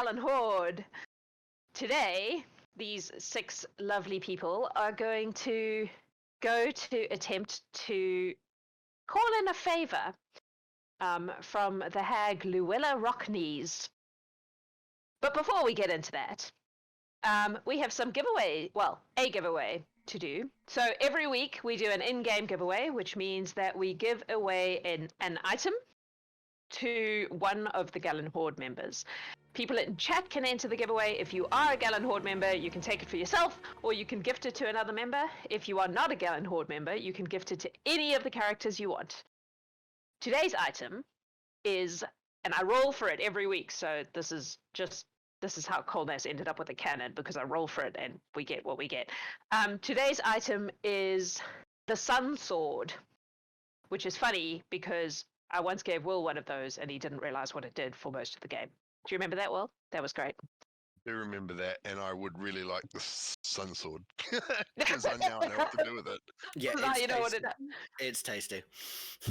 Gallant Horde. Today, these 6 lovely people are going to attempt to call in a favor from the hag Luella Rockknees. But before we get into that, we have some a giveaway to do. So every week we do an in-game giveaway, which means that we give away an item to one of the Gallant Horde members. People in chat can enter the giveaway. If you are a Gallant Horde member, you can take it for yourself, or you can gift it to another member. If you are not a Gallant Horde member, you can gift it to any of the characters you want. Today's item is, and I roll for it every week, so this is how Kolnas ended up with a cannon, because I roll for it and we get what we get. Today's item is the Sun Sword, which is funny because I once gave Will one of those and he didn't realize what it did for most of the game. Do you remember that, Will? That was great. I do remember that, and I would really like the Sun Sword because I now know what to do with it. Yeah, it's tasty.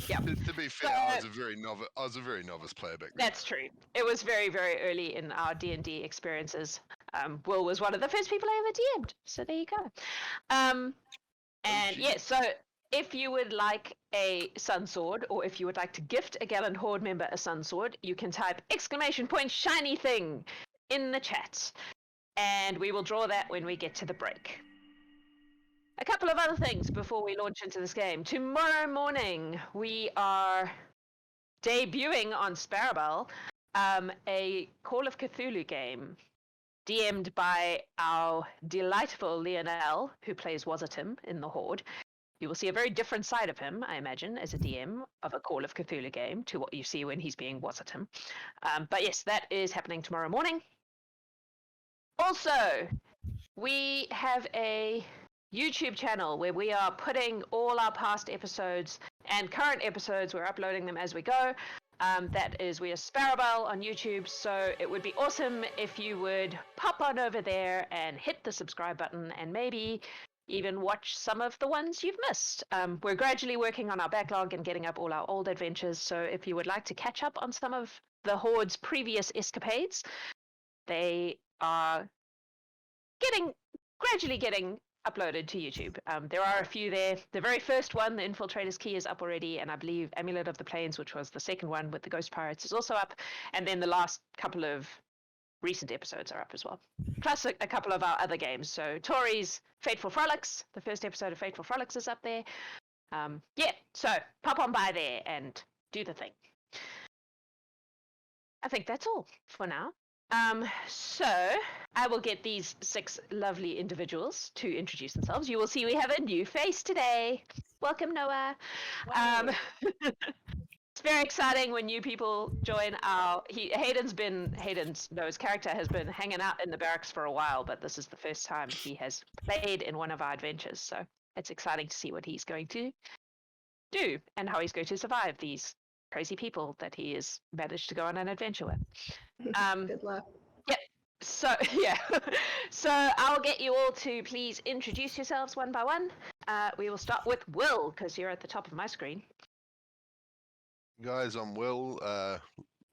Yeah. To be fair, I was a very novice player back then. That's true. It was very, very early in our D&D experiences. Will was one of the first people I ever DM'd, so there you go. So if you would like a Sun Sword, or if you would like to gift a Gallant Horde member a Sun Sword, you can type !shiny thing in the chat, and we will draw that when we get to the break. A couple of other things before we launch into this game. Tomorrow morning, we are debuting on Sparabel a Call of Cthulhu game, DM'd by our delightful Lionel, who plays Wazatim in the Horde. You will see a very different side of him, I imagine, as a DM of a Call of Cthulhu game to what you see when he's being Wazatim. But yes, that is happening tomorrow morning. Also, we have a YouTube channel where we are putting all our past episodes and current episodes, we're uploading them as we go. We are Sparabel on YouTube, so it would be awesome if you would pop on over there and hit the subscribe button and maybe even watch some of the ones you've missed. We're gradually working on our backlog and getting up all our old adventures, so if you would like to catch up on some of the Horde's previous escapades, they are gradually getting uploaded to YouTube. There are a few there. The very first one, the Infiltrator's Key, is up already, and I believe Amulet of the Plains, which was the second one with the Ghost Pirates, is also up, and then the last couple of recent episodes are up as well, plus a couple of our other games. So Tori's Fateful Frolics, the first episode of Fateful Frolics, is up there. So pop on by there and do the thing. I think that's all for now. So I will get these 6 lovely individuals to introduce themselves. You will see we have a new face today. Welcome, Noah. Wow. It's very exciting when new people join Haydn's character has been hanging out in the barracks for a while, but this is the first time he has played in one of our adventures, so it's exciting to see what he's going to do and how he's going to survive these crazy people that he has managed to go on an adventure with. Good luck. Yep. So so I'll get you all to please introduce yourselves one by one. We will start with Will, because you're at the top of my screen. Guys, I'm Will,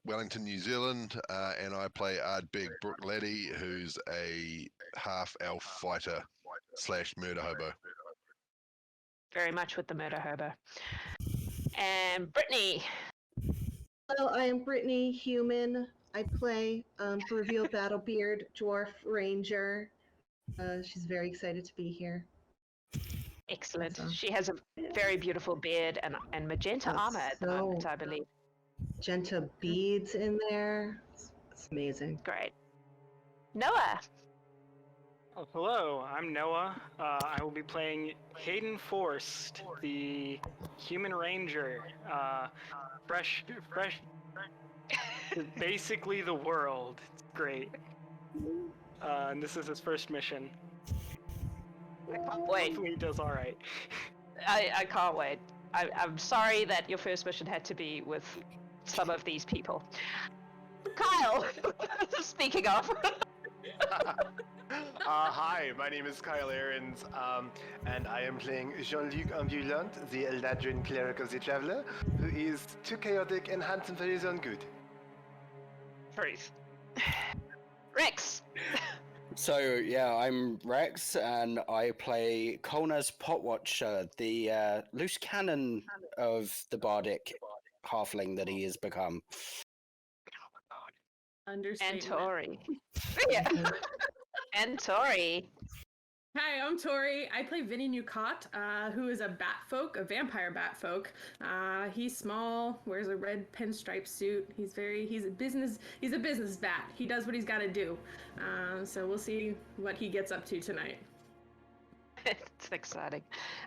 Wellington, New Zealand, and I play Ardbeg Bruichladdich, who's a half-elf fighter / murder hobo. Very much with the murder hobo. And Brittany. Hello, I am Brittany, human. I play Breuvial Battlebeard, Dwarf Ranger. She's very excited to be here. Excellent. She has a very beautiful beard and magenta armor at the moment, I believe. Magenta beads in there. It's amazing. Great. Noah. Oh, hello, I'm Noah. I will be playing Haydn Forst, the human ranger. Fresh, basically the world. It's great. And this is his first mission. I can't wait. Hopefully he does all right. I can't wait. I'm sorry that your first mission had to be with some of these people. Kyle, speaking of. Hi, my name is Kyle Ahrens, and I am playing JeanLuc Ambulant, the Eladrin Cleric of the Traveler, who is too chaotic and handsome for his own good. Truth. Rex. So yeah, I'm Rex, and I play Kolnas Potwatcher, the loose cannon of the bardic halfling that he has become. And Understatement. Tori. Yeah. And Tori. Hi, I'm Tori. I play Vini Nukott, who is a Batfolk, a vampire Batfolk. He's small, wears a red pinstripe suit. He's a business bat. He does what he's got to do. So we'll see what he gets up to tonight. It's exciting.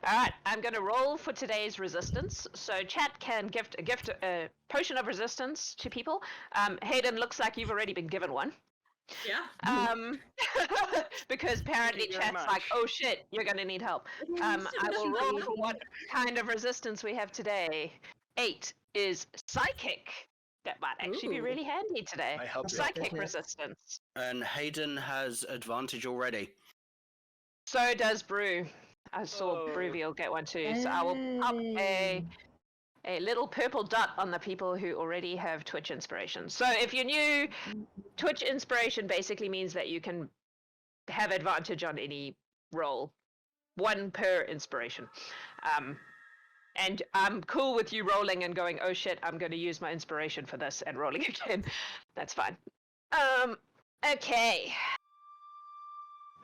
All right, I'm going to roll for today's resistance. So chat can gift a potion of resistance to people. Haydn, looks like you've already been given one. Yeah. Because apparently Thank you very chat's much. like, oh shit, you're going to need help. I will roll for what kind of resistance we have today. 8 is psychic. That might actually be Ooh. really handy today. I hope so. Psychic Goodness. resistance. And Haydn has advantage already. So does Brew. I saw Oh. Breuvial get one too. So I will pop a little purple dot on the people who already have Twitch inspiration. So if you're new, Twitch inspiration basically means that you can have advantage on any roll. 1 per inspiration. And I'm cool with you rolling and going, oh shit, I'm going to use my inspiration for this and rolling again. That's fine. Okay.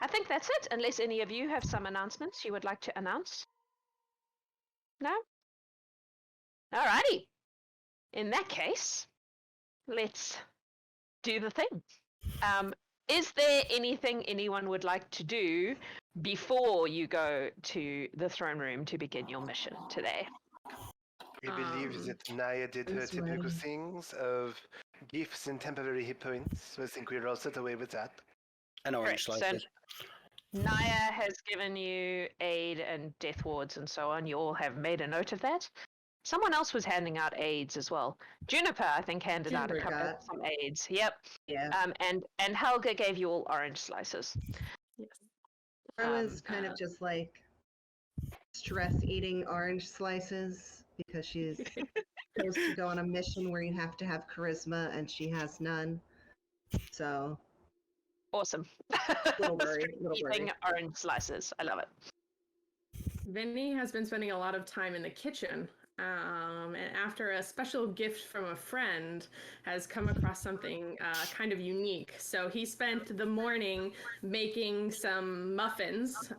I think that's it, unless any of you have some announcements you would like to announce. No? Alrighty. In that case, let's do the thing. Is there anything anyone would like to do before you go to the throne room to begin your mission today? We believe that Naya did her who's typical ready? things of gifts and temporary hit points, so I think we're all set away with that. An orange Correct. So slices. Naya has given you aid and death wards and so on. You all have made a note of that. Someone else was handing out aids as well. Juniper, I think, handed out a Juniper couple got- some aids. Yep. Yeah. And Helga gave you all orange slices. Yes. I was kind of just like stress eating orange slices because she's supposed to go on a mission where you have to have charisma and she has none. So Awesome. Little worried, little Eating worried. orange slices. I love it. Vinny has been spending a lot of time in the kitchen. And after a special gift from a friend has come across something kind of unique. So he spent the morning making some muffins,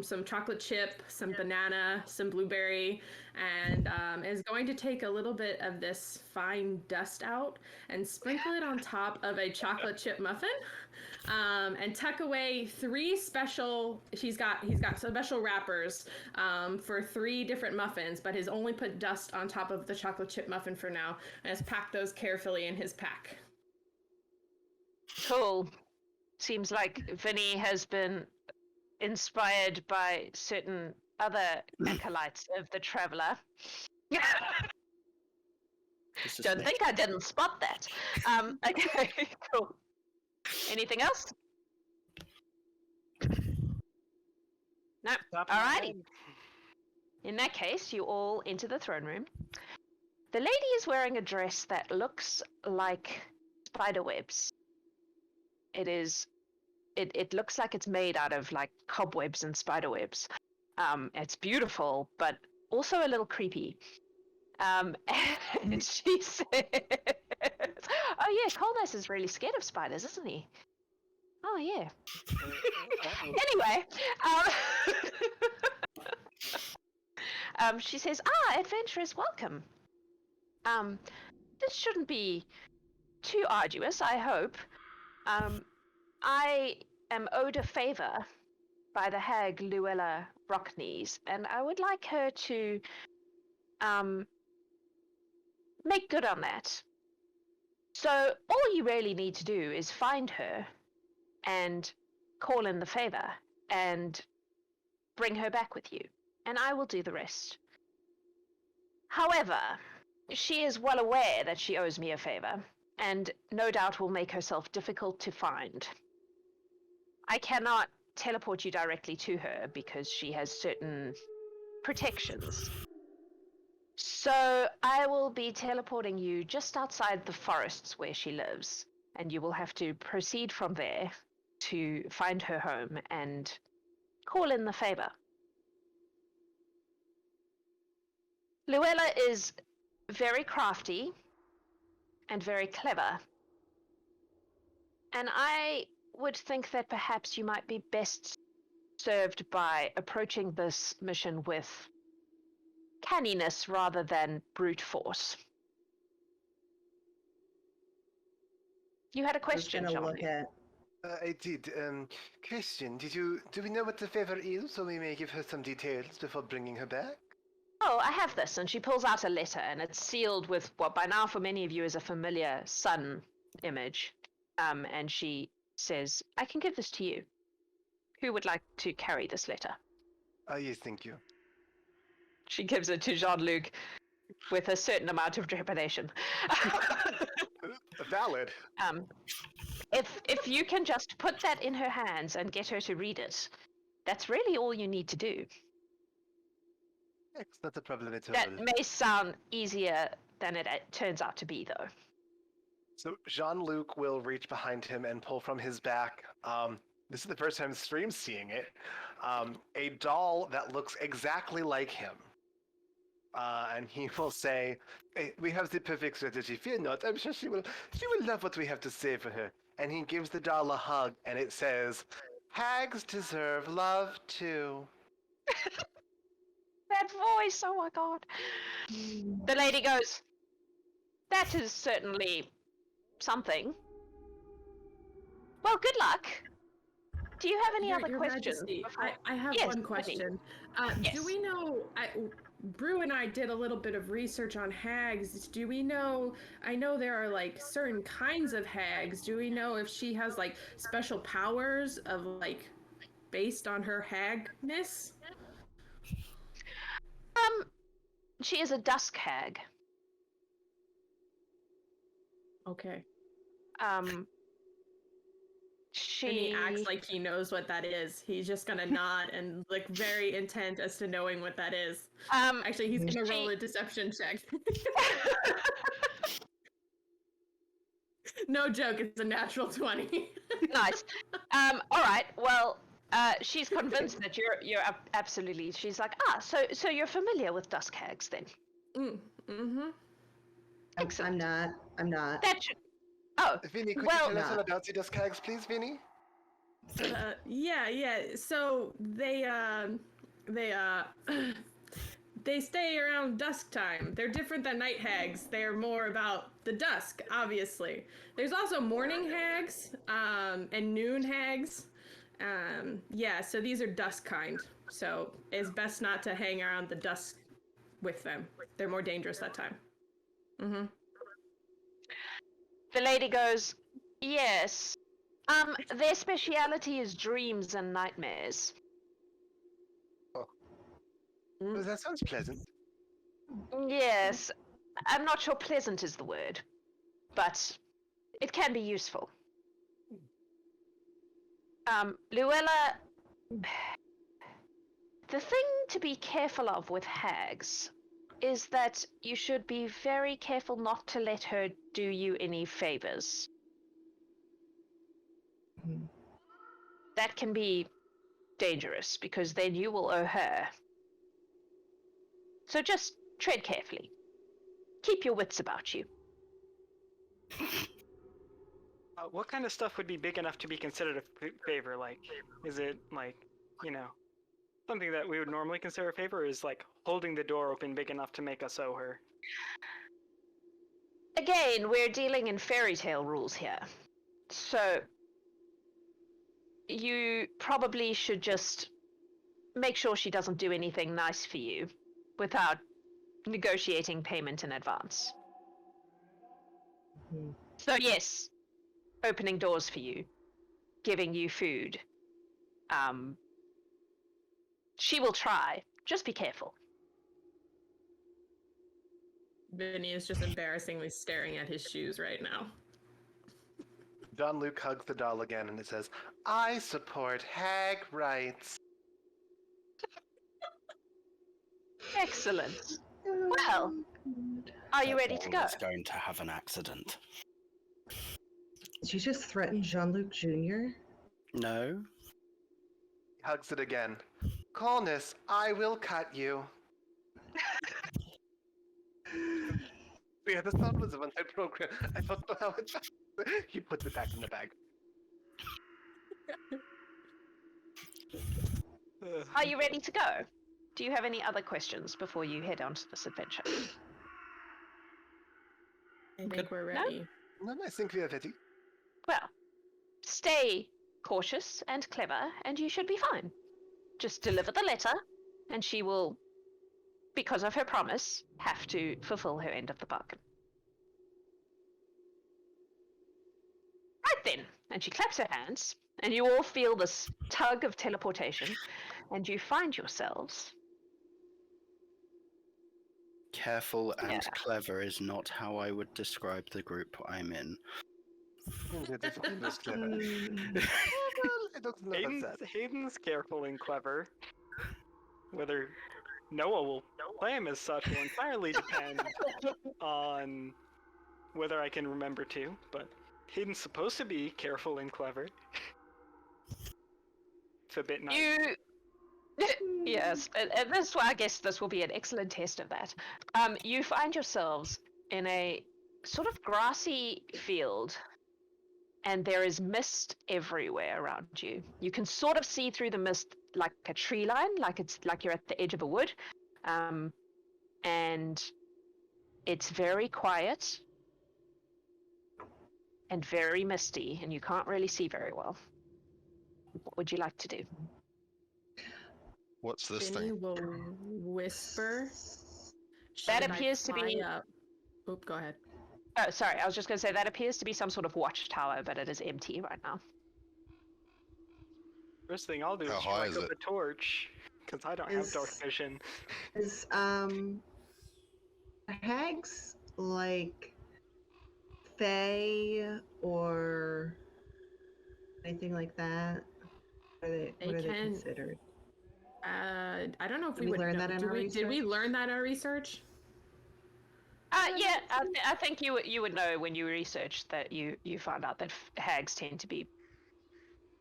some chocolate chip, some banana, some blueberry, and is going to take a little bit of this fine dust out and sprinkle it on top of a chocolate chip muffin. And tuck away 3 special. He's got special wrappers for 3 different muffins, but has only put dust on top of the chocolate chip muffin for now, and has packed those carefully in his pack. Cool. Seems like Vinny has been inspired by certain other acolytes of the Traveler. This is Don't me. think I didn't spot that. Okay, cool. Anything else? No. Top of my Alrighty. head. In that case, you all enter the throne room. The lady is wearing a dress that looks like spider webs. It looks like it's made out of like cobwebs and spider webs. It's beautiful, but also a little creepy. And she says, "Oh yeah, Kolnas is really scared of spiders, isn't he? Oh yeah." Anyway, she says, adventurers, welcome. This shouldn't be too arduous, I hope. I am owed a favor by the hag Luella Rockknees, and I would like her to make good on that. So all you really need to do is find her and call in the favor and bring her back with you, and I will do the rest. However, she is well aware that she owes me a favor, and no doubt will make herself difficult to find. I cannot teleport you directly to her because she has certain protections. So I will be teleporting you just outside the forests where she lives. and you will have to proceed from there to find her home and call in the Favour. Luella is very crafty and very clever, and I would think that perhaps you might be best served by approaching this mission with canniness rather than brute force. You had a question, I was gonna Jean. look at. I did. Question, do we know what the favor is, so we may give her some details before bringing her back? Oh, I have this, and she pulls out a letter, and it's sealed with what by now for many of you is a familiar sun image. And she says, I can give this to you. Who would like to carry this letter? Yes, thank you. She gives it to JeanLuc with a certain amount of trepidation. Valid. If you can just put that in her hands and get her to read it, that's really all you need to do. It's not a problem at all. That may sound easier than it turns out to be, though. So JeanLuc will reach behind him and pull from his back, this is the first time Stream's seeing it, a doll that looks exactly like him. And he will say, hey, we have the perfect strategy, fear not, I'm sure she will love what we have to say for her. And he gives the doll a hug, and it says, hags deserve love too. That voice, oh my god. The lady goes, that is certainly something. Well, good luck. Do you have any other Your questions? Majesty, I have Yes, one Brittany. question. Yes. Do we know, Brew and I did a little bit of research on hags. Do we know, I know there are like certain kinds of hags. Do we know if she has like special powers of like, based on her hagness? She is a dusk hag. Okay. She And he acts like he knows what that is. He's just gonna nod and look very intent as to knowing what that is. Actually, he's gonna roll a deception check. No joke, it's a natural 20. Nice. All right. Well, she's convinced that you're absolutely. She's like, so you're familiar with dusk hags then? Mm-hmm. Excellent. I'm not. That should. Oh, Vini, could well, you tell us all about the dusk hags, please, Vini? Yeah. So they stay around dusk time. They're different than night hags. They're more about the dusk, obviously. There's also morning hags, and noon hags. Yeah, so these are dusk kind. So it's best not to hang around the dusk with them. They're more dangerous that time. Mm-hmm. the lady goes, yes. Their speciality is dreams and nightmares. Well, that sounds pleasant. Yes. I'm not sure pleasant is the word, but it can be useful. Luella, the thing to be careful of with hags is that you should be very careful not to let her do you any favors. That can be dangerous because then you will owe her. So just tread carefully. Keep your wits about you. What kind of stuff would be big enough to be considered a favor? Like, is it like, something that we would normally consider a favor, or is like holding the door open big enough to make us owe her? Again, we're dealing in fairy tale rules here. So you probably should just make sure she doesn't do anything nice for you without negotiating payment in advance. So yes, opening doors for you, giving you food. She will try. Just be careful. Vinny is just embarrassingly staring at his shoes right now. JeanLuc hugs the doll again and it says, I support hag rights. Excellent. Well, are you ready to go? It's going to have an accident. Did you just threaten JeanLuc Jr.? No. He hugs it again. Kolnas, I will cut you. Yeah, the sound was a one-time program. I don't know how it. He puts it back in the bag. Are you ready to go? Do you have any other questions before you head on to this adventure? I think we're ready. No, I think we are ready. Well, stay cautious and clever, and you should be fine. Just deliver the letter, and she will, because of her promise, have to fulfill her end of the bargain. Right then, and she claps her hands, and you all feel this tug of teleportation, and you find yourselves. Careful and Yeah. clever is not how I would describe the group I'm in. That's clever. Mm, Well, I don't know about that. Haydn's careful and clever. Whether Noah will play him as such will entirely depend on whether I can remember to, but Haydn's supposed to be careful and clever. It's a bit nice. You. Yes, and this, I guess this will be an excellent test of that. You find yourselves in a sort of grassy field, and there is mist everywhere around you. You can sort of see through the mist like a tree line, like it's like you're at the edge of a wood, and it's very quiet and very misty, and you can't really see very well. What would you like to do? What's this Vinny thing? will whisper. That "Should I appears to be- fly up?" Oop, go ahead. Oh, sorry, I was just going to say that appears to be some sort of watchtower, but it is empty right now. First thing I'll do How is high strike is up it? a torch, because I don't have dark Is- vision. Is hags like fae or anything like that? What are They what are they can- considered? I don't know if Did we we would learn know. that in Did our did we research? learn that in our research? Yeah, I think you would know when you researched that you found out that hags tend to be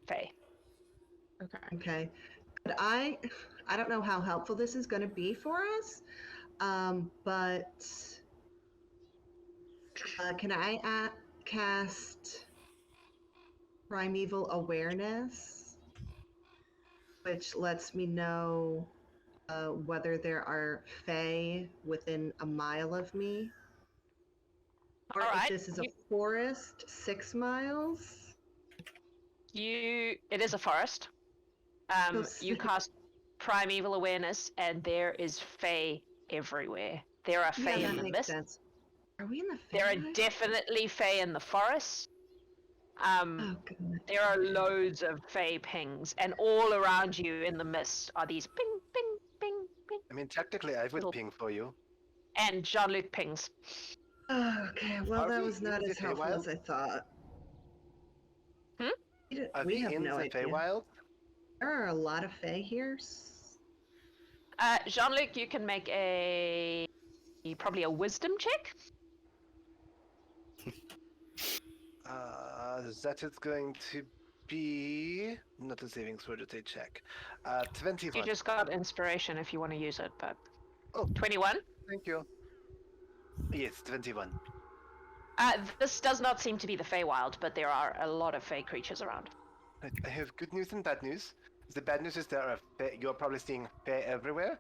fae. Okay. Okay, but I don't know how helpful this is going to be for us, but can I cast Primeval Awareness, which lets me know whether there are fae within a mile of me, or All right, if this is a forest 6 miles? it is a forest. You sick. cast Primeval Awareness, and there is fae everywhere. There are fae Yeah, in that the makes mist. sense. Are we in the There are Feywild? definitely fae in the forest. Oh, God. There are loads of fae pings, and all around you in the mist are these ping, ping, ping, ping, I mean, technically, I would Little- ping for you. and JeanLuc pings. Oh, okay, well, Are that we was not in the as helpful Feywild? as I thought. Hmm? Are We have in no the idea. Feywild? There are a lot of fae here. JeanLuc, you can make probably a wisdom check. That is going to be not a saving throw, just a check. 21. You just got inspiration if you want to use it, but Oh. 21. Thank you. Yes, 21. This does not seem to be the Feywild, but there are a lot of Fey creatures around. Right, I have good news and bad news. The bad news is there are you're probably seeing fae everywhere,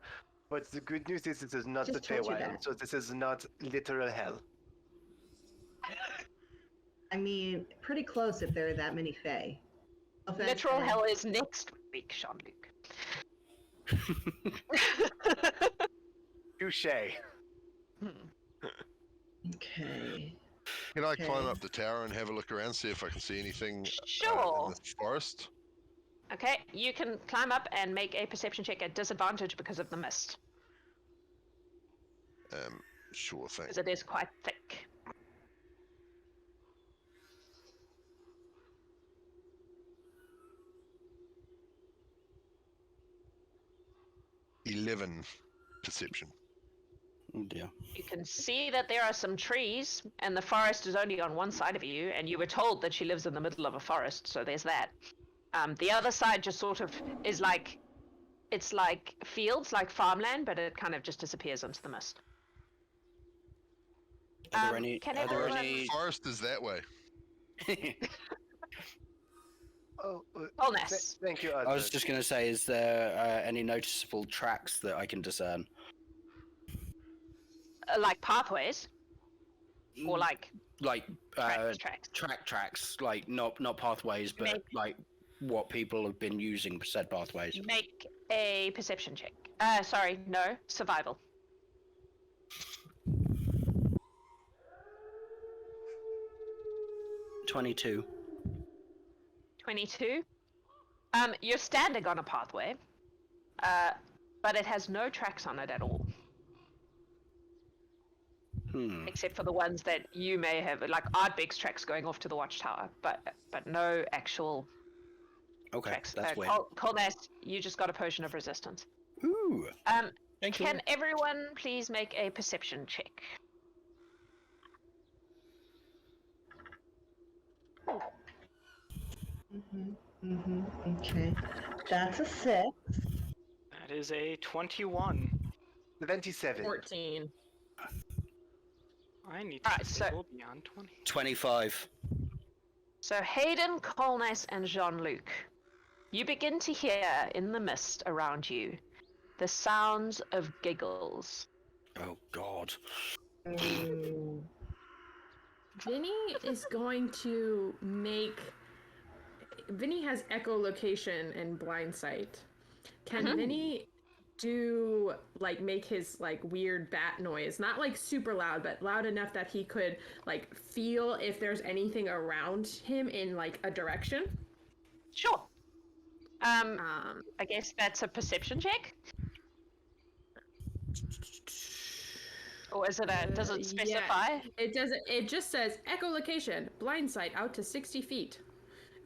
but the good news is this is not the Just told you Feywild, that. so this is not literal hell. I mean, pretty close if there are that many fae. No offense, Literal fae. hell is next week, JeanLuc. Touche. Okay. Can I climb Okay. up the tower and have a look around, see if I can see anything in Sure. the forest? Okay, you can climb up and make a perception check at disadvantage because of the mist, Sure thing. because it is quite thick. .11 perception. Oh dear. You can see that there are some trees, and the forest is only on one side of you, and you were told that she lives in the middle of a forest, so there's that. The other side just sort of is like, it's like fields, like farmland, but it kind of just disappears into the mist. Are there any? can Are there everyone- any? Forest is that way. Oh, Kolnas. thank you. I was just going to say, is there any noticeable tracks that I can discern? Like pathways, or like Like tracks. tracks, like not pathways, but Make- like what people have been using for said pathways. Make a perception check. Sorry, no, survival. $22. 22. You're standing on a pathway, but it has no tracks on it at all, except for the ones that you may have, like Ardbeg's tracks going off to the watchtower, but no actual Okay, tracks. that's weird. Kolnas, you just got a potion of resistance. Ooh, thank you. Can everyone please make a perception check? Okay. That's a 6. That is a 21. 27. 14. I need to Alright, so- disable beyond 20. 25. So Haydn, Kolnas, and JeanLuc, you begin to hear in the mist around you the sounds of giggles. Oh God. Mm. Vini is going to make. Vini has echolocation and blind sight. Can Vini do like make his like weird bat noise? Not like super loud, but loud enough that he could like feel if there's anything around him in like a direction. Sure. I guess that's a perception check. Or is it a? Does it specify? It doesn't. It just says echolocation, blind sight out to 60 feet.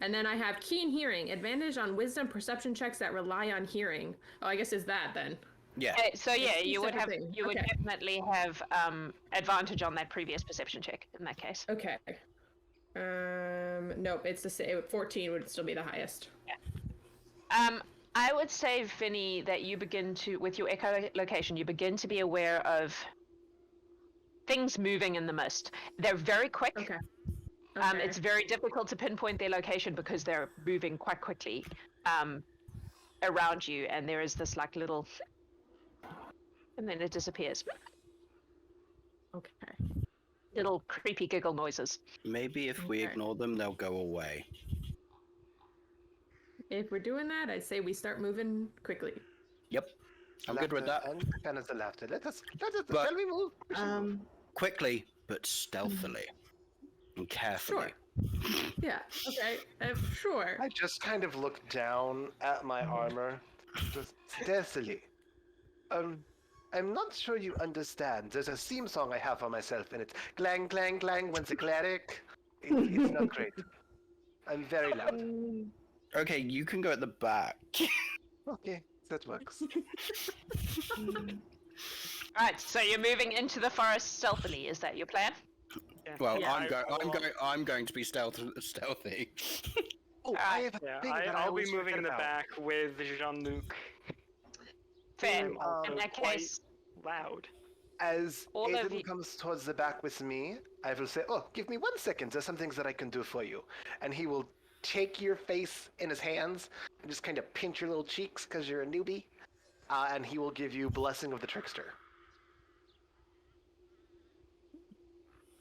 And then I have keen hearing, advantage on wisdom perception checks that rely on hearing. Oh, I guess it's that then. Yeah. So yeah, It's you would have. separate thing. You would Okay. definitely have advantage on that previous perception check in that case. Okay. Nope. It's the same. 14 would still be the highest. I would say, Vinny, that you begin to, with your echolocation, you begin to be aware of things moving in the mist. They're very quick. Okay. It's very difficult to pinpoint their location because they're moving quite quickly around you, and there is this like little, and then it disappears. Okay. Little creepy giggle noises. Maybe if we Okay. ignore them, they'll go away. If we're doing that, I say we start moving quickly. Yep. I'm good with that. And kind of the laughter. Let us. But- Shall we move? Quickly, but stealthily. And carefully. Yeah. Okay. Sure. I just kind of look down at my armor, just stealthily. I'm not sure you understand. There's a theme song I have for myself, and it's clang, clang, clang when the cleric. It's not great. I'm very loud. Okay, you can go at the back. Okay, that works. Alright, so you're moving into the forest stealthily, is that your plan? Yeah. Well, Yeah, I'm going to be stealthy. Oh, I Alright. have a Yeah, thing that I I'll be always moving forget in the about. back with JeanLuc. Fair. I'm also In that quite case, loud. As All of Aiden you- comes towards the back with me, I will say, "Oh, give me 1 second. There's some things that I can do for you." And he will take your face in his hands and just kind of pinch your little cheeks because you're a newbie, and he will give you Blessing of the Trickster.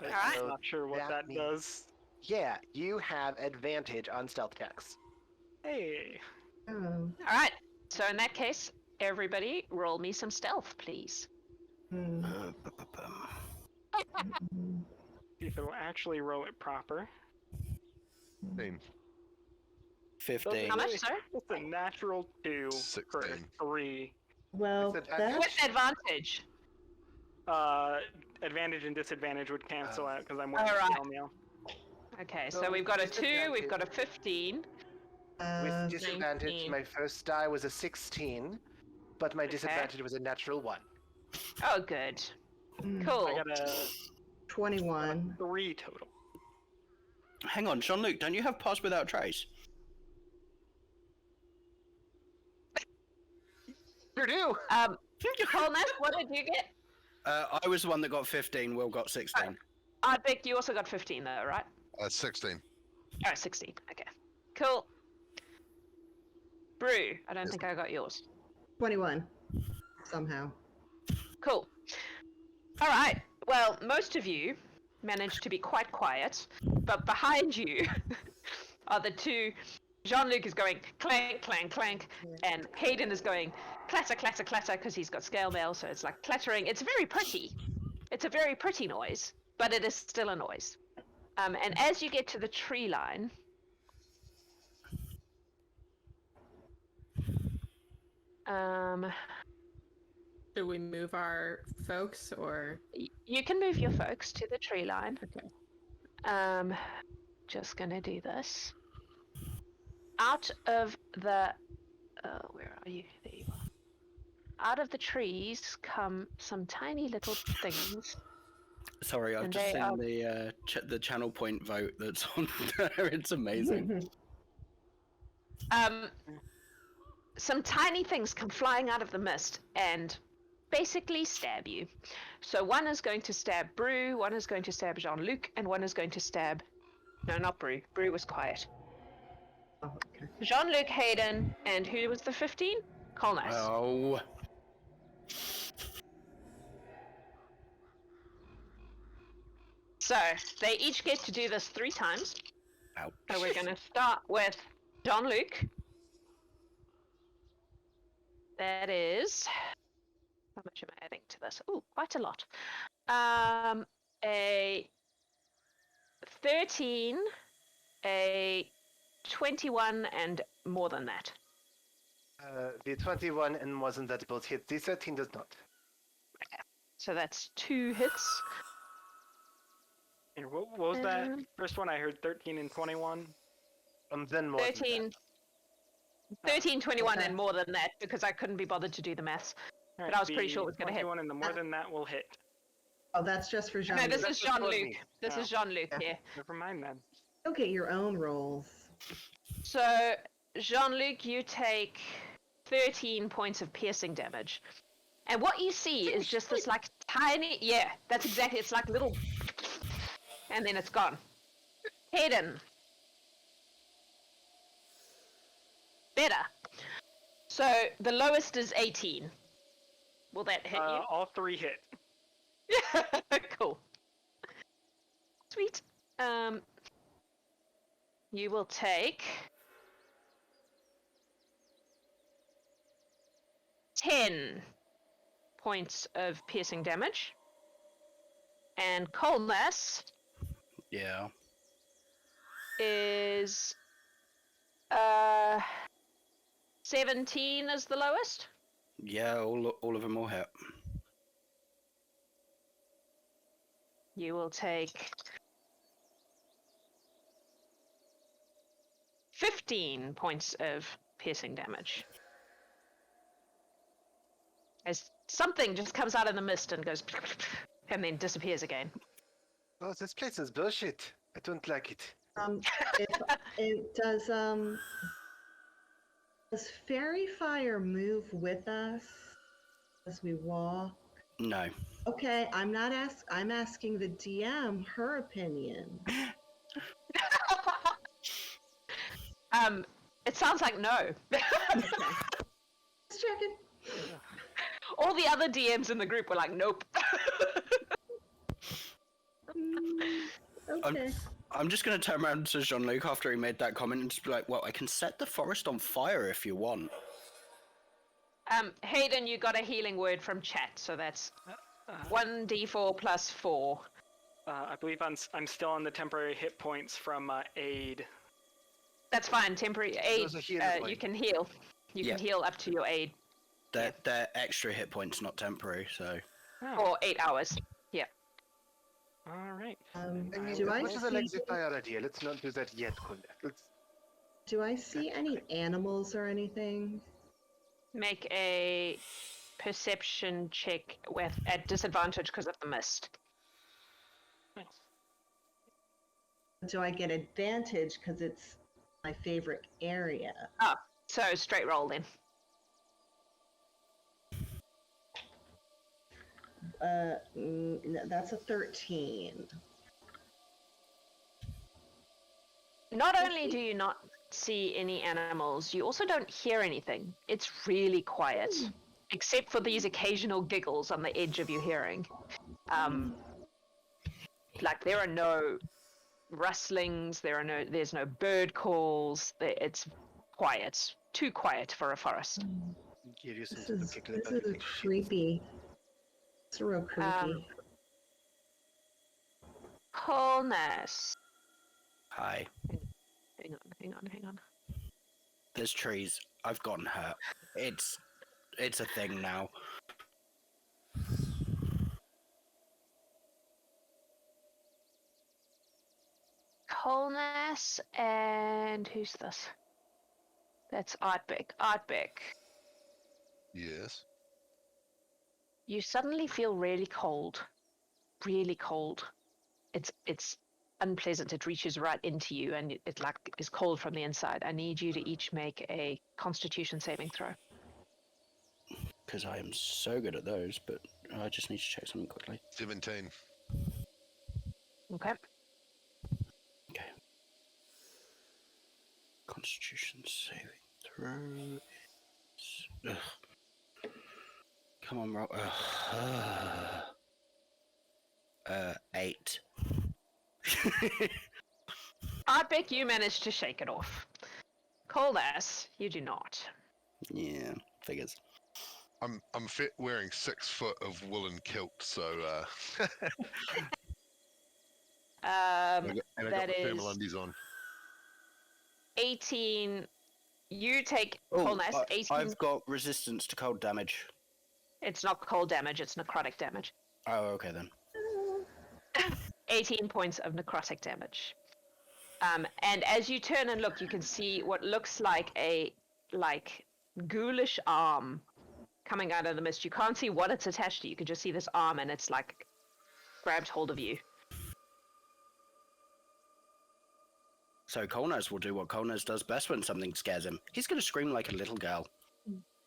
I'm Alright. not sure what that means- does. Yeah, you have advantage on stealth checks. Hey. Oh. alright. So in that case, everybody roll me some stealth, please. Hmm. See if it'll actually roll it proper. 15. How much, sir? It's a natural 2 for 16. 3. Well, Is it that's With advantage. Advantage and disadvantage would cancel out because I'm wearing Alright. a mail. Okay, So so we've got a 2, disadvantage- we've got a 15. With disadvantage, 19. my first die was a 16, but my disadvantage was a natural 1. Oh, good. Cool. I got a 21. 3 total. Hang on, JeanLuc, don't you have Pass Without Trace? You do. Kolnas, what did you get? I was the one that got 15, Will got 16. Ardbeg, you also got 15 though, right? 16. Oh, 16. Okay. Cool. Brew, I don't think I got yours. 21. Somehow. Cool. All right. Well, most of you managed to be quite quiet, but behind you are the two. JeanLuc is going clank, clank, clank, and Haydn is going clatter, clatter, clatter because he's got scale mail, so it's like clattering. It's very pretty. It's a very pretty noise, but it is still a noise. And as you get to the tree line, Do we move our folks or? you can move your folks to the tree line. Okay. Just gonna do this. Out of the, where are you? There you are. Out of the trees come some tiny little things. Sorry, I've And just they seen are- the channel point vote that's on there. It's amazing. Some tiny things come flying out of the mist and basically stab you. So one is going to stab Brew, one is going to stab JeanLuc, and one is going to stab... No, not Brew. Brew was quiet. Oh, okay. JeanLuc, Haydn, and who was the 15? Kolnas. Oh, So they each get to do this 3 times. ouch. So we're going to start with JeanLuc. That is... How much am I adding to this? Ooh, quite a lot. A 13, a 21, and more than that. The 21 and wasn't that both hit. The 13 does not. So that's 2 hits. And what was that Um, first one? I heard 13 and 21. Then more. 13, 13, 21, Okay. and more than that because I couldn't be bothered to do the maths. All I was pretty sure it was gonna hit. 21 and the more than that will hit. Oh, that's just for Jean. No, this That's is just for JeanLuc. me. This Oh. is JeanLuc Yeah. here. Never mind then. You'll get your own rolls. So, JeanLuc, you take 13 points of piercing damage. And what you see is just this like tiny, yeah, that's exactly, it's like little, and then it's gone. Haydn. Better. So, the lowest is 18. Will that hit you? All 3 hit. Cool. Sweet. You will take 10 points of piercing damage. And Kolnas Yeah. is 17 is the lowest. Yeah, all of them will hit. You will take 15 points of piercing damage. As something just comes out of the mist and goes and then disappears again. Oh, this place is bullshit. I don't like it. If it does fairy fire move with us as we walk? No. Okay, I'm not I'm asking the DM her opinion. It sounds like no. Just checking. All the other DMs in the group were like, nope. Okay. I'm just going to turn around to JeanLuc after he made that comment and just be like, well, I can set the forest on fire if you want. Haydn, you got a healing word from chat, so that's 1d4 plus 4. I believe I'm still on the temporary hit points from aid. That's fine. Temporary aid. Those are healing You points. can heal. You Yeah. can heal up to your aid They're extra hit points, not temporary, so... Oh, for 8 hours. all right. Do I As much as I like see the fire idea, let's not do that yet, Kolnas. Let's... do I see any animals or anything? Make a perception check at disadvantage because of the mist. Nice. Do I get advantage because it's my favorite area? So straight roll then. That's a 13. Not only do you not see any animals, you also don't hear anything. It's really quiet, except for these occasional giggles on the edge of your hearing. Like there are no rustlings, there's no bird calls. It's quiet, too quiet for a forest. This is creepy. It's real creepy. Kolnas. Hi. Hang on. There's trees. I've gotten hurt. It's a thing now. Kolnas and who's this? That's Ardbeg. Ardbeg. Yes. You suddenly feel really cold. Really cold. It's unpleasant. It reaches right into you and it like is cold from the inside. I need you to each make a Constitution saving throw. Because I am so good at those, but I just need to check something quickly. 17. Okay. Okay. Constitution saving throw. Ugh. Come on, roll. 8. Ardbeg, you managed to shake it off. Kolnas, you do not. Yeah, figures. I'm wearing 6 foot of woolen kilt, so and I got that the is thermal undies on. 18. You take Oh, Kolnas. 18. I've got resistance to cold damage. It's not cold damage. It's necrotic damage. Oh, okay then. 18 points of necrotic damage. And as you turn and look, you can see what looks like a ghoulish arm coming out of the mist. You can't see what it's attached to. You can just see this arm, and it's like grabbed hold of you. So Kolnas will do what Kolnas does best when something scares him. He's going to scream like a little girl.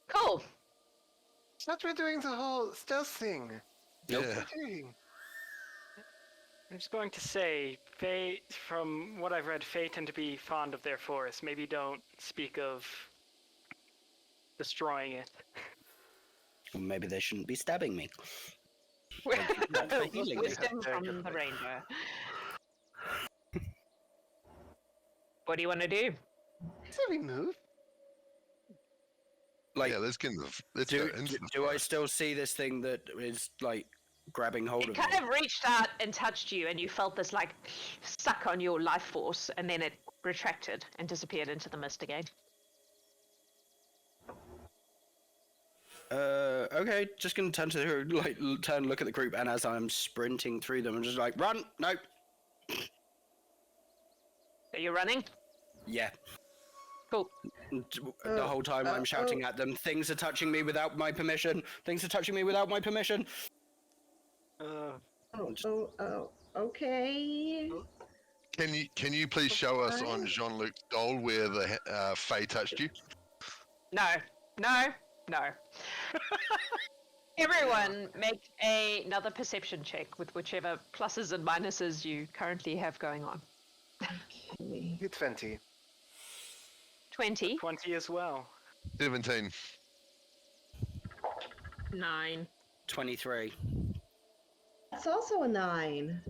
Cool. Not we're doing the whole stealth thing. Nope. Yeah. I'm just going to say, Fae, from what I've read, Fae tend to be fond of their forest. Maybe don't speak of destroying it. Or maybe they shouldn't be stabbing me. Wisdom from the rainbow. What do you want to do? So we move. Like, Yeah, let's go into the do I forest. still see this thing that is like grabbing hold It of kind me? of reached out and touched you, and you felt this like suck on your life force, and then it retracted and disappeared into the mist again. Okay, just gonna turn to her, like turn, look at the group, and as I'm sprinting through them, I'm just like, run! No! Are you running? Yeah. Cool. The whole time I'm shouting at them, things are touching me without my permission. Things are touching me without my permission. Okay. Can you please show us on JeanLuc's doll where the Fae touched you? No. Everyone make another perception check with whichever pluses and minuses you currently have going on. Okay. 20. 20. 20 as well. 17. 9. 23. That's also a 9.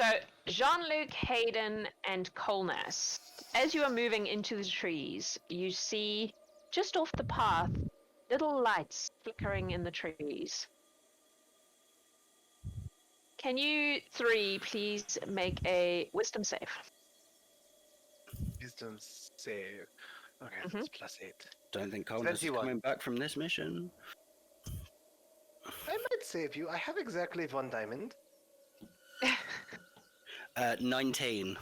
So, JeanLuc, Haydn, and Kolnas, as you are moving into the trees, you see just off the path little lights flickering in the trees. Can you three please make a wisdom save? Wisdom save. Okay, Mhm. that's +8. Don't think Kolnas is 21. coming back from this mission. I might save you. I have exactly 1 diamond. 19.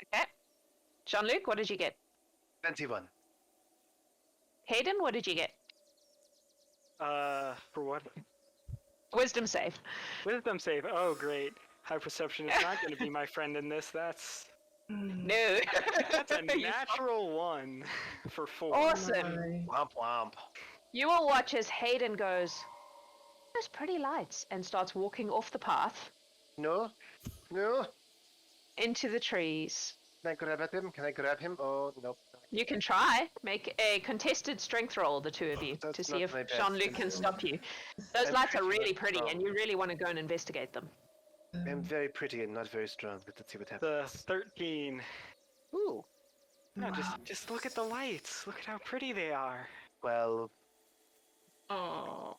Okay. JeanLuc, what did you get? 21. Haydn, what did you get? For what? Wisdom save. Wisdom save. Oh, great. High perception is not going to be my friend in this. That's No. a natural 1 for 4. Awesome. Womp womp. You will watch as Haydn goes, "Those pretty lights," and starts walking off the path No, no. into the trees. Can I grab at him? Can I grab him? Oh, nope. You can try. Make a contested strength roll, the two of you, That's to see not if my best. JeanLuc can stop you. Those I'm lights are pretty really much pretty, strong. and you really want to go and investigate them. I'm very pretty and not very strong, but let's see what happens. The 13. Ooh. No, just look at the lights. Look at how pretty they are. Well, Oh,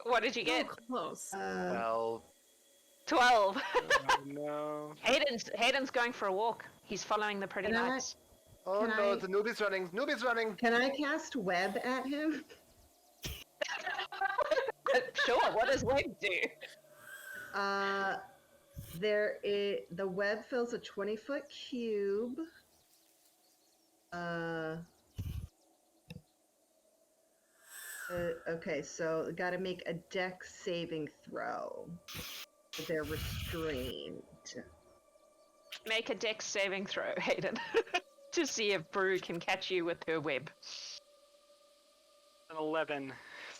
What did you so get? close. well, 12. Oh no. Hayden's going for a walk. He's following the pretty Can I- lights. oh Can no, I- the noobie's running. Noobie's running. Can I cast web at him? Sure, what does Web do? The web fills a 20-foot cube. Okay, so got to make a dex saving throw. They're restrained. Make a dex saving throw, Hayden, to see if Brew can catch you with her web. An 11.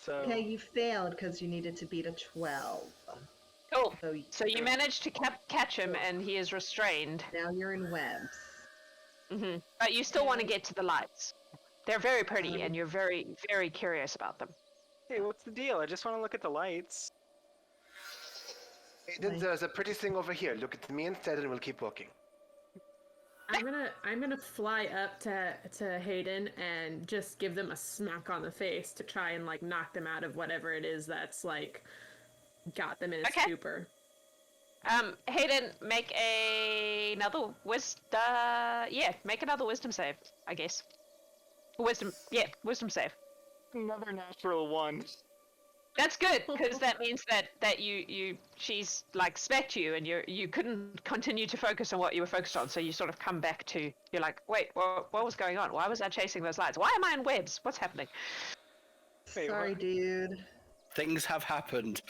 So Okay, you failed because you needed to beat a 12. Cool. So So you managed to catch him, and he is restrained. now you're in webs. But you still want to get to the lights. They're very pretty, and you're very, very curious about them. hey, what's the deal? I just want to look at the lights. Hey, then there's a pretty thing over here. Look at me instead, and we'll keep walking. I'm gonna fly up to Haydn and just give them a smack on the face to try and like knock them out of whatever it is that's like got them in a Okay. stupor. Hayden, make another make another wisdom save, I guess. Wisdom save. Another natural 1. That's good, because that means that she's like smacked you, and you couldn't continue to focus on what you were focused on, so you sort of come back to, you're like, wait, what was going on? Why was I chasing those lights? Why am I in webs? What's happening? Wait, Sorry, what? dude. Things have happened.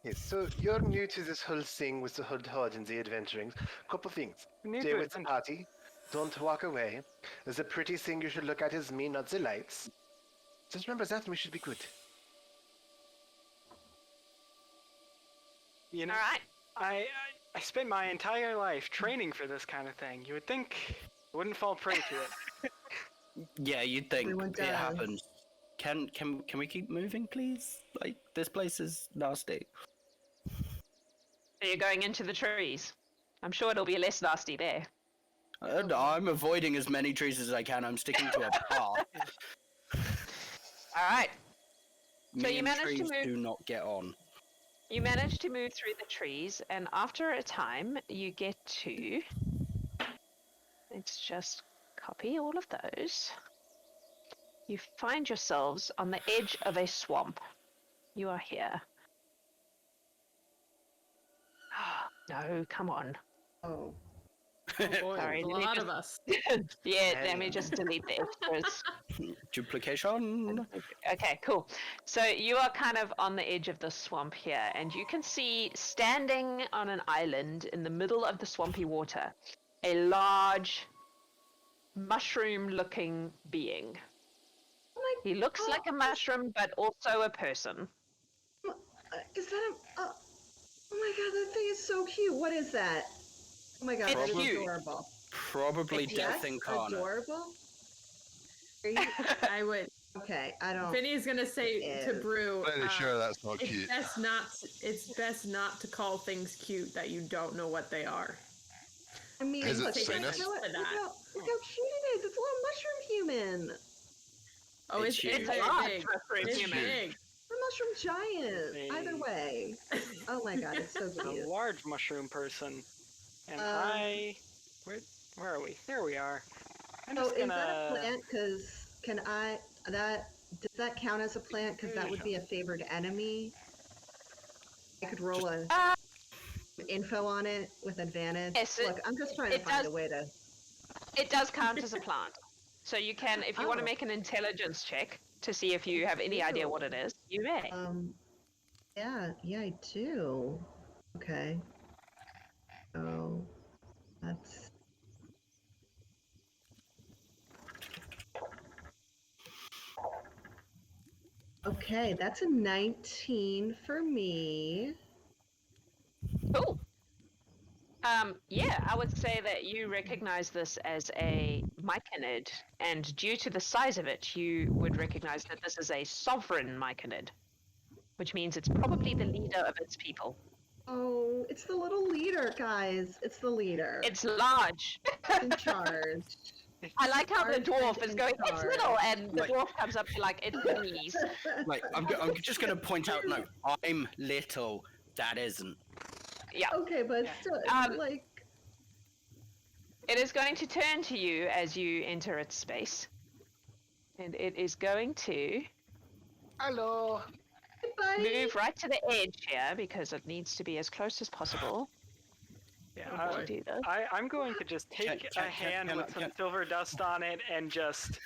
Yes, so you're new to this whole thing with the whole horde and the adventurings. Couple things. New Stay to with the adventure. party. Don't walk away. The pretty thing you should look at is me, not the lights. Just remember that, and we should be good. You know, All right. I spent my entire life training for this kind of thing. You would think I wouldn't fall prey to it. Yeah, you'd think Everyone it does. happens. Can we keep moving, please? Like, this place is nasty. So you're going into the trees. I'm sure it'll be less nasty there. I'm avoiding as many trees as I can. I'm sticking to a path. All right. Me So you and managed to trees move- do not get on. You manage to move through the trees, and after a time, you get to. Let's just copy all of those. You find yourselves on the edge of a swamp. You are here. No, come on. Oh. Oh boy, Sorry, a let me lot just- of us. Yeah, let me just delete the extras. Duplication. Okay, cool. So you are kind of on the edge of the swamp here, and you can see standing on an island in the middle of the swampy water, a large mushroom-looking being. Oh my, He looks Oh. like a mushroom, but also a person. is that a... oh my god, that thing is so cute. What is that? Oh my god, It's that is cute. adorable. Probably It's Death That's Incarnate. adorable? Are you... I would. Okay, I don't... Vinny's gonna say to Is. Brew. Fairly sure that's not cute. It's best not to call things cute that you don't know what they are. I mean, Has it look, seen us? look For that. how cute it is. It's a little mushroom human. Oh, It's it's huge. It's a very large big. mushroom It's human. big. A mushroom giant. Either Hey. way. Oh my god, it's so A cute. large mushroom person. And where are we? There we are. I'm Oh, just is gonna. that a plant? Because does that count as a plant? Because that would be a favored enemy. I could roll a info on it with advantage. Yes, Look, I'm just trying to it find does- a way to... It does count as a plant. So you can, if you want to make an intelligence check to see if you have any idea what it is, you may. Yeah, I do. Okay. So that's okay. That's a 19 for me. Cool. Yeah, I would say that you recognize this as a myconid, and due to the size of it, you would recognize that this is a sovereign myconid, which means it's probably the leader of its people. Oh, it's the little leader, guys. It's the leader. It's large. It's in charge. I like how the Large dwarf and is in going, it's charge. little, and the Like- dwarf comes up to like, it's knees. Like, I'm just going to point out, no, I'm little. That isn't. Yeah. Okay, but Yeah. still, like, It is going to turn to you as you enter its space. And it is going to Hello. hey, buddy. move right to the edge here because it needs to be as close as possible Yeah, to do this. I'm going to just take a hand with some silver dust on it and just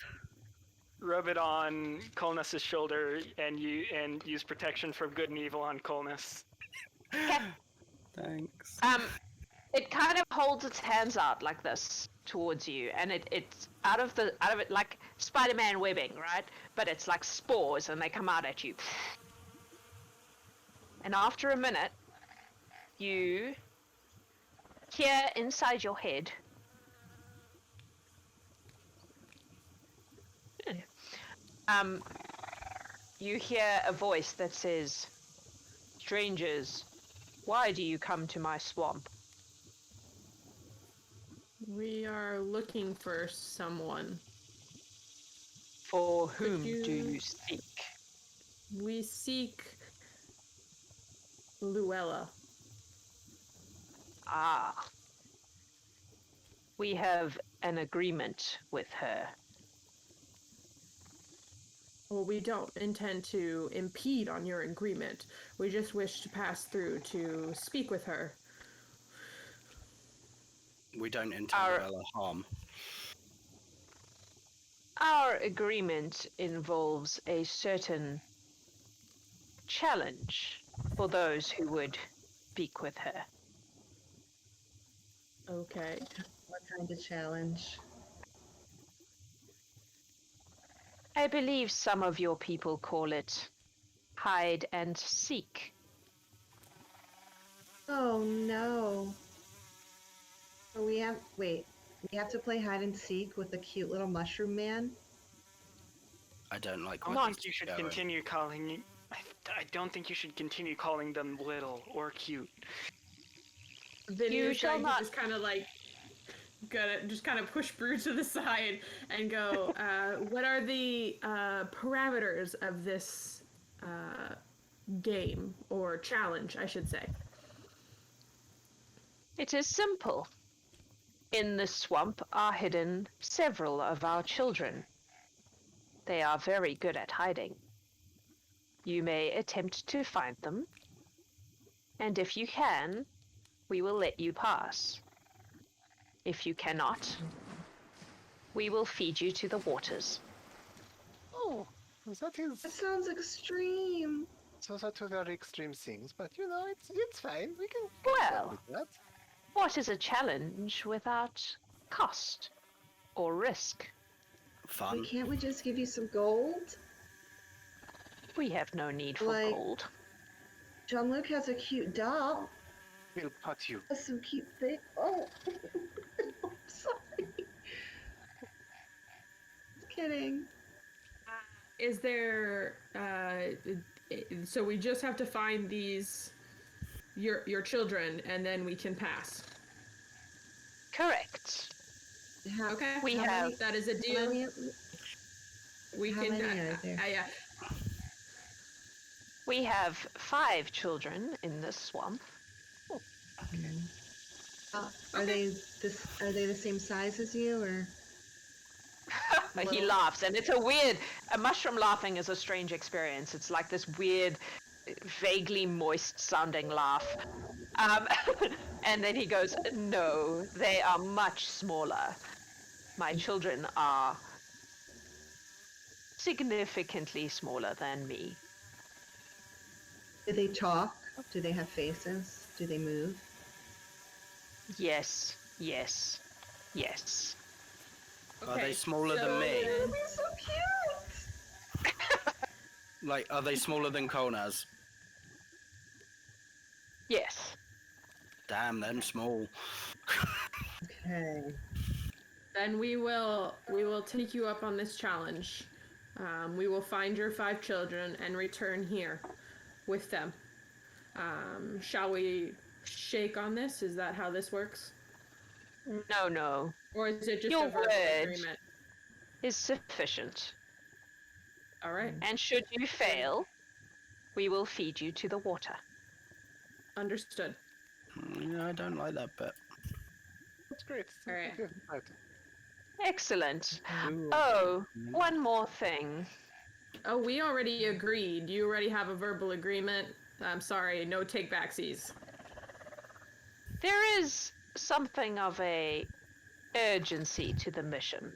rub it on Kolnas' shoulder and use protection from good and evil on Kolnas. Thanks. It kind of holds its hands out like this towards you, and it's out of it like Spider-Man webbing, right? But it's like spores, and they come out at you. And after a minute, you hear inside your head you hear a voice that says, "Strangers, why do you come to my swamp?" We are looking for someone. For whom you- do you seek? We seek Luella. Ah. We have an agreement with her. Well, we don't intend to impede on your agreement. We just wish to pass through to speak with her. We don't intend Our- Luella harm. Our agreement involves a certain challenge for those who would speak with her. Okay. What kind of challenge? I believe some of your people call it hide and seek. Oh no. So we have to play hide and seek with the cute little mushroom man? I don't like I where don't this think you is should going. continue calling. I don't think you should continue calling them little or cute. Vinny You is shall going to not- just kind of like gonna just kind of push Brew to the side and go, what are the parameters of this game or challenge, I should say? It is simple. In the swamp are hidden several of our children. They are very good at hiding. You may attempt to find them, and if you can, we will let you pass. If you cannot, we will feed you to the waters. Oh, that is. That sounds extreme. Those are two very extreme things, but you know, it's fine. We can. Well, with that. what is a challenge without cost or risk? Fun. Can't we just give you some gold? We have no need for Like- gold. JeanLuc has a cute doll. We'll put you. Has some cute thing. Oh, I'm sorry. Just kidding. Is there so we just have to find these your children and then we can pass? Correct. Okay. We how have- many- That is a how deal. many- We how can many are there? yeah. We have 5 children in this swamp. Are they the same size as you, or? He Little- laughs, and it's a mushroom laughing is a strange experience. It's like this weird, vaguely moist sounding laugh. And then he goes, "No, they are much smaller. My children are significantly smaller than me. Do they talk? Do they have faces? Do they move? Yes, yes, yes. Are they Okay, smaller so than me? then- They're so cute! Like, are they smaller than Kolnas? Yes. Damn, them small. Okay. Then we will take you up on this challenge. We will find your 5 children and return here with them. Shall we shake on this? Is that how this works? No, no. Or is it just Your a verbal word. agreement? Is sufficient. All right, And should you fail, we will feed you to the water. understood. Yeah, I don't like that bit. That's great. All right. Right. Excellent. Ooh. Oh, one more thing. Oh, we already agreed. You already have a verbal agreement. I'm sorry, no take-backsies. There is something of a urgency to the mission.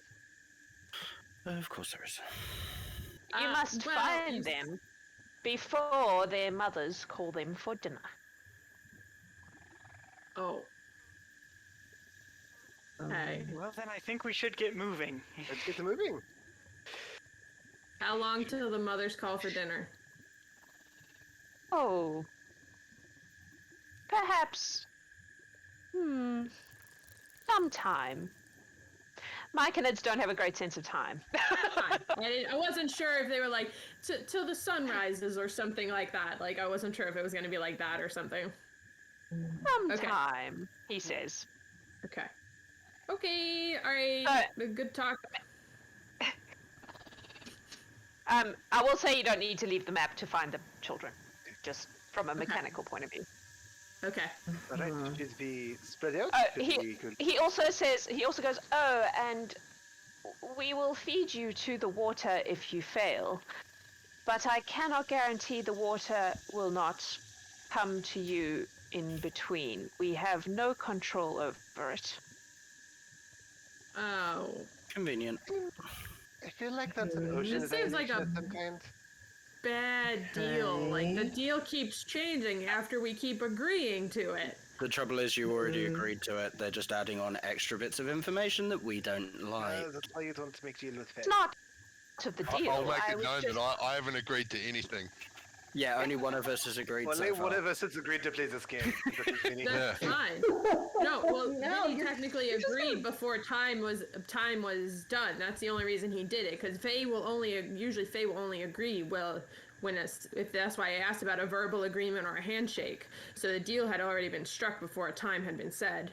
Of course there is. You must well, find you- them before their mothers call them for dinner. Oh. Okay. Well, then I think we should get moving. Let's get to moving. How long till the mothers call for dinner? Oh. Perhaps. Sometime. My canids don't have a great sense of time. Fine. I wasn't sure if they were like till the sun rises or something like that. Like I wasn't sure if it was going to be like that or something. Sometime, he says. Okay. Okay. All right. Good talk. I will say you don't need to leave the map to find the children, just from a mechanical point of view. Okay. All right. Should we spread out? Should we go- He also goes, oh, and we will feed you to the water if you fail, but I cannot guarantee the water will not come to you in between. We have no control over it. Oh. Convenient. I feel like that's an ocean This seems like evaluation a- of some kind. Bad deal. Like the Okay. deal keeps changing after we keep agreeing to it. The trouble is you already agreed to it. They're just adding on extra bits of information that we don't like. That's why you don't make JeanLuc fair. It's not of the deal. I'll make I it was known just- that I haven't agreed to anything. Yeah, only one of us has agreed Only so far. one of us has agreed to play this game. This is Vini. That's Yeah. fine. No, well, No, Vinny you're- technically you're just agreed before time was done. That's the only reason he did it. Because Faye will only agree if that's why I asked about a verbal agreement or a handshake. So the deal had already been struck before a time had been said.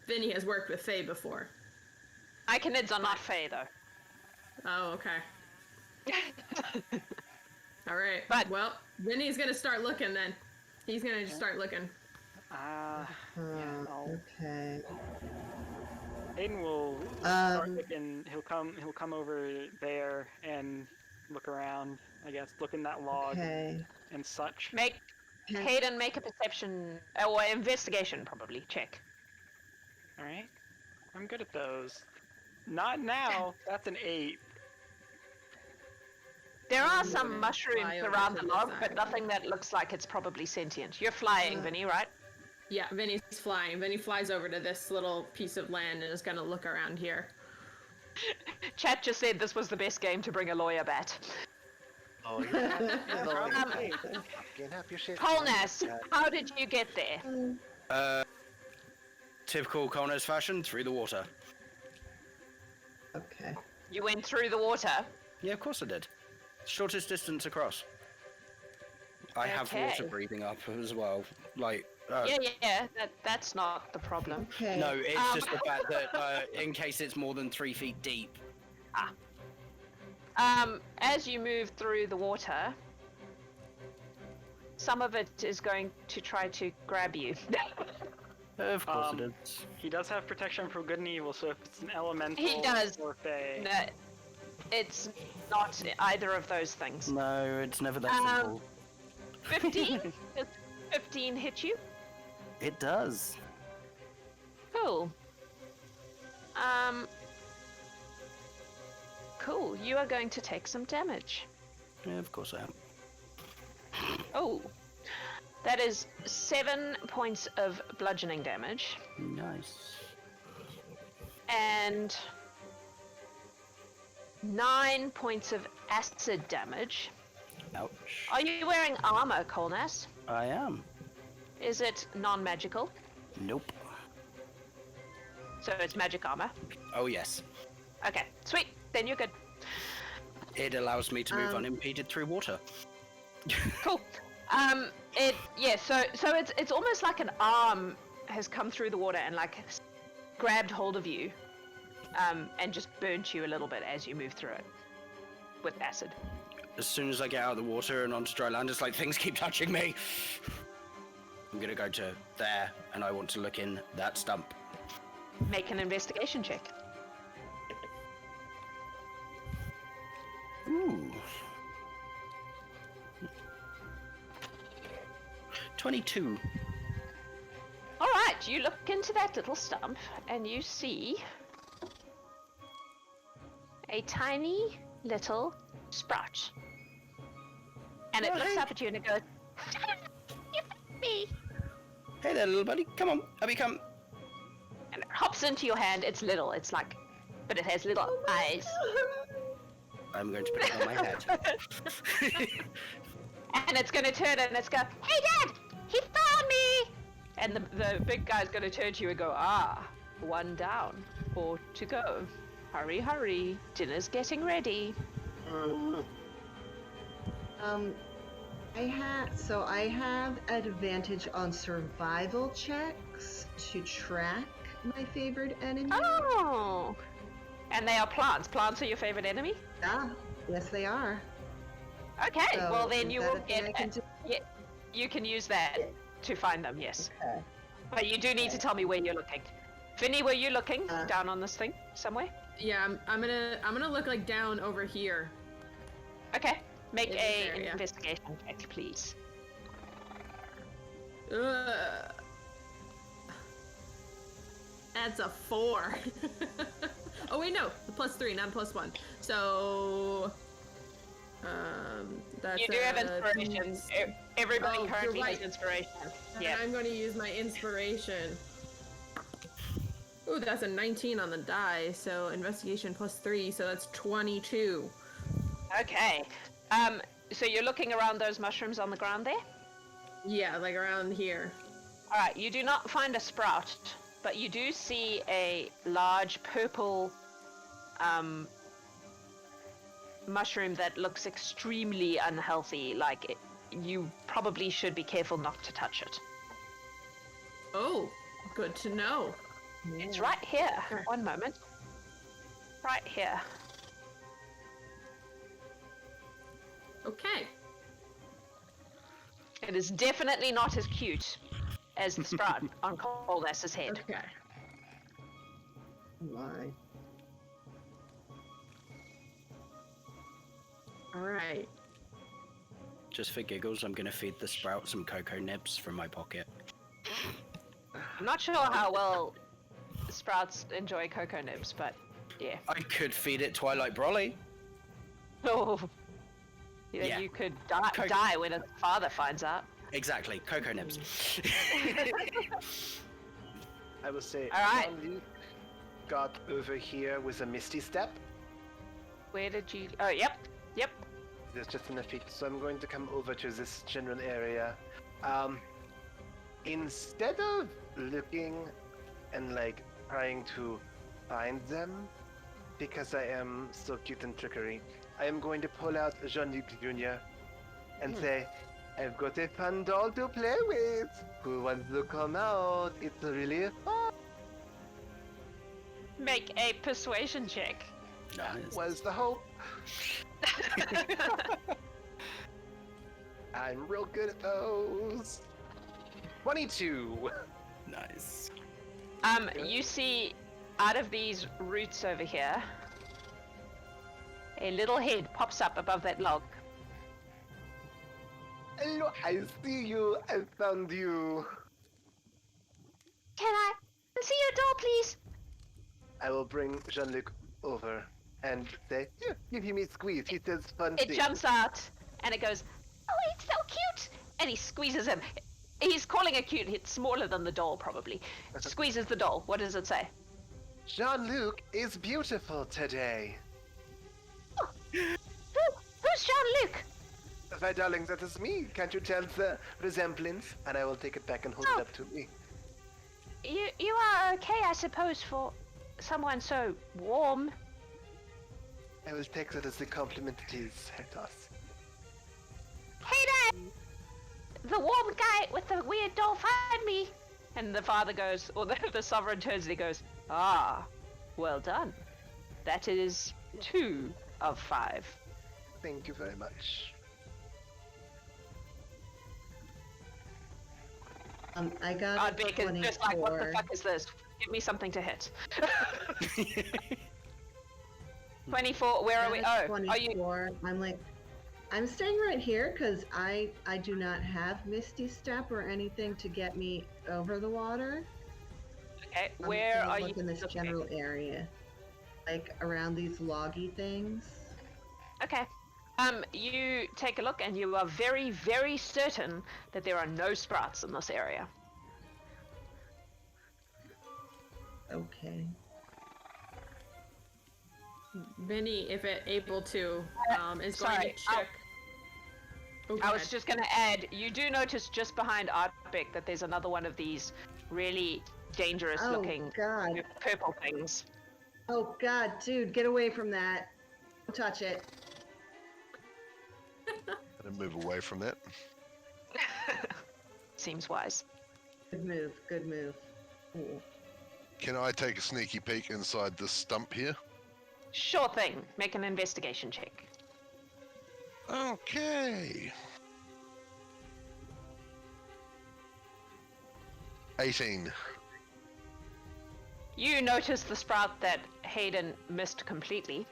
Vinny has worked with Faye before. My canids are not Fey, though. Oh, okay. All right. But- well, Vinny's gonna start looking then. He's gonna just start looking. Okay. Hayden will start Um, looking. He'll come over there and look around. I guess look in that log Okay. and such. Make Okay. Hayden make a perception or investigation, probably check. All right, I'm good at those. Not now. That's an 8. There are I'm some gonna mushrooms fly over around to the the log, side. but nothing that looks like it's probably sentient. You're flying, Vinny, right? Yeah, Vinny's flying. Vinny flies over to this little piece of land and is gonna look around here. Chat just said this was the best game to bring a lawyer bat. Oh, yeah. Can't have your shit. Kolnas, how did you get there? Typical Kolnas fashion, through the water. Okay. You went through the water. Yeah, of course I did. Shortest distance across. I have water Okay. breathing up as well. Like, Yeah, that's not the problem. Okay. no, it's just the fact that in case it's more than 3 feet deep. As you move through the water, some of it is going to try to grab you. Of course Um, it is. He does have protection from good and evil, so if it's an elemental He does. or Fey. No, it's not either of those things. No, it's never that Um, simple. 15? Does 15 hit you? It does. cool. You are going to take some damage. Yeah, of course I am. Oh, that is 7 points of bludgeoning damage Nice. and 9 points of acid damage. Ouch. Are you wearing armor, Kolnas? I am. Is it non-magical? Nope. So it's magic armor. Oh, yes. Okay, sweet. Then you're good. It allows me to move unimpeded through water. Cool. So it's almost like an arm has come through the water and like grabbed hold of you, and just burnt you a little bit as you move through it with acid. As soon as I get out of the water and onto dry land, it's like things keep touching me. I'm gonna go to there, and I want to look in that stump. Make an investigation check. Ooh. 22. All right, you look into that little stump and you see a tiny little sprout. And it looks up at you and it goes, "You found me." Hey there, little buddy. Come on, up you come. And it hops into your hand. It's little. It's like, but it has little eyes. I'm going to put it on my head. And it's going to turn and it's going, "Hey, Dad, he found me." And the big guy's going to turn to you and go, "Ah, 1 down, 4 to go. Hurry, hurry. Dinner's getting ready." I have advantage on survival checks to track my favorite enemy. Oh. And they are plants. Plants are your favorite enemy? Yeah, yes they are. Okay, So, well then is you that will a thing I get... can do? Yeah, you can use that to find them, yes. Okay. But you do need to tell me where you're looking. Vinny, were you looking down on this thing somewhere? Yeah, I'm gonna look like down over here. Okay, make In a this area. investigation check, please. That's a 4. Oh wait, no, +3, not +1. So, that's You do have inspiration. Everybody Oh, currently you're has right. inspiration. And Yeah. I'm going to use my inspiration. Ooh, that's a 19 on the die. So investigation +3, so that's 22. Okay. So you're looking around those mushrooms on the ground there? Yeah, like around here. Alright, you do not find a sprout, but you do see a large purple mushroom that looks extremely unhealthy. Like, you probably should be careful not to touch it. Oh, good to know. It's right here. Okay. One moment. Right here. Okay. It is definitely not as cute as the sprout on Kolnas's head. Okay. My. All right. Just for giggles, I'm going to feed the sprout some cocoa nibs from my pocket. I'm not sure how well sprouts enjoy cocoa nibs, but yeah. I could feed it Twilight Brolly. Oh. Yeah. You could die when its father finds out. Exactly, cocoa nibs. I will say, All right. JeanLuc got over here with a Misty Step. Where did you... Oh, yep. Yep. There's just an effect, so I'm going to come over to this general area. Instead of looking and like trying to find them, because I am so cute and trickery, I am going to pull out JeanLuc Jr. and say, "I've got a fun doll to play with. Who wants to come out? It's really fun." Make a persuasion check. Nice. Was the hope. I'm real good at those. 22. Nice. You see out of these roots over here, a little head pops up above that log. Hello, I see you. I found you. Can I see your doll, please? I will bring JeanLuc over. and say, "Here, give him a squeeze." He says fun It things. jumps out and it goes, "Oh, it's so cute!" And he squeezes him. He's calling it cute. It's smaller than the doll, probably. Squeezes the doll. What does it say? JeanLuc is beautiful today. Who's JeanLuc? My darling, that is me. Can't you tell the resemblance? And I will take it back and hold it up to me. You are okay, I suppose, for someone so warm. I will take that as the compliment it is, Hectos. Hey there! The warm guy with the weird doll find me! And the father goes, or the sovereign turns and he goes, "Ah, well done. That is 2 of 5. Thank you very much. I got Ardbeg is just like, what the fuck is this? Give me something to hit. 24, where are we? Oh, are you? 24. I'm staying right here because I do not have Misty Step or anything to get me over the water. Okay, I'm where gonna are look you? in this looking? general area, like around these loggy things. Okay. You take a look and you are very, very certain that there are no sprouts in this area. Okay. Vinny, if it able to, is going sorry, to check. Oh, go I was ahead. just gonna add, you do notice just behind Ardbeg that there's another one of these really dangerous Oh looking God. purple things. Oh God, dude, get away from that. Don't touch it. Gonna move away from that. Seems wise. Good move. Good move. Ooh. Can I take a sneaky peek inside this stump here? Sure thing. Make an investigation check. Okay. 18. You notice the sprout that Haydn missed completely.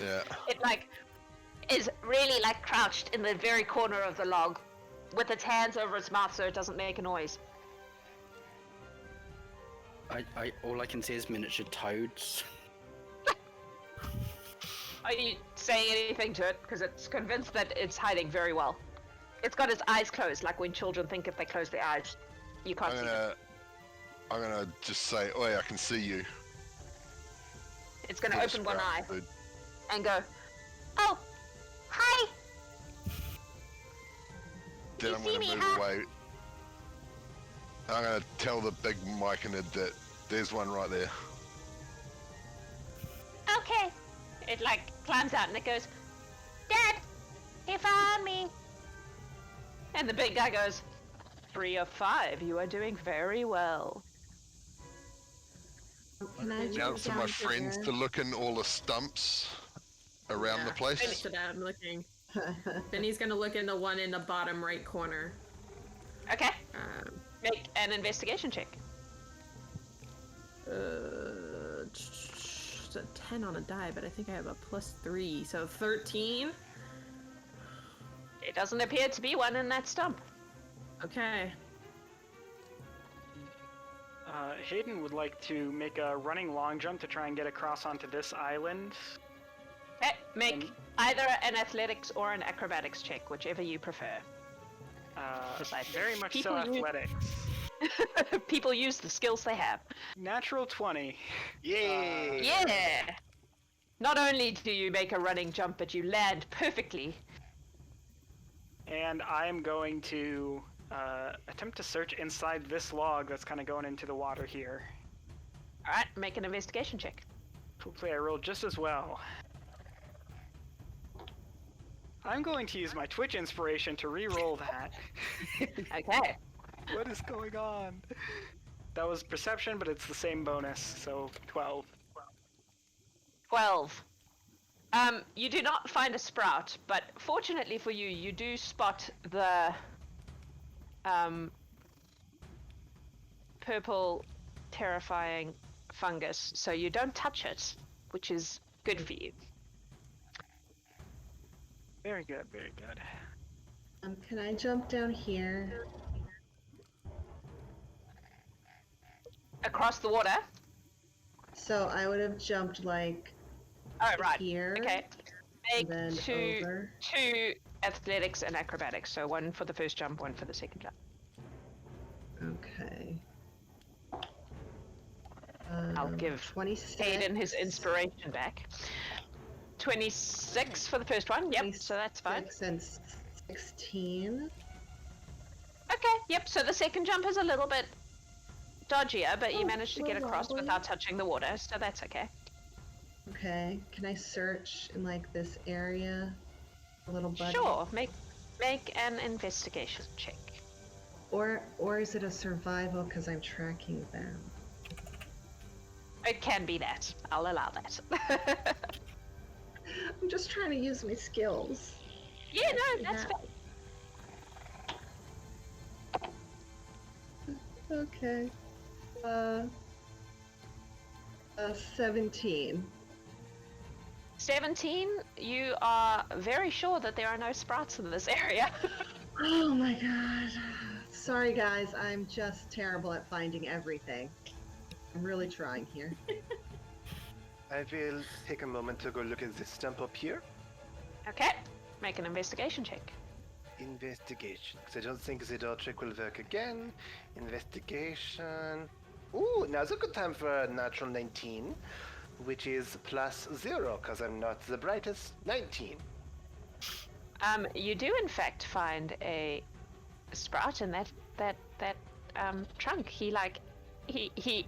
Yeah. It is really crouched in the very corner of the log with its hands over its mouth so it doesn't make a noise. All I can see is miniature toads. Are you saying anything to it? Because it's convinced that it's hiding very well. It's got its eyes closed, like when children think if they close their eyes, you can't see them. I'm gonna just say, "Oi, I can see you." It's going to Little open one sprout, eye dude. and go, "Oh, hi!" Then You I'm see gonna me, move huh? away. I'm gonna tell the big myconid that there's one right there. Okay. It climbs out and it goes, "Dad, he found me." And the big guy goes, 3 of 5. You are doing very well. Can I Now jump for down my to friends there? to look in all the stumps around the Yeah, place. Finish it. I'm looking. Vinny's gonna look in the one in the bottom right corner. Okay. Um, Make an investigation check. it's a 10 on a die, but I think I have a +3, so 13. It doesn't appear to be one in that stump. Okay. Haydn would like to make a running long jump to try and get across onto this island. Okay. Make either an athletics or an acrobatics check, whichever you prefer. Very much so People use- athletics. People use the skills they have. Natural 20. Yay! Yeah! Not only do you make a running jump, but you land perfectly. And I am going to attempt to search inside this log that's kind of going into the water here. Alright, make an investigation check. Hopefully I rolled just as well. I'm going to use my Twitch inspiration to re-roll that. Okay. What is going on? That was perception, but it's the same bonus, so 12. 12. You do not find a sprout, but fortunately for you, you do spot the purple, terrifying fungus, so you don't touch it, which is good for you. Very good, very good. Can I jump down here? Across the water? So I would have jumped like Oh, right. here. Okay. And Make then over. two athletics and acrobatics. So one for the first jump, one for the second jump. Okay. I'll give 26. Haydn his inspiration back. 26 for the first one. Yep, so that's fine. 26 and 16. Okay, yep, so the second jump is a little bit dodgier, but you managed to get across wobbly. without touching the water, so that's okay. Okay. Can I search in like this area? A little buddy? Sure, make an investigation check. Or is it a survival because I'm tracking them? It can be that. I'll allow that. I'm just trying to use my skills. Yeah, no, that's fair. Okay. 17. 17, you are very sure that there are no sprouts in this area. Oh my god. Sorry guys, I'm just terrible at finding everything. I'm really trying here. I will take a moment to go look at this stump up here. Okay, make an investigation check. Investigation. Because I don't think the door trick will work again. Investigation. Ooh, now's a good time for a natural 19, which is +0, because I'm not the brightest. 19. You do in fact find a sprout in that trunk. He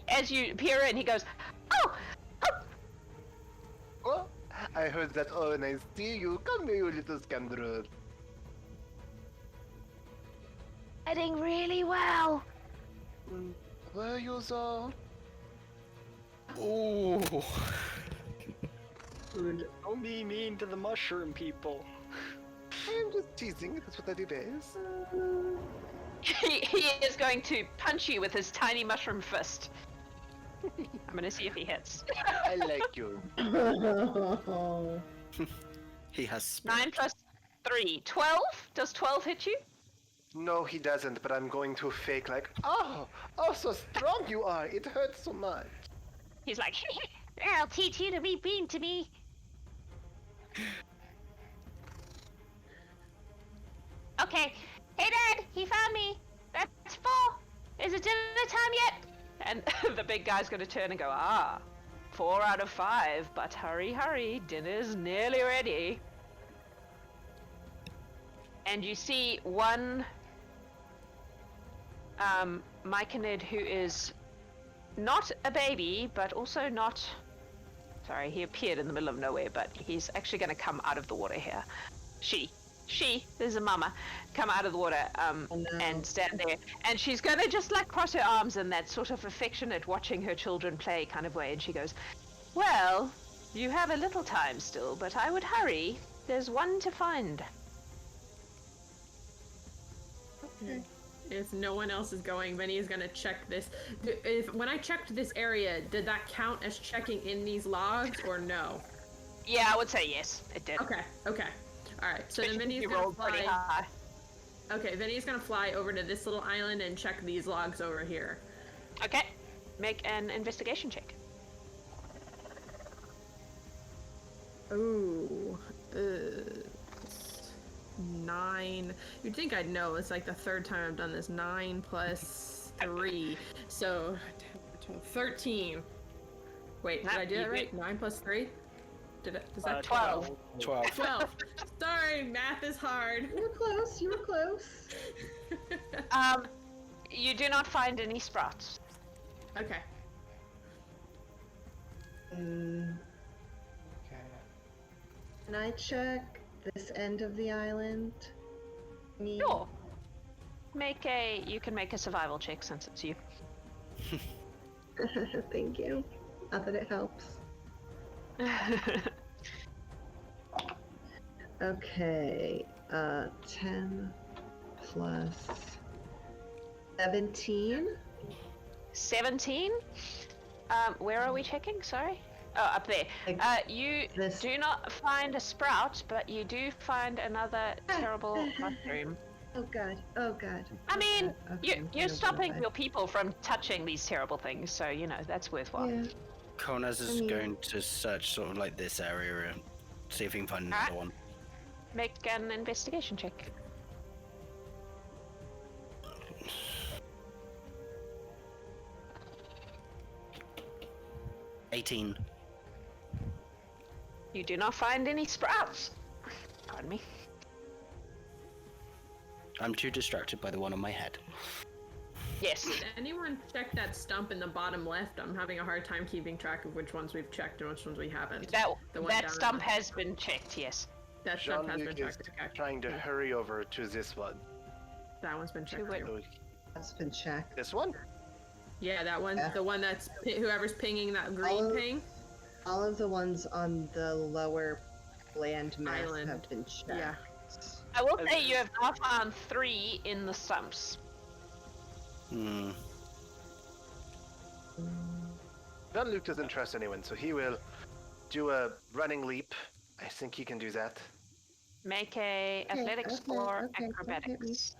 as you peer in, he goes, oh! Oh, I heard that. Oh, and I see you. Come here, you little scoundrel. Heading really well. Where are you, though? Ooh. Good. Don't be mean to the mushroom people. I'm just teasing. That's what I do best. He is going to punch you with his tiny mushroom fist. I'm gonna see if he hits. I like you. He has 9 plus 3. 12? Does 12 hit you? No, he doesn't, but I'm going to fake like, oh, so strong you are. It hurts so much. He's like, I'll teach you to be mean to me. Okay. Hey, Dad, he found me. That's 4. Is it dinner time yet? And the big guy's going to turn and go, 4 out of 5, but hurry, hurry, dinner's nearly ready. And you see one Myconid who is not a baby, but also not... Sorry, he appeared in the middle of nowhere, but he's actually going to come out of the water here. There's a mama, come out of the water and stand there. And she's going to just like cross her arms in that sort of affectionate watching her children play kind of way. And she goes, well, you have a little time still, but I would hurry. There's one to find. Okay. If no one else is going, Vinny is gonna check this. When I checked this area, did that count as checking in these logs or no? Yeah, I would say yes, it did. Okay. Alright, so then Vinny's You gonna rolled pretty fly. high. Okay, Vinny's gonna fly over to this little island and check these logs over here. Okay, make an investigation check. Ooh. 9. You'd think I'd know. It's like the third time I've done this. 9 plus 3. So 13. Wait, did I do that right? 9 plus 3? Does that 12. 12. 12. Sorry, math is hard. You were close. You do not find any sprouts. Okay. Okay. Can I check this end of the island? Sure. You can make a survival check since it's you. Thank you. Not that it helps. Okay, 10 plus 17. 17? Where are we checking? Sorry? Oh, up there. You do not find a sprout, but you do find another terrible mushroom. Oh god. I mean, Okay, you're stopping your people from touching these terrible things, so, that's worthwhile. Yeah. Kolnas is going to search sort of like this area and see if he can find another one. Make an investigation check. $18. You do not find any sprouts. Pardon me. I'm too distracted by the one on my head. Yes. Did anyone check that stump in the bottom left? I'm having a hard time keeping track of which ones we've checked and which ones we haven't. That stump has been checked, yes. That stump has been JeanLuc is checked. Okay. trying to hurry over to this one. That one's been checked Wait. too. That's been checked. This one? Yeah, that one. Yeah. The one that's whoever's pinging that green ping. All of the ones on the lower land mass Island. have been checked. Yeah. I will say you have now found 3 in the stumps. JeanLuc doesn't trust anyone, so he will do a running leap. I think he can do that. Make a athletics or acrobatics.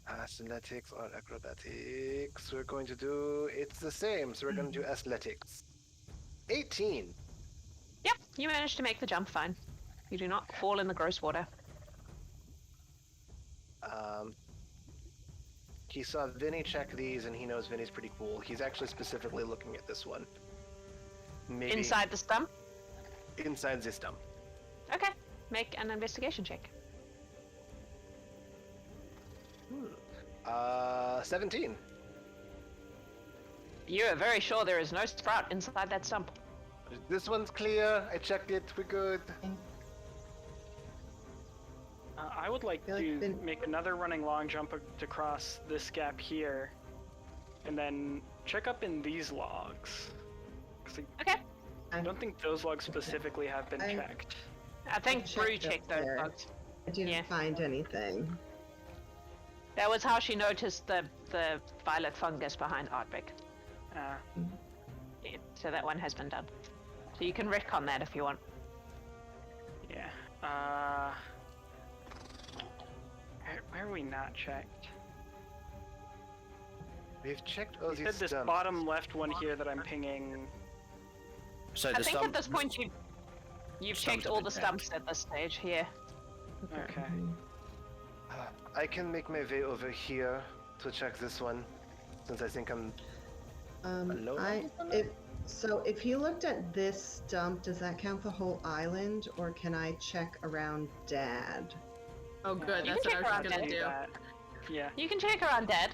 Athletics or acrobatics. We're going to do it's the same, so we're going to do athletics. 18. Yep, you managed to make the jump fine. You do not fall in the gross water. He saw Vini check these, and he knows Vini's pretty cool. He's actually specifically looking at this one. Maybe Inside the stump? inside this stump. Okay, make an investigation check. 17. You are very sure there is no sprout inside that stump. This one's clear. I checked it. We're good. I would like feel like to Vin- make another running long jump across this gap here, and then check up in these logs. 'Cause Okay, I don't think those logs specifically have been checked. I think checked Brew up checked those there. bugs. I didn't Yeah. find anything. That was how she noticed the violet fungus behind Ardbeg. Yeah, so that one has been done. So you can retcon that if you want. Yeah. Where are we not checked? We've checked all You these said this stumps. bottom left one here that I'm pinging. So I the think stump, at this point you've Stumps checked have all been the stumps at this stage here. Okay. I can make my way over here to check this one, since I think I'm alone. If you looked at this stump, does that count the whole island, or can I check around Dad? Oh, good. You That's can what I check was around gonna do. That. Yeah. You can check around Dad.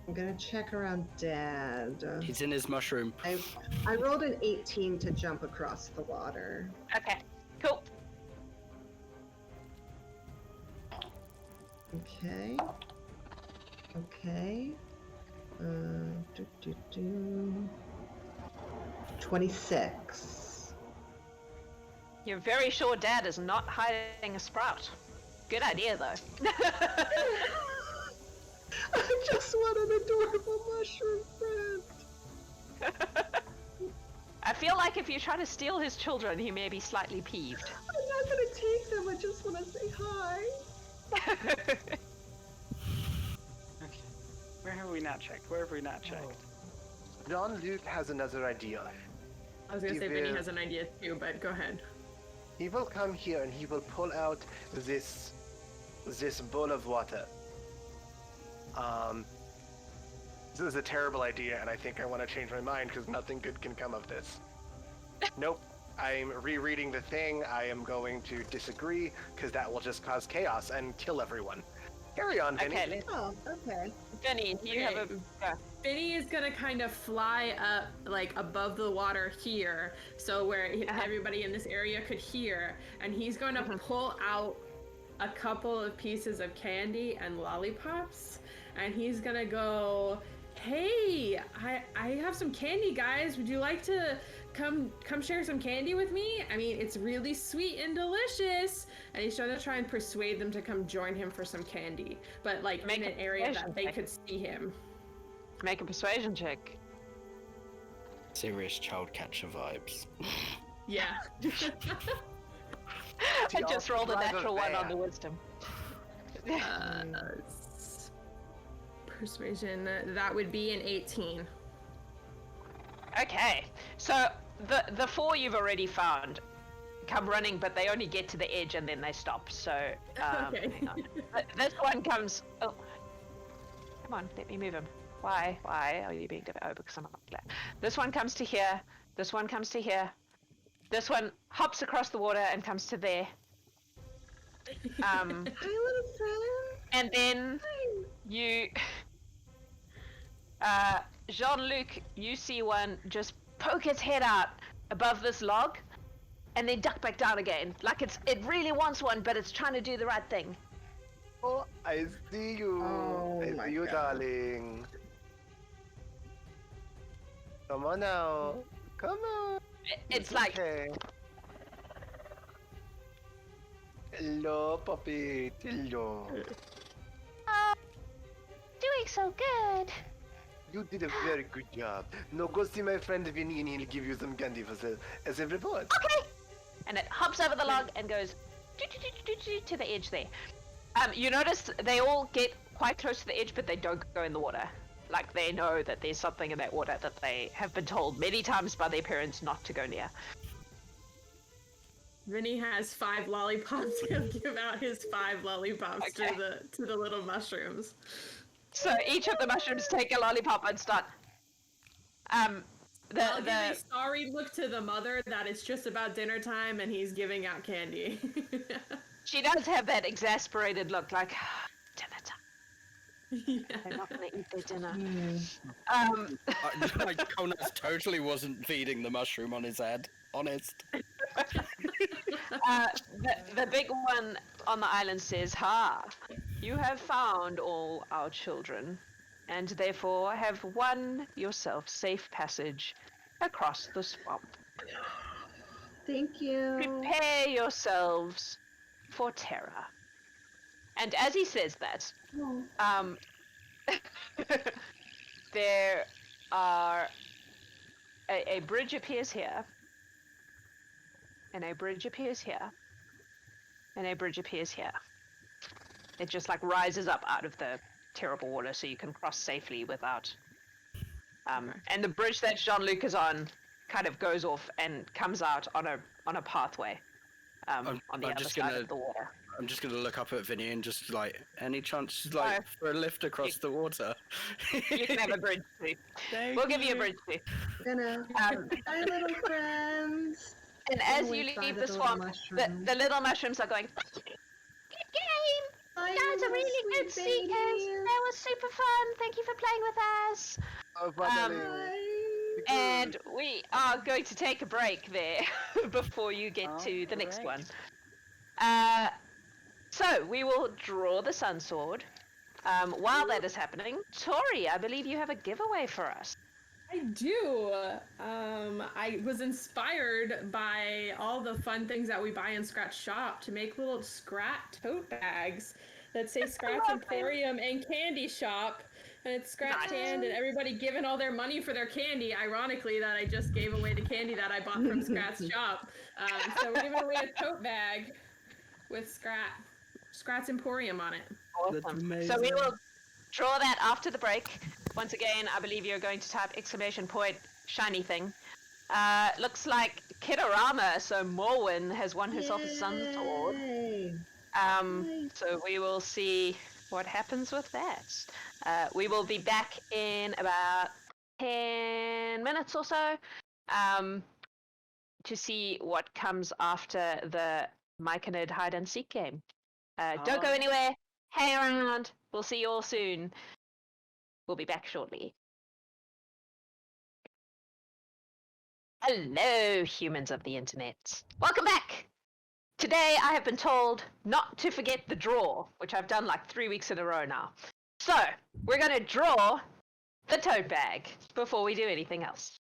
I'm gonna check around Dad. he's in his mushroom. I rolled an 18 to jump across the water. Okay, cool. Okay. Okay. 26. You're very sure Dad is not hiding a sprout. Good idea, though. I just want an adorable mushroom friend. I feel like if you try to steal his children, he may be slightly peeved. I'm not gonna take them. I just want to say hi. Okay. Where have we not checked? Where have we not checked? JeanLuc has another idea. I was gonna He say Vinny will- has an idea too, but go ahead. He will come here and he will pull out this bowl of water. This is a terrible idea, and I think I want to change my mind because nothing good can come of this. Nope. I'm rereading the thing. I am going to disagree because that will just cause chaos and kill everyone. Carry on, Vinny. Okay, Oh, okay. Vinny, you have a... Vinny is gonna kind of fly up, like above the water here, so where everybody in this area could hear, and he's going to pull out a couple of pieces of candy and lollipops, and he's gonna go, "Hey, I have some candy, guys. Would you like to come share some candy with me? I mean, it's really sweet and delicious." And he's trying to try and persuade them to come join him for some candy, but like Make in a an area that persuasion they check. could see him. Make a persuasion check. Serious child catcher vibes. Yeah. I just rolled a drive a natural one on van. the wisdom. Persuasion, that would be an 18. Okay, so the 4 you've already found come running, but they only get to the edge and then they stop. So Okay. hang on. This one comes. Oh, come on, let me move him. Why are you being difficult? Oh, because I'm not glad. This one comes to here. This one comes to here. This one hops across the water and comes to there. Hi, little friend. And then you, Jean-Luc, you see one just poke its head out above this log, and then duck back down again. Like it really wants one, but it's trying to do the right thing. Oh, I see you. Oh I my see you, God. darling. Come on now. Come on. It's like, okay. Hello, puppy. Hello. doing so good. You did a very good job. Now go see my friend Vini and he'll give you some candy as a reward. Okay. And it hops over the log and goes to the edge there. You notice they all get quite close to the edge, but they don't go in the water. Like they know that there's something in that water that they have been told many times by their parents not to go near. Vinny has 5 lollipops. He'll give out his 5 lollipops Okay. to the little mushrooms. So each of the mushrooms take a lollipop and start. I'll give a sorry look to the mother that it's just about dinner time and he's giving out candy. She does have that exasperated look, like dinner time. Yeah. They're not gonna eat their dinner. Like Kolnas totally wasn't feeding the mushroom on his head. Honest. The big one on the island says, "Ha! You have found all our children, and therefore have won yourself safe passage across the swamp. Thank you. Prepare yourselves for terror." And as he says that, Oh. there are a bridge appears here, and a bridge appears here, and a bridge appears here. It just like rises up out of the terrible water, so you can cross safely without. And the bridge that Jean-Luc is on kind of goes off and comes out on a pathway on the I'm other just side gonna- of the water. I'm just gonna look up at Vinny and just like, any chance like for a lift across the water? You can have a bridge too. We'll give you a bridge too. Gonna hi, little friends. And as Go you inside leave of the the swamp, mushroom. the little mushrooms are going, "Good game! Hi, That was a little really good sweet seekers. babies. That was super fun. Thank you for playing with us." Oh, darling. Hi. And we are going to take a break there before you get to the next one. So we will draw the Sun Sword. While that is happening, Tori, I believe you have a giveaway for us. I do. I was inspired by all the fun things that we buy in Scratch Shop to make little Scrat tote bags that say Scratch love them. Emporium and Candy Shop. And it's Scratch Nice. Hand and everybody giving all their money for their candy. Ironically, that I just gave away the candy that I bought from Scratch Shop. So we're giving away a tote bag with Scratch Emporium on it. That's Awesome. amazing. So we will draw that after the break. Once again, I believe you're going to type !shiny thing. Looks like Kidarama, so Morwen has won herself a Sun Sword. Yay. So we will see what happens with that. We will be back in about 10 minutes or so to see what comes after the Myconid hide and seek game. Don't go anywhere. Hang around. We'll see you all soon. We'll be back shortly. Hello, humans of the internet. Welcome back. Today I have been told not to forget the draw, which I've done like 3 weeks in a row now. So, we're going to draw the tote bag before we do anything else.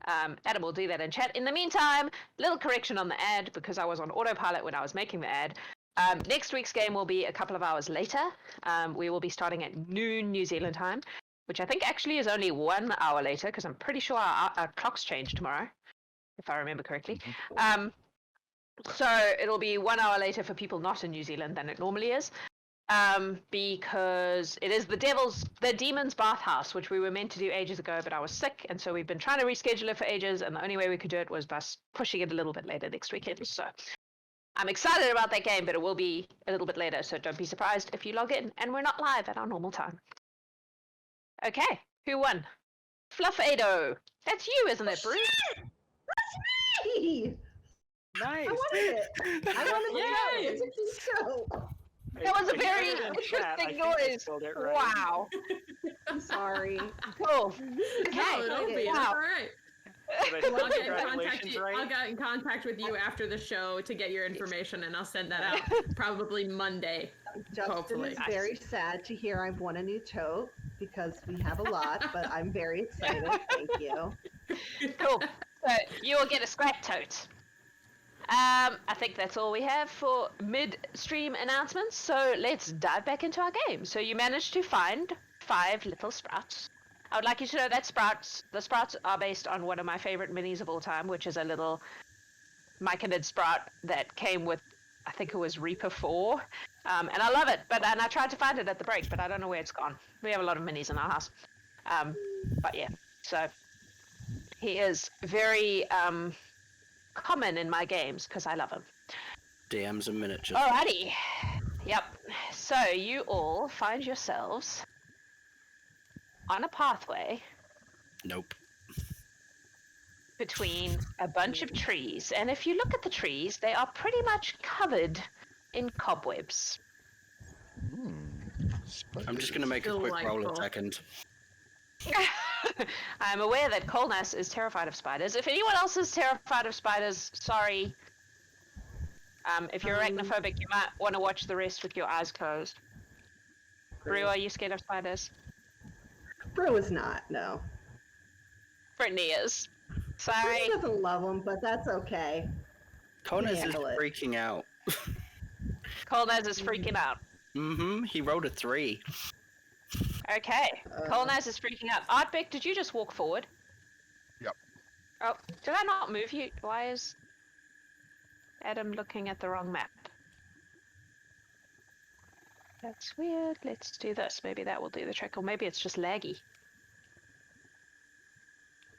Adam will do that in chat. In the meantime, little correction on the ad, because I was on autopilot when I was making the ad. Next week's game will be a couple of hours later. We will be starting at noon New Zealand time, which I think actually is only 1 hour later, because I'm pretty sure our clocks change tomorrow, if I remember correctly. So it'll be 1 hour later for people not in New Zealand than it normally is. because it is the demon's bathhouse, which we were meant to do ages ago, but I was sick, and so we've been trying to reschedule it for ages, and the only way we could do it was by pushing it a little bit later next weekend. So I'm excited about that game, but it will be a little bit later, so don't be surprised if you log in and we're not live at our normal time. Okay, who won? Fluffado. That's you, isn't it, Bruce? Hey, Nice. I wanted it. I wanted to know. It's a cute show. That was a I very put it in chat. I interesting think I noise. spelled it right. Wow. I'm sorry. Cool. No, don't be. It's Wow. all right. Did I I'll spell get, in contact congratulations you, right? I'll get in contact with you after the show to get your information, and I'll send that out probably Monday. Justin Hopefully. is very sad to hear I've won a new tote because we have a lot, but I'm very excited. Thank you. Cool. So you will get a scrap tote. I think that's all we have for mid-stream announcements. So let's dive back into our game. So you managed to find 5 little sprouts. I would like you to know that the sprouts are based on one of my favorite minis of all time, which is a little myconid sprout that came with, I think it was Reaper 4. And I love it, and I tried to find it at the break, but I don't know where it's gone. We have a lot of minis in our house. But yeah, so he is very common in my games because I love him. DMs and miniatures. Alrighty. Yep. So you all find yourselves on a pathway Nope. between a bunch of trees, and if you look at the trees, they are pretty much covered in cobwebs. I'm just going to make a quick roll a Delightful. second. I'm aware that Kolnas is terrified of spiders. If anyone else is terrified of spiders, sorry. If you're arachnophobic, you might want to watch the rest with your eyes closed. Brewer, are you scared of spiders? Brew is not, no. Brittany is. Brew Sorry. doesn't love them, but that's okay. Kolnas is handle it. freaking out. Kolnas is freaking out. He rolled a 3. Okay. Kolnas is freaking out. Ardbeg, did you just walk forward? Yep. Oh, did I not move you? Why is Adam looking at the wrong map? That's weird. Let's do this. Maybe that will do the trick. Or maybe it's just laggy.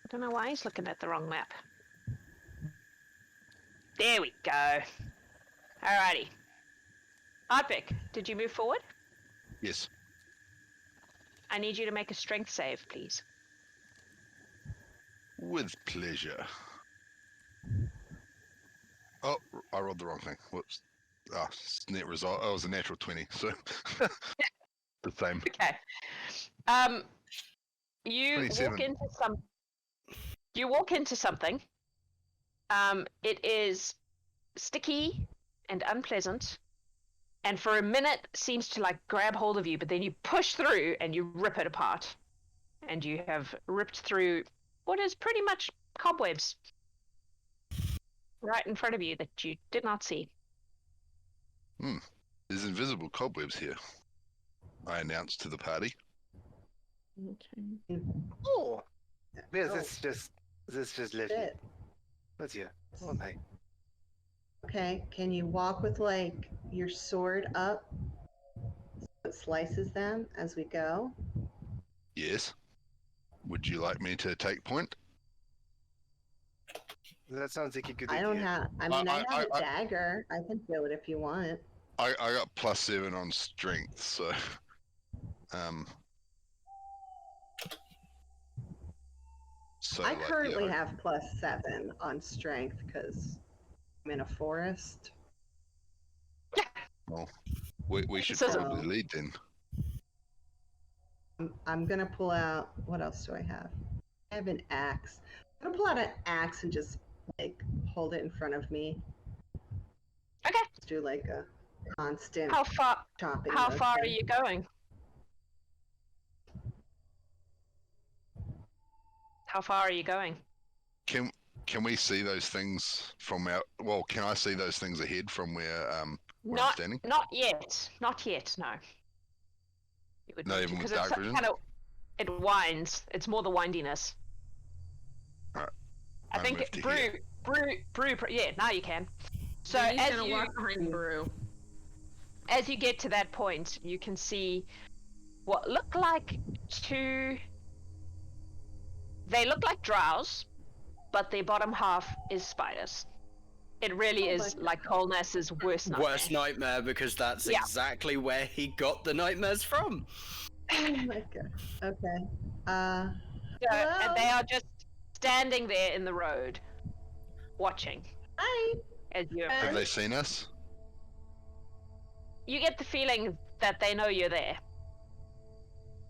I don't know why he's looking at the wrong map. There we go. Alrighty. Ardbeg, did you move forward? Yes. I need you to make a strength save, please. With pleasure. Oh, I rolled the wrong thing. Whoops. Net result. Oh, it was a natural 20, so the same. Okay. You 27. walk into something. It is sticky and unpleasant, and for a minute seems to like grab hold of you, but then you push through and you rip it apart, and you have ripped through what is pretty much cobwebs right in front of you that you did not see. There's invisible cobwebs here, I announced to the party. Okay. Oh, is Oh. this just lovely? Shit. What's here? Oh my. Okay, can you walk with like your sword up so it slices them as we go? Yes. Would you like me to take point? That sounds like a good I idea. don't have. I mean, I have a I- dagger. I can do it if you want. I got +7 on strength, so so I like, currently yeah, have +7 on strength because I'm in a forest. we should So- probably lead then. I'm gonna pull out. What else do I have? I have an axe. I'm gonna pull out an axe and just like hold it in front of me. Okay. Just do like a constant How far? chopping. How far are motion. you going? How far are you going? Can we see those things from our? Well, can I see those things ahead from where I'm standing? Not yet. Not yet. No. You would Not need to, even with 'cause it's dark vision? it winds. It's more the windiness. Alright. I I think moved to brew. Yeah, now you can. So He's as gonna you walk behind Brew. as you get to that point, you can see what look like two. They look like drows, but their bottom half is spiders. It really is like Kolnas's worst nightmare. Worst nightmare, because that's exactly where he got the nightmares from. Oh my god. Okay. And they are just standing there in the road, watching. Hi. As you Have they seen us? You get the feeling that they know you're there.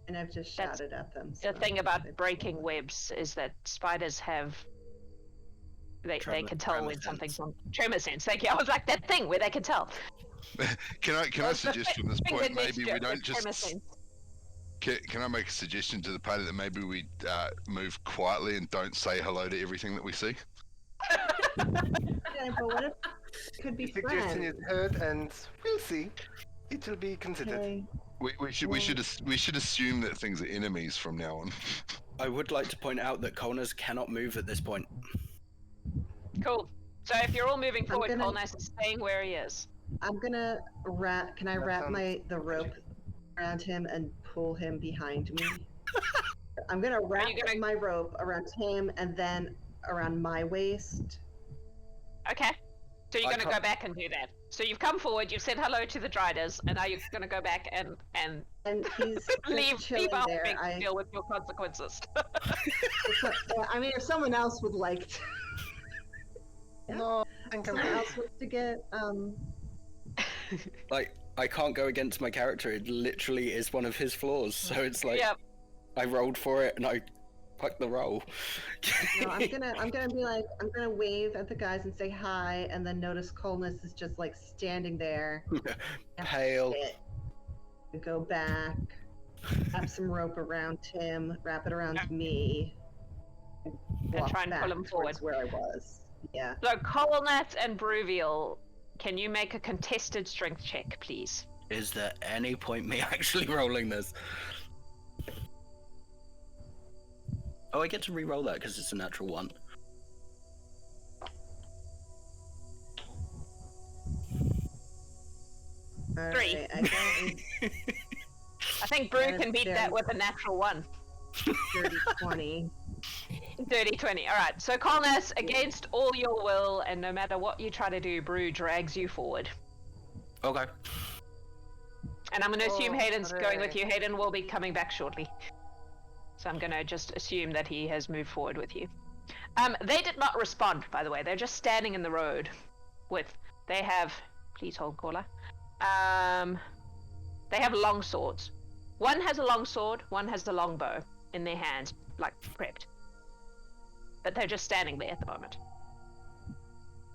And I've just That's shouted at them. The thing about breaking webs is that spiders have. They can tell when something's on. Tremor sense. Thank you. I was like that thing where they can tell. Can I suggest from this point maybe we don't just. Tremor sense. Can I make a suggestion to the party that maybe we move quietly and don't say hello to everything that we see? Okay, but what if it could be Suggestion friends? is heard, and we'll see. It will be considered. Okay. We should assume that things are enemies from now on. I would like to point out that Kolnas cannot move at this point. Cool. So if you're all moving forward, gonna- Kolnas is staying where he is. I'm gonna wrap. Can I That wrap sounds the rope around him and pull him behind me? I'm gonna wrap my rope around him and then around my waist. Okay. So you're going to go back and do that. So you've come forward, you've said hello to the Driders, and now you're going to go back and And he's leave chilling there. Ardbeg to deal with your consequences. I mean, if someone else would like to, No, I think I'm someone else wants to get Like, I can't go against my character. It literally is one of his flaws. So it's like, Yep. I rolled for it and I fucked the roll. No, I'm gonna be like, I'm gonna wave at the guys and say hi, and then notice Kolnas is just like standing there, Pale. Go back, wrap some rope around him, wrap it around me, And walk try and pull back him forward. towards where I was. Yeah. So Kolnas and Breuvial, can you make a contested strength check, please? Is there any point me actually rolling this? Oh, I get to re-roll that because it's a natural one. All 3. right, I don't I think Brew That's can beat that very- with a natural 1. dirty 20. Dirty 20. Alright, so Kolnas, against all your will, and no matter what you try to do, Brew drags you forward. Okay. And I'm going to assume Oh, Haydn's going hooray. with you. Haydn will be coming back shortly. So I'm going to just assume that he has moved forward with you. They did not respond, by the way. They're just standing in the road with... They have... Please hold, caller. They have long swords. One has a long sword, one has a long bow in their hands, like prepped. But they're just standing there at the moment.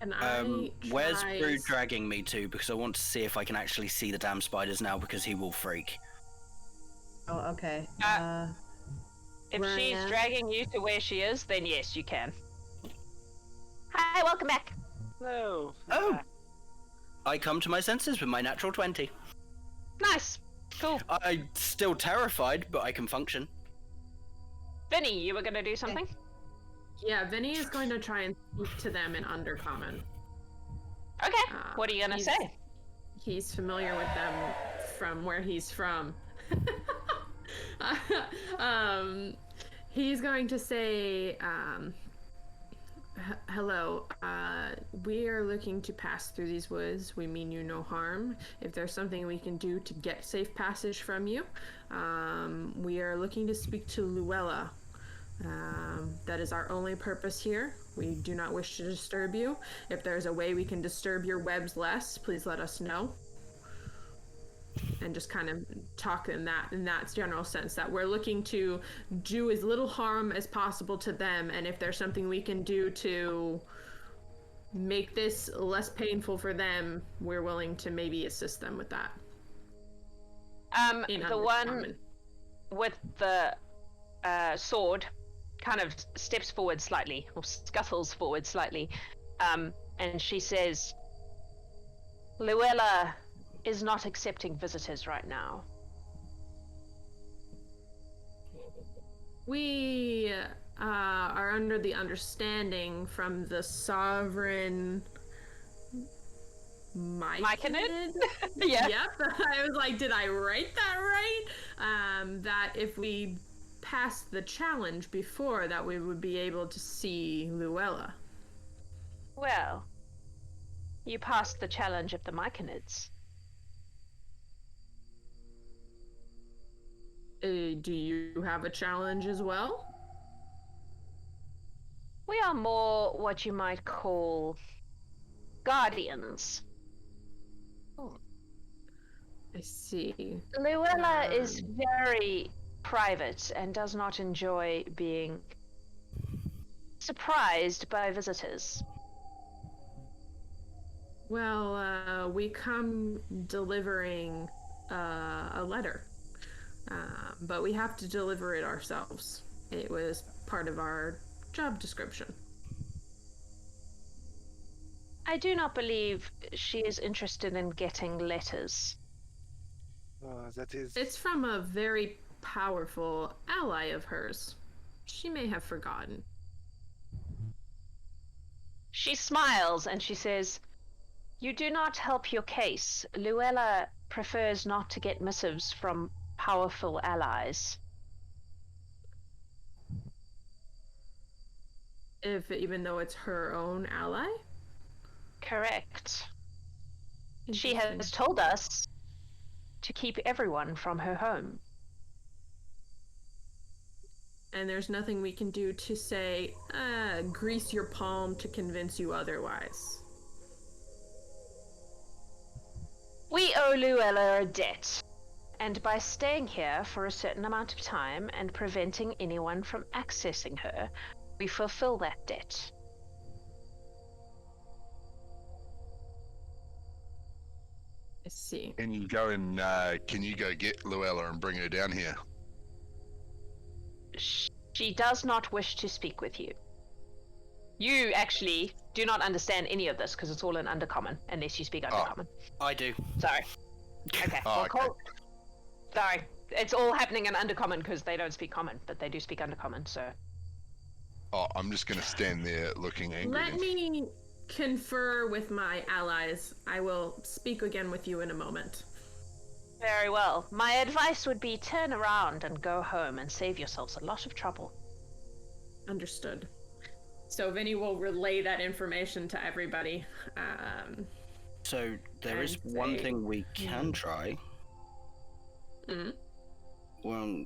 And I Where's try- Brew dragging me to? Because I want to see if I can actually see the damn spiders now, because he will freak. Oh, okay. If Where I she's am? dragging you to where she is, then yes, you can. Hi, welcome back. No. Oh! I come to my senses with my natural 20. Nice. Cool. I'm still terrified, but I can function. Vinny, you were going to do something? Yeah, Vini is going to try and speak to them in Undercommon. Okay. What are you going to he's- say? He's familiar with them from where he's from. He's going to say, hello, we are looking to pass through these woods. We mean you no harm. If there's something we can do to get safe passage from you, we are looking to speak to Luella. That is our only purpose here. We do not wish to disturb you. If there's a way we can disturb your webs less, please let us know. And just kind of talk in that general sense, that we're looking to do as little harm as possible to them, and if there's something we can do to make this less painful for them, we're willing to maybe assist them with that. The one with the sword kind of steps forward slightly, or scuffles forward slightly, and she says, Luella is not accepting visitors right now. We are under the understanding from the sovereign Myconid? Yeah. Yep. I was like, did I write that right? That if we passed the challenge before, that we would be able to see Luella. Well, you passed the challenge of the Myconids. Do you have a challenge as well? We are more what you might call guardians. I see. Luella is very private and does not enjoy being surprised by visitors. Well, we come delivering a letter, but we have to deliver it ourselves. It was part of our job description. I do not believe she is interested in getting letters. That is. It's from a very powerful ally of hers. She may have forgotten. She smiles and she says, "You do not help your case. Luella prefers not to get missives from powerful allies." Even though it's her own ally? Correct. She Interesting. has told us to keep everyone from her home. And there's nothing we can do to say, grease your palm to convince you otherwise. We owe Luella a debt, and by staying here for a certain amount of time and preventing anyone from accessing her, we fulfill that debt. I see. Can you go get Luella and bring her down here? She does not wish to speak with you. You actually do not understand any of this because it's all in Undercommon, unless you speak Undercommon. I do. Sorry. Okay. Oh, okay. Sorry. It's all happening in Undercommon because they don't speak Common, but they do speak Undercommon, so... Oh, I'm just gonna stand there looking angry. Let me confer with my allies. I will speak again with you in a moment. Very well. My advice would be turn around and go home and save yourselves a lot of trouble. Understood. So Vini will relay that information to everybody. So there is And one say- thing we can try. Mhm. Well,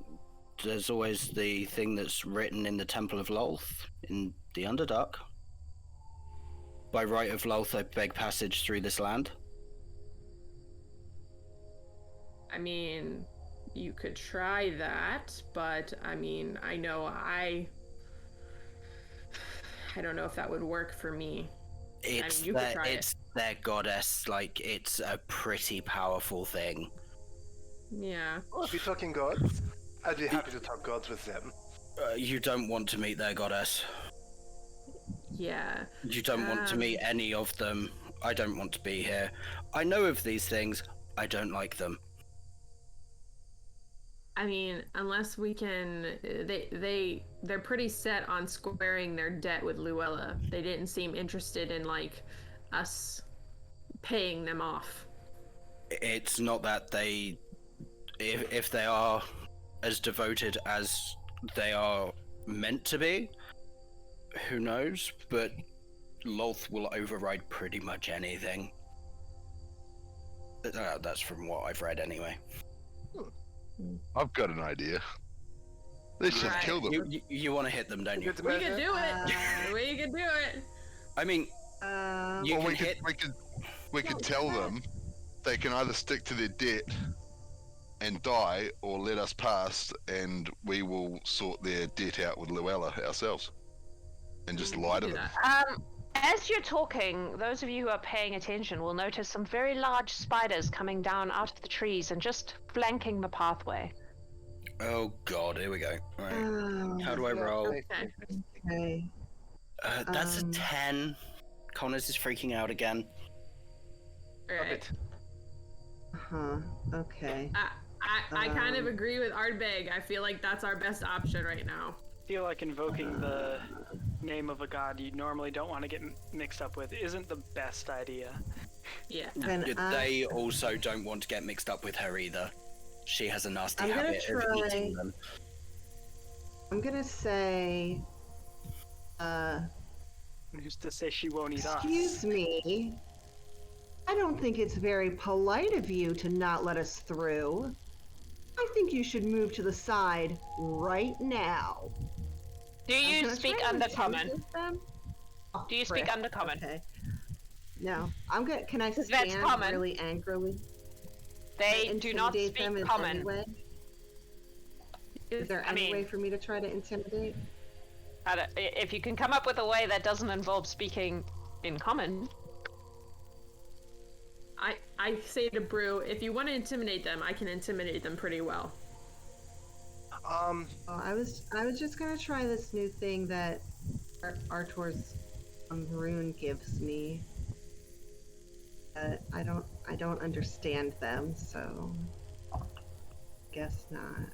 there's always the thing that's written in the Temple of Lolth, in the Underdark. By right of Lolth, I beg passage through this land. I mean, you could try that, but I mean, I don't know if that would work for me. It's you could try it. it's their goddess. Like, it's a pretty powerful thing. Yeah. Well, if you're talking gods, I'd be happy to talk gods with them. You don't want to meet their goddess. Yeah. You don't want to meet any of them. I don't want to be here. I know of these things. I don't like them. I mean, unless we can, they're pretty set on squaring their debt with Luella. They didn't seem interested in like us paying them off. It's not that they, if they are as devoted as they are meant to be, who knows? But Lolth will override pretty much anything. That's from what I've read anyway. I've got an idea. Let's just Right. kill them. You want to hit them, don't you? We can do it. We can do it. I mean, you Or can hit. we could tell them they can either stick to their debt and die, or let us pass, and we will sort their debt out with Luella ourselves, and just lie to Do them. that. As you're talking, those of you who are paying attention will notice some very large spiders coming down out of the trees and just flanking the pathway. Oh God, here we go. Right. How do I roll? Okay. Okay. That's a 10. Connors is freaking out again. Right. Okay. I kind of agree with Ardbeg. I feel like that's our best option right now. I feel like invoking the name of a god you normally don't want to get mixed up with isn't the best idea. Yeah. Then They also don't want to get mixed up with her either. She has a nasty I'm gonna habit of eating them. I'm gonna say, Who's to say she won't eat us? excuse me. I don't think it's very polite of you to not let us through. I think you should move to the side right now. Do you Can I speak try to Undercommon? intimidate them? Oh, Do you speak frick. Undercommon? Okay. No, I'm good. Can I That's stand common. really angrily? They do not Intimidate speak them in common. any way? Is there I any mean- way for me to try to intimidate? If you can come up with a way that doesn't involve speaking in common, I say to Brew, if you want to intimidate them, I can intimidate them pretty well. Oh, I was just gonna try this new thing that Artor's rune gives me. I don't understand them, so guess not.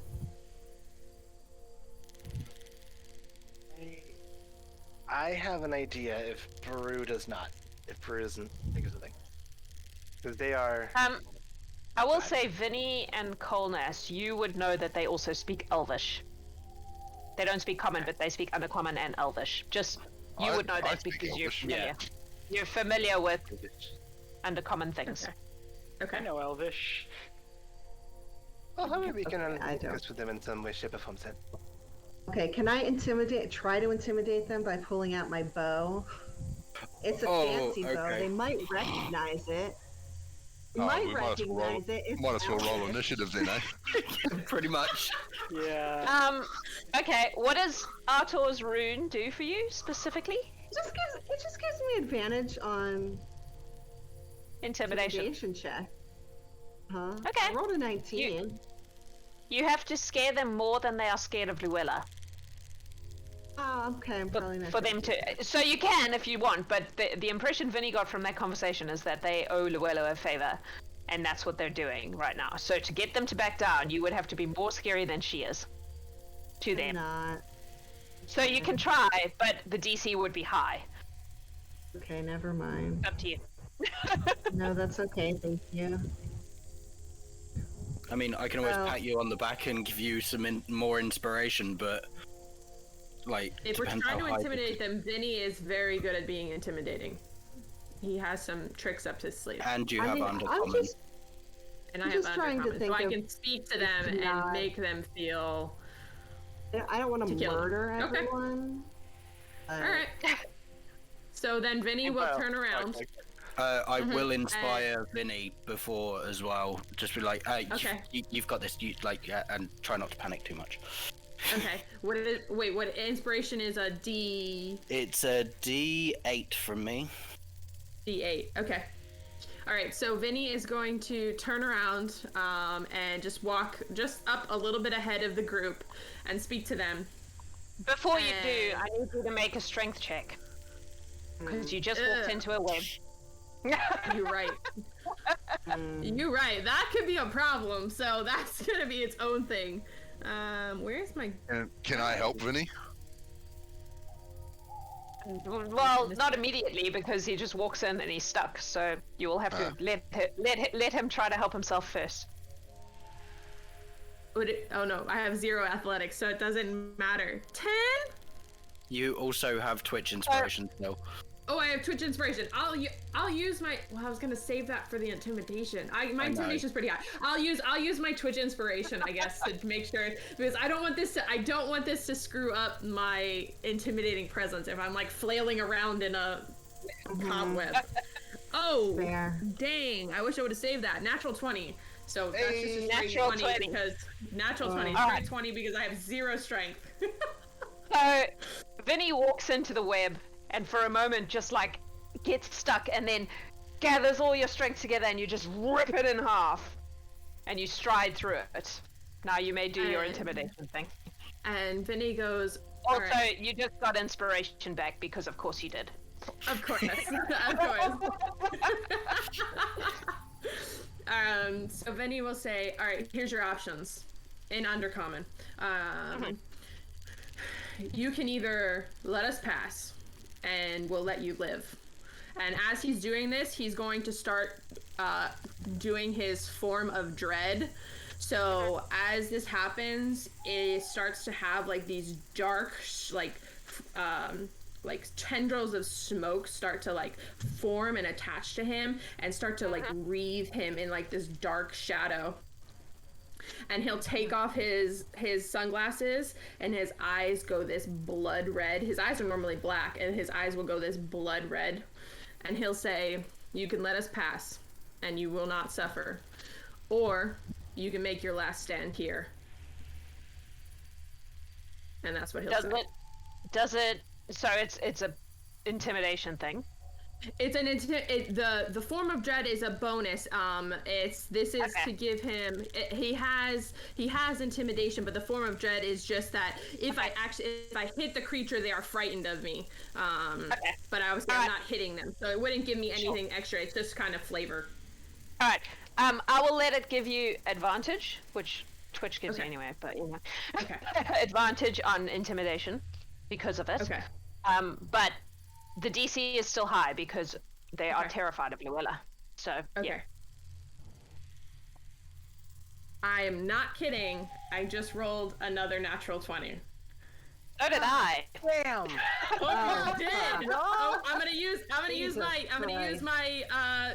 I have an idea if Brew does not. If Brew doesn't think of something. Because they are... I will say Vini and Kolnas, you would know that they also speak Elvish. They don't speak common, but they speak Undercommon and Elvish. Just, you would know I that speak because you're Elvish. familiar. Yeah. You're familiar with Undercommon things. Okay. I know Elvish. Well, maybe we can Okay, I don't. discuss with them in some way, shape, or form, then. Okay, can I try to intimidate them by pulling out my bow? It's a Oh, fancy bow. okay. They might recognize it. They Oh, might we might as well roll, recognize it. It's might as well roll Elvish. initiative then, eh? Pretty much. Yeah. Okay, what does Artor's rune do for you, specifically? It just gives me advantage on Intimidation. intimidation check. Huh? Okay. I rolled a 19. You have to scare them more than they are scared of Luella. Oh, okay. I'm probably not For gonna them do to, so you can if you want, but the impression Vinny got from that conversation is that they owe Luella a favor, and that's what they're doing right now. So to get them to back down, you would have to be more scary than she is to I'm them. not. So you can try, but the DC would be high. Okay, never mind. Up to you. No, that's okay. Thank you. I mean, I can always Well- pat you on the back and give you some more inspiration, but like, If we're depends trying how to high intimidate them, Vinny is very good at being intimidating. He has some tricks up his sleeve. And you I have mean, I'm undercommon. just And I'm I have just trying to undercommon, think so I of can speak to them and not- make them feel. I don't want To to kill them. murder Okay. everyone. All right. So then Vinny will Well, turn around. okay. I Mhm. will inspire Vinny before as well. Just be like, hey, Okay. you've got this. You like, and try not to panic too much. Okay. What inspiration is a D? It's a D8 from me. D8. Okay. All right. So Vinny is going to turn around and just walk just up a little bit ahead of the group and speak to them. Before you do, And- I need you to make a strength check. Because you just walked Ugh. into a web. You're right. Mm. You're right. That could be a problem. So that's gonna be its own thing. Where's my? Can I help, Vinny? Well, not immediately because he just walks in and he's stuck. So you will have to let him try to help himself first. Oh no, I have 0 athletics, so it doesn't matter. 10? You also have Twitch inspiration still. Oh, I have Twitch inspiration. I'll use my. Well, I was gonna save that for the intimidation. My know. intimidation's pretty high. I'll use my Twitch inspiration, I guess, to make sure, because I don't want this to screw up my intimidating presence if I'm like flailing around in a cobweb. Oh, Fair. dang! I wish I would have saved that. Natural 20. So that's just a straight Natural 20. because natural 20, Wow. straight 20 because I have 0 strength. So Vinny walks into the web and for a moment just like gets stuck and then gathers all your strength together and you just rip it in half and you stride through it. Now you may do your And- intimidation thing. And Vinny goes. Also, "Alright." you just got inspiration back because of course you did. Of course, of course. So Vinny will say, "All right, here's your options in Undercommon. you can either let us pass, and we'll let you live. And as he's doing this, he's going to start doing his form of dread. So as this happens, it starts to have like these dark, like tendrils of smoke start to like form and attach to him and start to like wreathe him in like this dark shadow. And he'll take off his sunglasses, and his eyes go this blood red. His eyes are normally black, and his eyes will go this blood red. And he'll say, "You can let us pass, and you will not suffer. Or you can make your last stand here." And that's what he'll say. Does it? So it's a intimidation thing. It's the form of dread is a bonus. This is to give him. He has intimidation, but the form of dread is just that if I hit the creature, they are frightened of me. But obviously I'm not hitting them, so it wouldn't give me anything extra. It's just kind of flavor. All right. I will let it give you advantage, which Twitch gives you anyway. But you know, advantage on intimidation because of it. Okay. But the DC is still high because they are terrified of Luella. So, yeah. I am not kidding. I just rolled another natural 20. So did I. Damn. Oh, you did. Oh, I'm gonna use my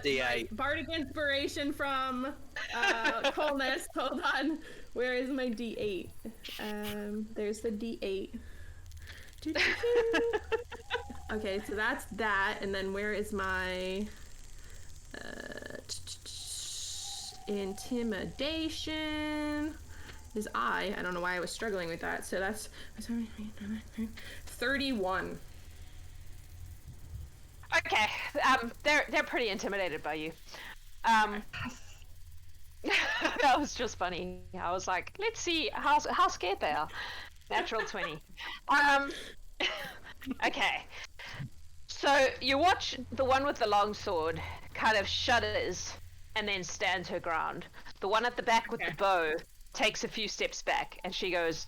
D8. bardic inspiration from Kolnas. Hold on. Where is my D8? There's the D8. Okay, so that's that, and then where is my intimidation? Is I don't know why I was struggling with that. So that's 31. Okay, they're pretty intimidated by you. That was just funny. I was like, let's see how scared they are. Natural 20. Okay. So you watch the one with the long sword kind of shudders and then stands her ground. The one at the back with the bow takes a few steps back, and she goes,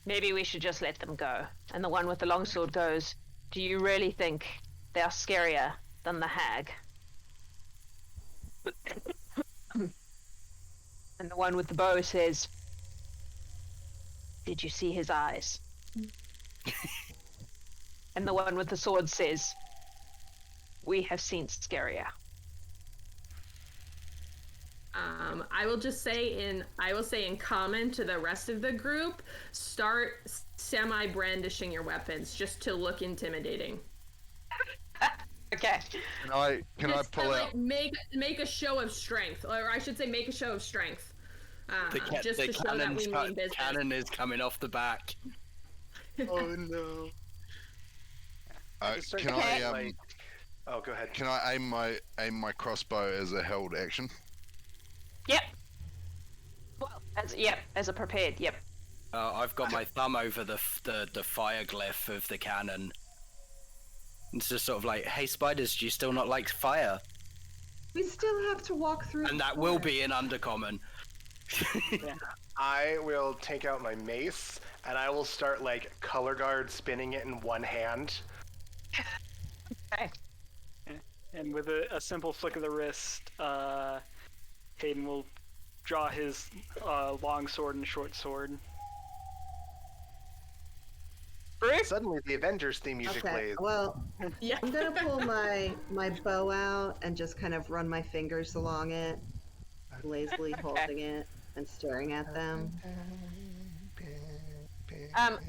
"Maybe we should just let them go." And the one with the long sword goes, "Do you really think they are scarier than the hag?" And the one with the bow says, "Did you see his eyes?" And the one with the sword says, "We have seen scarier." I will say in common to the rest of the group, start semi-brandishing your weapons just to look intimidating. Okay. Can I pull out? Make a show of strength, or I should say, make a show of strength. Just to show that we mean business. Cannon is coming off the back. Oh no. Can I Oh, go ahead. Can I aim my crossbow as a held action? Yep. Well, as a prepared. Yep. I've got my thumb over the fire glyph of the cannon. It's just sort of like, hey spiders, do you still not like fire? We still have to walk through. And that will be in undercommon. I will take out my mace and I will start like color guard spinning it in one hand. Okay. And with a simple flick of the wrist, Haydn will draw his long sword and short sword. Suddenly the Avengers theme music plays. Well, I'm gonna pull my bow out and just kind of run my fingers along it, lazily holding it and staring at them.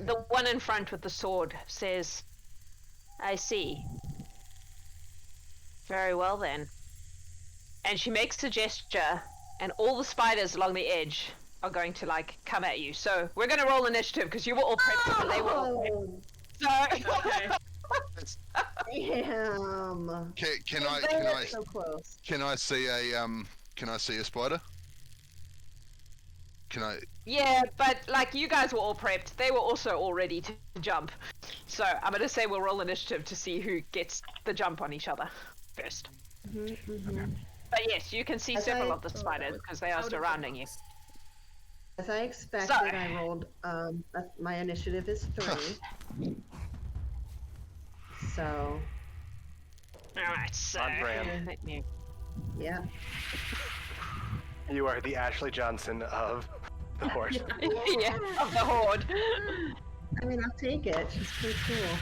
The one in front with the sword says, "I see. Very well then." And she makes a gesture, and all the spiders along the edge are going to like come at you. So we're going to roll initiative because you were all prepped and they were all prepped. So Damn. Can I So close. can I see a spider? Can I? Yeah, but like you guys were all prepped. They were also all ready to jump. So I'm going to say we'll roll initiative to see who gets the jump on each other first. But yes, you can see several of the spiders because they are surrounding you. As I expected, Sorry. I rolled. My initiative is 3. So, Alright, so. On brand. let me- yeah. You are the Ashley Johnson of the Horde. yeah, of the Horde. I mean, I'll take it. She's pretty cool.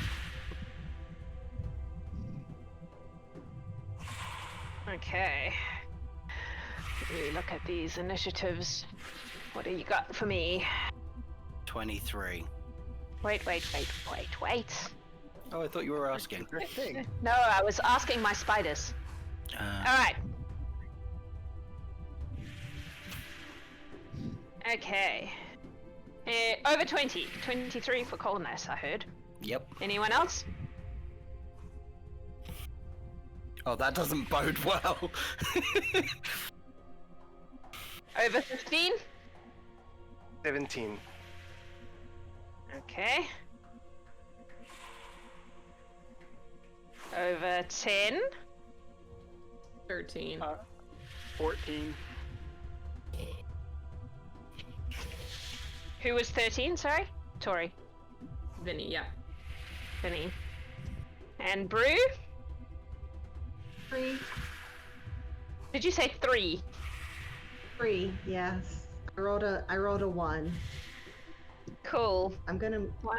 Okay. Let me look at these initiatives. What do you got for me? 23. Wait. Oh, I thought you were asking. Good thing. No, I was asking my spiders. Alright. Okay. Over 20. 23 for Kolnas, I heard. Yep. Anyone else? Oh, that doesn't bode well. Over 15? 17. Okay. Over 10? 13. 14. Who was 13, sorry? Tori. Vini, yeah. Vini. And Brew? 3. Did you say 3? 3. Yes. I rolled a 1. Cool. I'm gonna 1,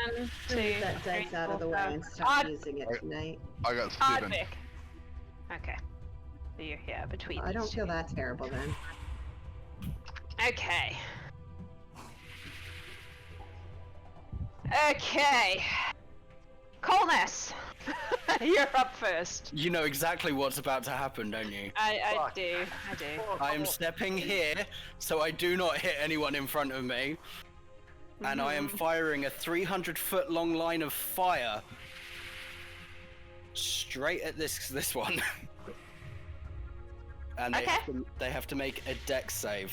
2, move that dice 3, out of the 4, way 5. and stop using it tonight. I got 7. Ardbeg. Okay. So you're here between I these don't two. feel that terrible then. Okay. Okay. Kolnas. You're up first. You know exactly what's about to happen, don't you? I Fuck. do. I am stepping here, so I do not hit anyone in front of me. And I am firing a 300-foot long line of fire straight at this one. And Okay. they have to make a dex save.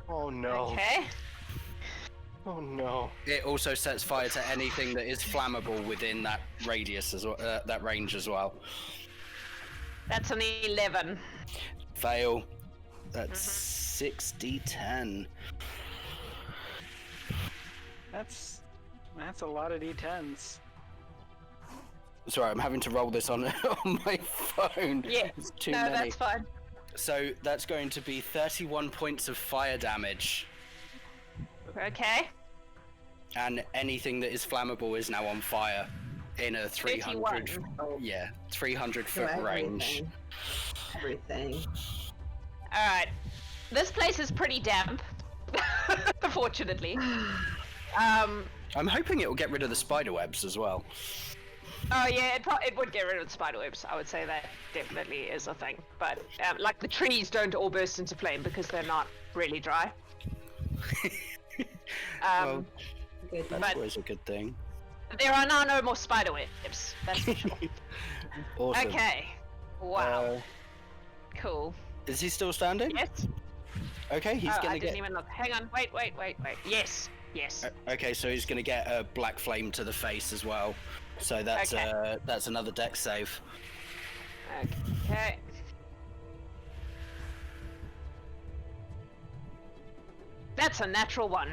Oh no. Okay. Oh no. It also sets fire to anything that is flammable within that radius as well, that range as well. That's an 11. Fail. That's 6d10. That's a lot of d10s. Sorry, I'm having to roll this on on my phone. Yeah. It's too No, many. that's fine. So that's going to be 31 points of fire damage, Okay. and anything that is flammable is now on fire in a 300. 31. Yeah, 300 So foot range. Everything. All right. This place is pretty damp. Fortunately. I'm hoping it will get rid of the spider webs as well. Oh yeah, it would get rid of the spider webs. I would say that definitely is a thing. But like the trees don't all burst into flame because they're not really dry. Well, Good. that's but- always a good thing. There are now no more spider webs. That's for sure. Awesome. Okay. Wow. Uh, Cool. is he still standing? Yes. Okay, he's Oh, gonna I didn't get. even look. Hang on. Wait. Yes. Okay, so he's gonna get a black flame to the face as well. So that's Okay. that's another dex save. Okay. That's a natural 1.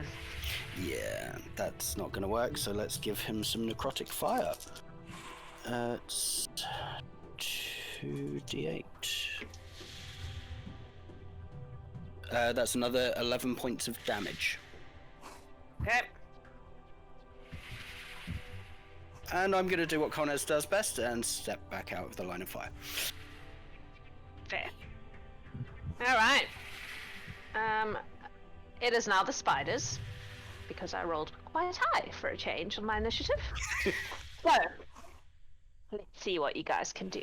Yeah, that's not gonna work. So let's give him some necrotic fire. It's 2d8. That's another 11 points of damage. Okay. And I'm gonna do what Kolnas does best and step back out of the line of fire. Fair. All right. It is now the spiders, because I rolled quite high for a change on my initiative. So, let's see what you guys can do.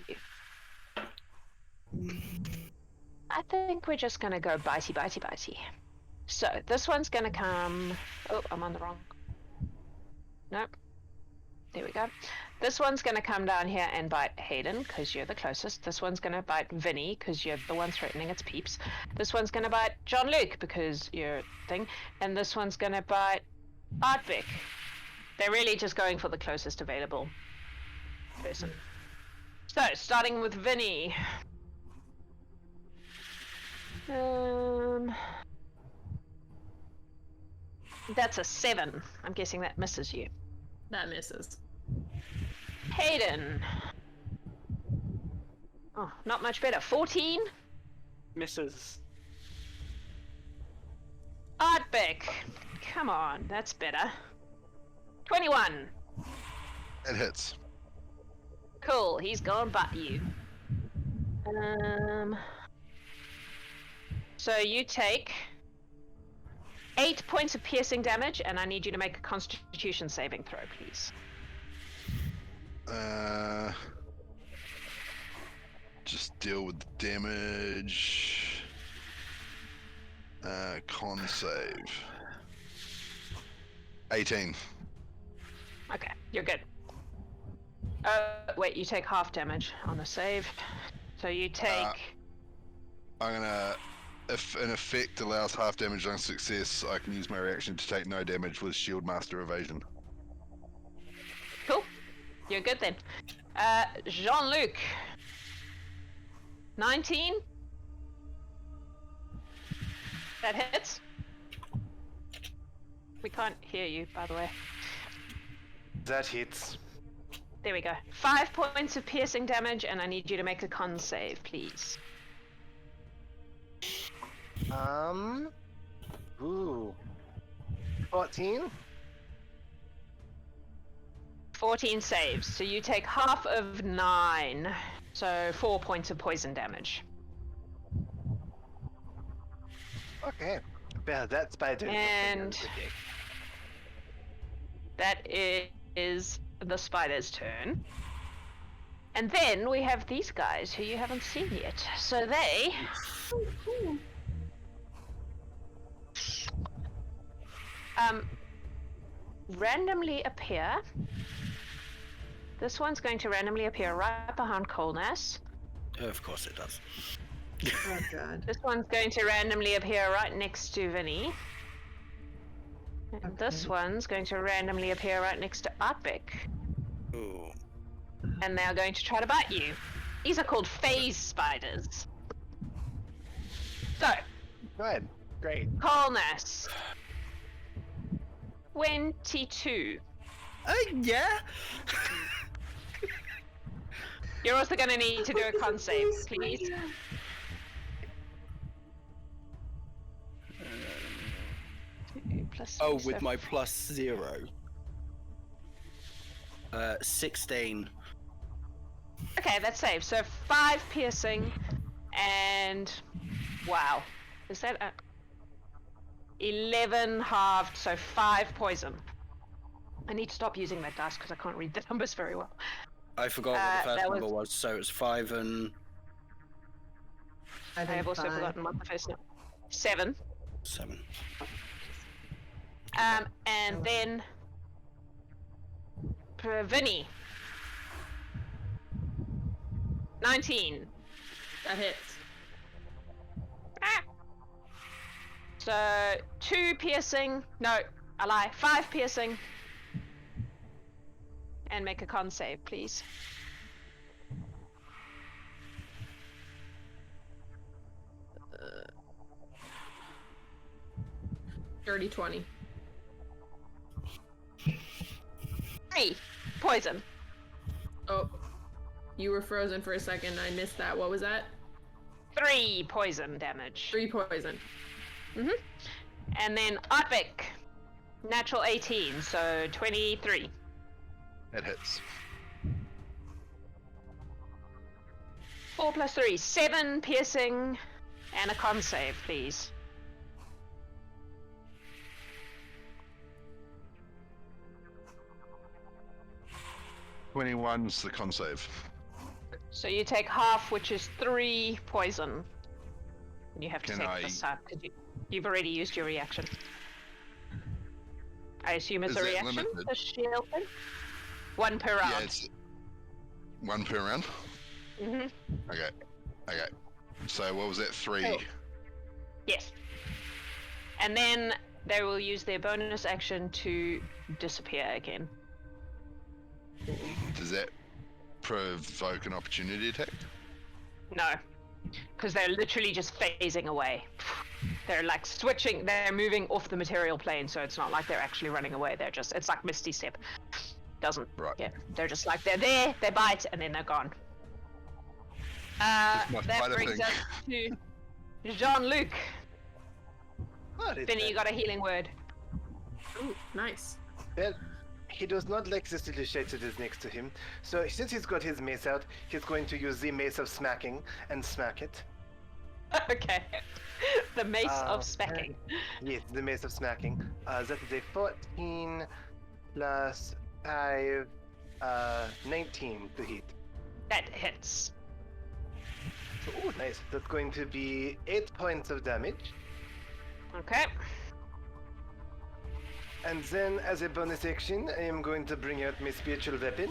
I think we're just gonna go bitey. So, this one's gonna come... Oh, I'm on the wrong... Nope. There we go. This one's going to come down here and bite Haydn, because you're the closest. This one's going to bite Vini, because you're the one threatening its peeps. This one's going to bite JeanLuc, because you're thing. And this one's going to bite Ardbeg. They're really just going for the closest available person. So, starting with Vini. That's a 7. I'm guessing that misses you. That misses. Haydn. Oh, not much better. 14. Misses. Ardbeg. Come on, that's better. 21. It hits. Cool, he's gone but you. So you take 8 points of piercing damage, and I need you to make a Constitution saving throw, please. Just deal with the damage. Con save. 18. Okay, you're good. Wait, you take half damage on a save. So you take... I'm gonna... If an effect allows half damage on success, I can use my reaction to take no damage with Shield Master Evasion. Cool. You're good then. JeanLuc. 19. That hits. We can't hear you, by the way. That hits. There we go. 5 points of piercing damage, and I need you to make a con save, please. Ooh. 14? 14 saves, so you take half of 9, so 4 points of poison damage. Okay. Well, that's by doing And that is the spider's turn. And then we have these guys who you haven't seen yet. So they... randomly appear. This one's going to randomly appear right behind Kolnas. Of course it does. Oh god. This one's going to randomly appear right next to Vini. And this one's going to randomly appear right next to Ardbeg. Ooh. And they're going to try to bite you. These are called phase spiders. So, Good. Great. Kolnas. 22. Yeah? You're also going to need to do a con save, please. Oh, with my +0. 16. Okay, that's safe. So 5 piercing and... Wow. Is that a... 11 halved, so 5 poison. I need to stop using that dice because I can't read the numbers very well. I forgot what the first number was, so it's 5 and... I have also forgotten what the first number... 7. 7. And then... Vini. 19. That hits. Ah. So 2 piercing. No, I lie. 5 piercing. And make a con save, please. Dirty 20. 3 poison. Oh, you were frozen for a second. I missed that. What was that? 3 poison damage. 3 poison. And then Ardbeg. Natural 18, so 23. It hits. 4 plus 3, 7 piercing, and a con save, please. $21's the con save. So you take half, which is 3 poison. And you have to Can take I- this time because you've already used your reaction. I assume it's Is a that reaction. limited? The shield thing. 1 per round. Yeah, it's 1 per round. Okay. So what was that? 3. Oh. Yes. And then they will use their bonus action to disappear again. Does that provoke an opportunity attack? No, because they're literally just phasing away. They're like switching, they're moving off the material plane, so it's not like they're actually running away. They're just, it's like Misty Step. Doesn't, Right. yeah. They're just like, they're there, they bite, and then they're gone. my That spider brings thing. us to JeanLuc. What is Vinny, that? you got a healing word. Ooh, nice. Well, he does not like this little shit that is next to him. So since he's got his mace out, he's going to use the mace of smacking and smack it. Okay. The mace of smacking. Yes, the mace of smacking. That is a 14 plus 5, 19 to hit. That hits. So, oh, nice. That's going to be 8 points of damage. Okay. And then, as a bonus action, I am going to bring out my spiritual weapon.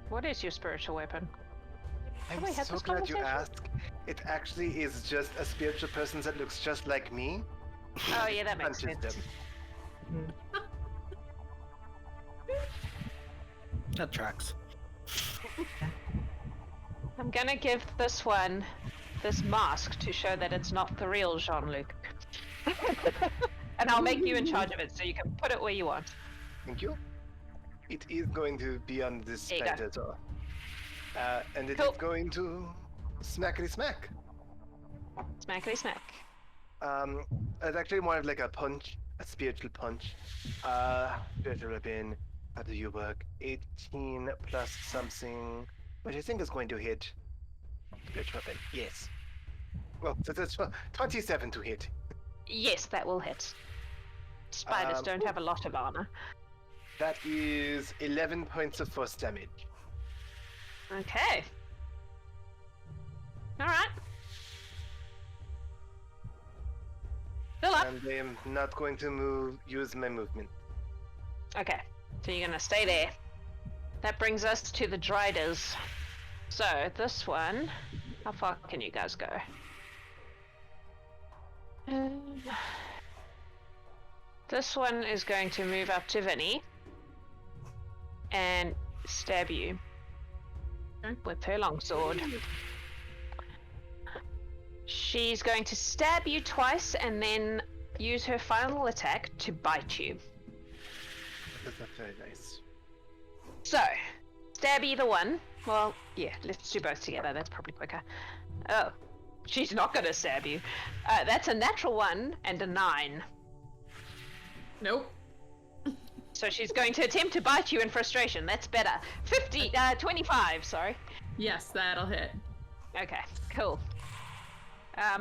What is your spiritual weapon? I'm we had so this glad you conversation? asked. It actually is just a spiritual person that looks just like me. Oh yeah, that makes Punches sense. them. That tracks. I'm gonna give this one this mask to show that it's not the real JeanLuc. And I'll make you in charge of it so you can put it where you want. Thank you. It is going to be on this There you go. spectator. And it is Cool. going to smackety smack. Smackety smack. It's actually more of like a punch, a spiritual punch. Spiritual weapon. How do you work? 18 plus something, which I think is going to hit. Spiritual weapon. Yes. Well, so that's 27 to hit. Yes, that will hit. Spiders don't have a lot of armor. That is 11 points of force damage. Okay. Alright. Fill up. And I am not going to use my movement. Okay. So you're gonna stay there. That brings us to the Driders. So this one, how far can you guys go? This one is going to move up to Vinny and stab you with her longsword. She's going to stab you twice and then use her final attack to bite you. That's not very nice. So, stab either one. Well, yeah, let's do both together. That's probably quicker. Oh, she's not going to stab you. That's a natural 1 and a 9. Nope. So she's going to attempt to bite you in frustration. That's better. 25, sorry. Yes, that'll hit. Okay, cool.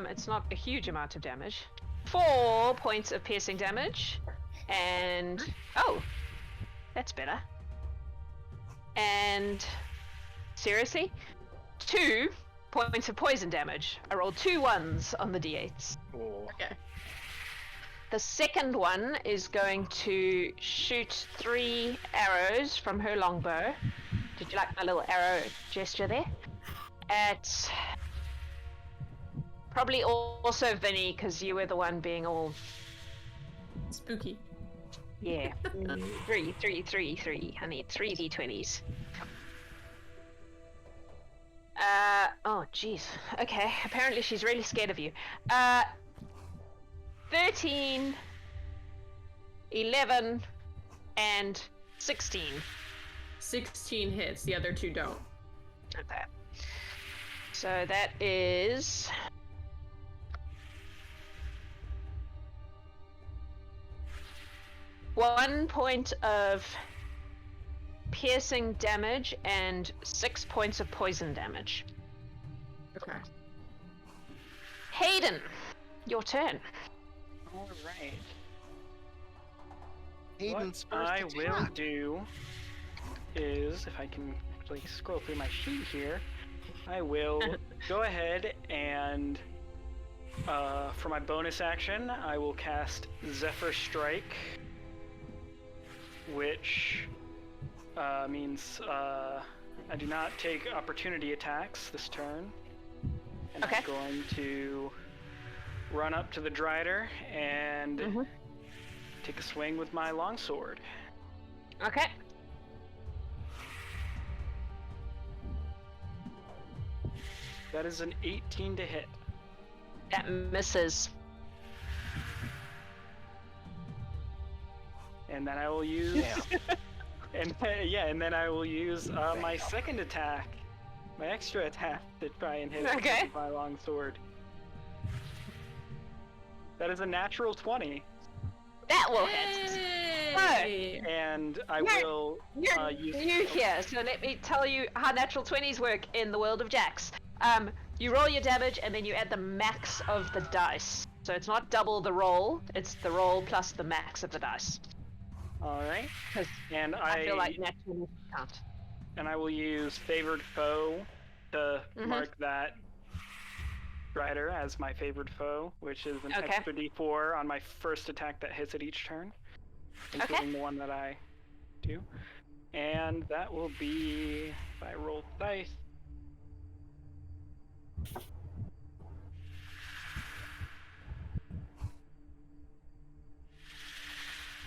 It's not a huge amount of damage. 4 points of piercing damage. And... oh! That's better. And... seriously? 2 points of poison damage. I rolled 2 1s on the d8s. Oh. Okay. The second one is going to shoot 3 arrows from her longbow. Did you like my little arrow gesture there? At... probably also Vinny, because you were the one being all... Spooky. yeah. 3. I need 3 d20s. Oh, jeez. Okay, apparently she's really scared of you. 13, 11, and 16. 16 hits, the other 2 don't. Okay. So that is... 1 point of piercing damage and 6 points of poison damage. Okay. Haydn, your turn. All right. Hayden's What first I will attack. do is, if I can actually scroll through my sheet here, I will go ahead and, for my bonus action, I will cast Zephyr Strike, which means I do not take opportunity attacks this turn. And Okay. I'm going to run up to the Drider and take a swing with my longsword. Okay. That is an 18 to hit. That misses. And then I will use. And then I will use my second attack, my extra attack, to try and hit it with my long sword. That is a natural 20. That will hit. Hey! And I will You're use. new here, so let me tell you how natural 20s work in the world of Jax. You roll your damage and then you add the max of the dice. So it's not double the roll; it's the roll plus the max of the dice. All right. And I feel like natural can't. And I will use favored foe to mark that Strider as my favored foe, which is an extra d4 on my first attack that hits it each turn, including the one that I do. And that will be, if I roll dice,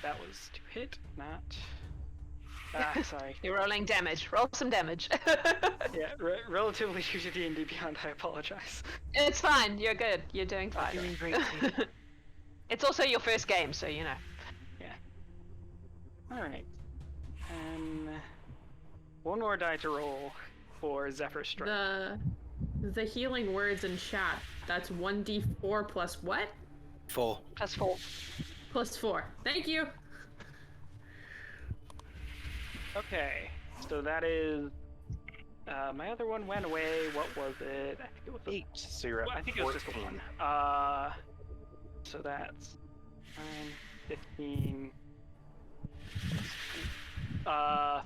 that was to hit, not... sorry. You're rolling damage. Roll some damage. Yeah, relatively new to D&D Beyond, I apologize. It's fine. You're good. You're doing fine. Doing great. It's also your first game, so you know. Yeah. Alright. And one more die to roll for Zephyr Strike. The healing words in chat, that's 1d4 plus what? 4. Plus 4. Plus 4. Thank you! Okay, so that is... my other one went away. What was it? I think it was 8. So you're at I think it was just 14. one. So that's 9, 15...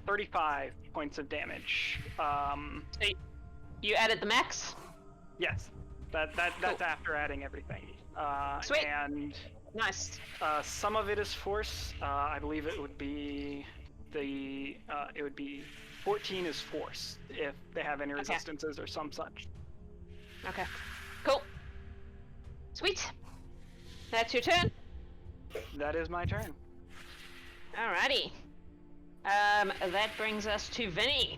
35 points of damage. You added the max? Yes. That's after adding everything. Sweet. And Nice. some of it is force. I believe it would be 14 is force if they have any resistances or some such. Okay. Cool. Sweet. That's your turn. That is my turn. Alrighty. That brings us to Vini.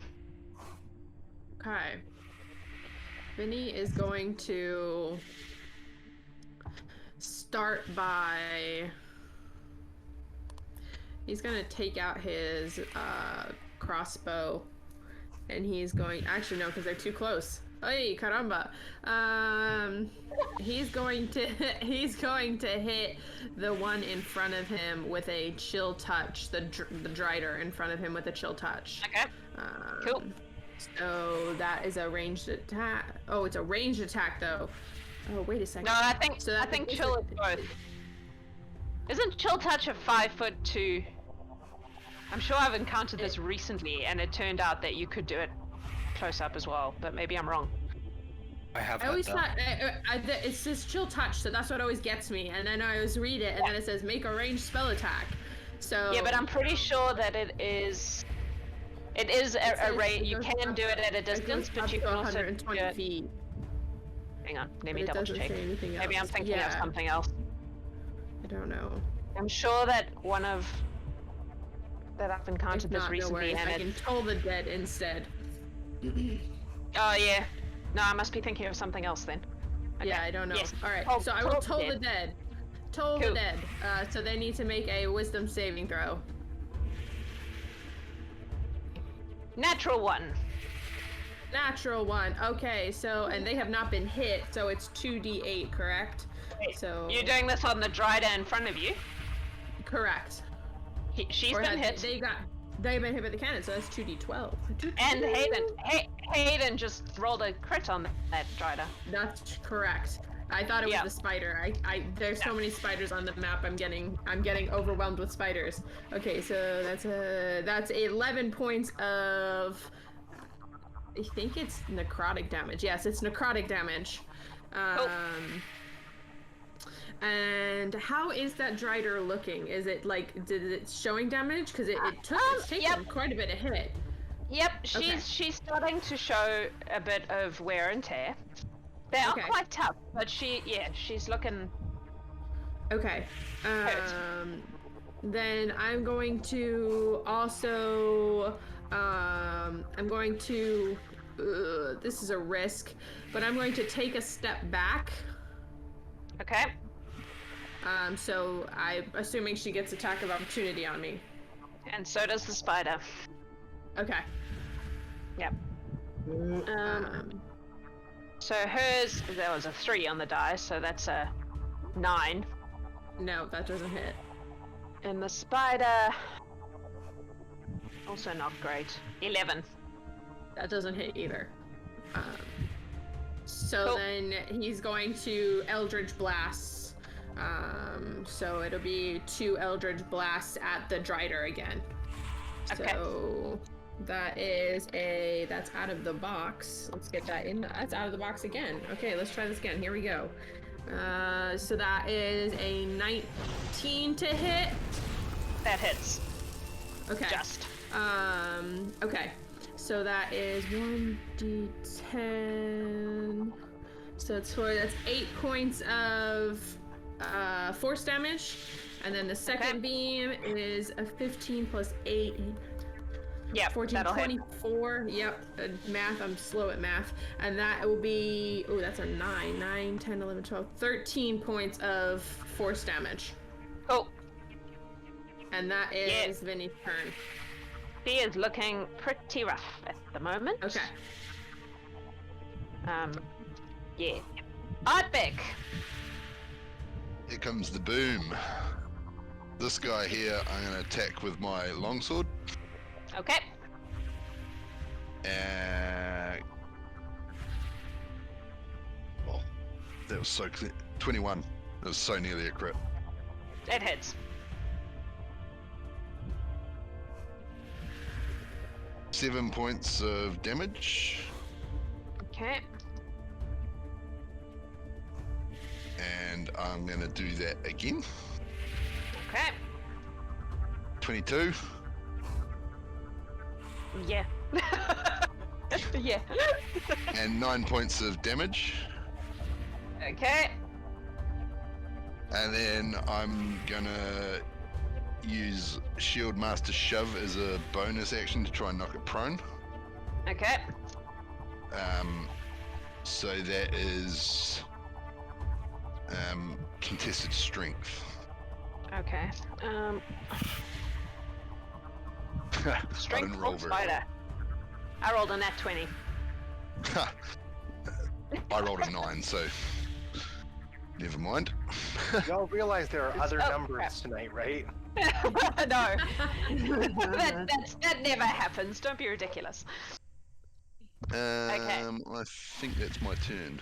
Okay. Vini is going to start by... He's gonna take out his crossbow, and he's going... Actually, no, because they're too close. Ay, caramba! He's going to hit the one in front of him with a chill touch. The Drider in front of him with a chill touch. Okay. Cool. So that is a ranged attack. Oh, it's a ranged attack though. Oh, wait a second. No, I think chill is both. Isn't chill touch a 5'2"? I'm sure I've encountered this recently, and it turned out that you could do it close up as well, but maybe I'm wrong. I always thought it says chill touch, so that's what always gets me. And then I always read it, and then it says make a ranged spell attack. So yeah, but I'm pretty sure that it is a range. You can do it at a distance, but you can also do 120 it. feet. Hang on, let me But it double doesn't check. say anything Maybe I'm else. thinking of Yeah. something else. I don't know. I'm sure that that I've encountered If this not, no recently, worries. and I can toll the dead instead. oh yeah, no, I must be thinking of something else then. Okay. Yeah, I don't know. Yes. All right, Toll- so I will toll toll the the dead. Toll Cool. the dead. So they need to make a wisdom saving throw. Natural 1. Natural 1. Okay, so and they have not been hit, so it's 2d8, correct? So You're doing this on the Drider in front of you. correct. She's Or been had- hit. They've been hit by the cannon, so that's 2d12. And Haydn just rolled a crit on that Drider. That's correct. I thought it was Yeah. the spider. There's so many spiders on the map. I'm getting overwhelmed with spiders. Okay, so that's 11 points of, I think it's necrotic damage. Yes, it's necrotic damage. And how is that Drider looking? Is it like, did it showing damage? Because it's taken quite a bit of hit. Yep, Okay. she's starting to show a bit of wear and tear. They are Okay. quite tough, but she's looking. Okay. Then I'm going to also, this is a risk, but I'm going to take a step back Okay. So I'm assuming she gets attack of opportunity on me. And so does the spider. Okay. Yep. So hers, there was a 3 on the die, so that's a 9. No, that doesn't hit. And the spider, also not great. 11. That doesn't hit either. So Cool. then he's going to Eldritch Blasts. So it'll be 2 Eldritch Blasts at the Drider again. Okay. So that's out of the box. Let's get that in. That's out of the box again. Okay, let's try this again. Here we go. So that is a 19 to hit. That hits. Okay. Just. Okay. So that is 1d10. So that's 8 points of force damage. And then the second beam is a 15 plus 8. Yep, 14, that'll hit. 24. Yep. Math, I'm slow at math. And that will be, oh, that's a 9, 10, 11, 12, 13 points of force damage. Oh, And that is Vini's turn. he is looking pretty rough at the moment. Okay. Yeah. Ardbeg. Here comes the boom. This guy here, I'm going to attack with my longsword. Okay. Oh, that was so clear. 21. That was so nearly a crit. It hits. 7 points of damage. Okay. And I'm going to do that again. Okay. 22. Yeah. Yeah. And 9 points of damage. Okay. And then I'm gonna use Shield Master Shove as a bonus action to try and knock it prone. Okay. So that is contested strength. Okay. I Strength didn't roll or very well. spider. I rolled a nat 20. I rolled a 9, so never mind. Y'all realize there are other Oh, numbers crap. tonight, right? No. that never happens. Don't be ridiculous. I think that's my turn.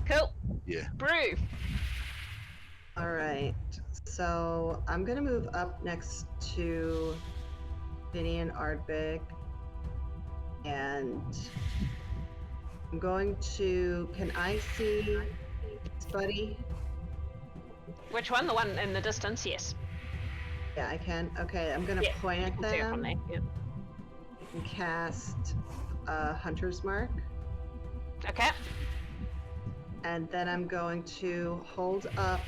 Cool. Yeah. Brew. All right. So I'm gonna move up next to Vini and Ardbeg, and I'm going to. Can I see Spuddy? Which one? The one in the distance? Yes. Yeah, I can. Okay, I'm gonna Yeah, point you at can see it from them there. and cast Hunter's Mark, Okay. and then I'm going to hold up.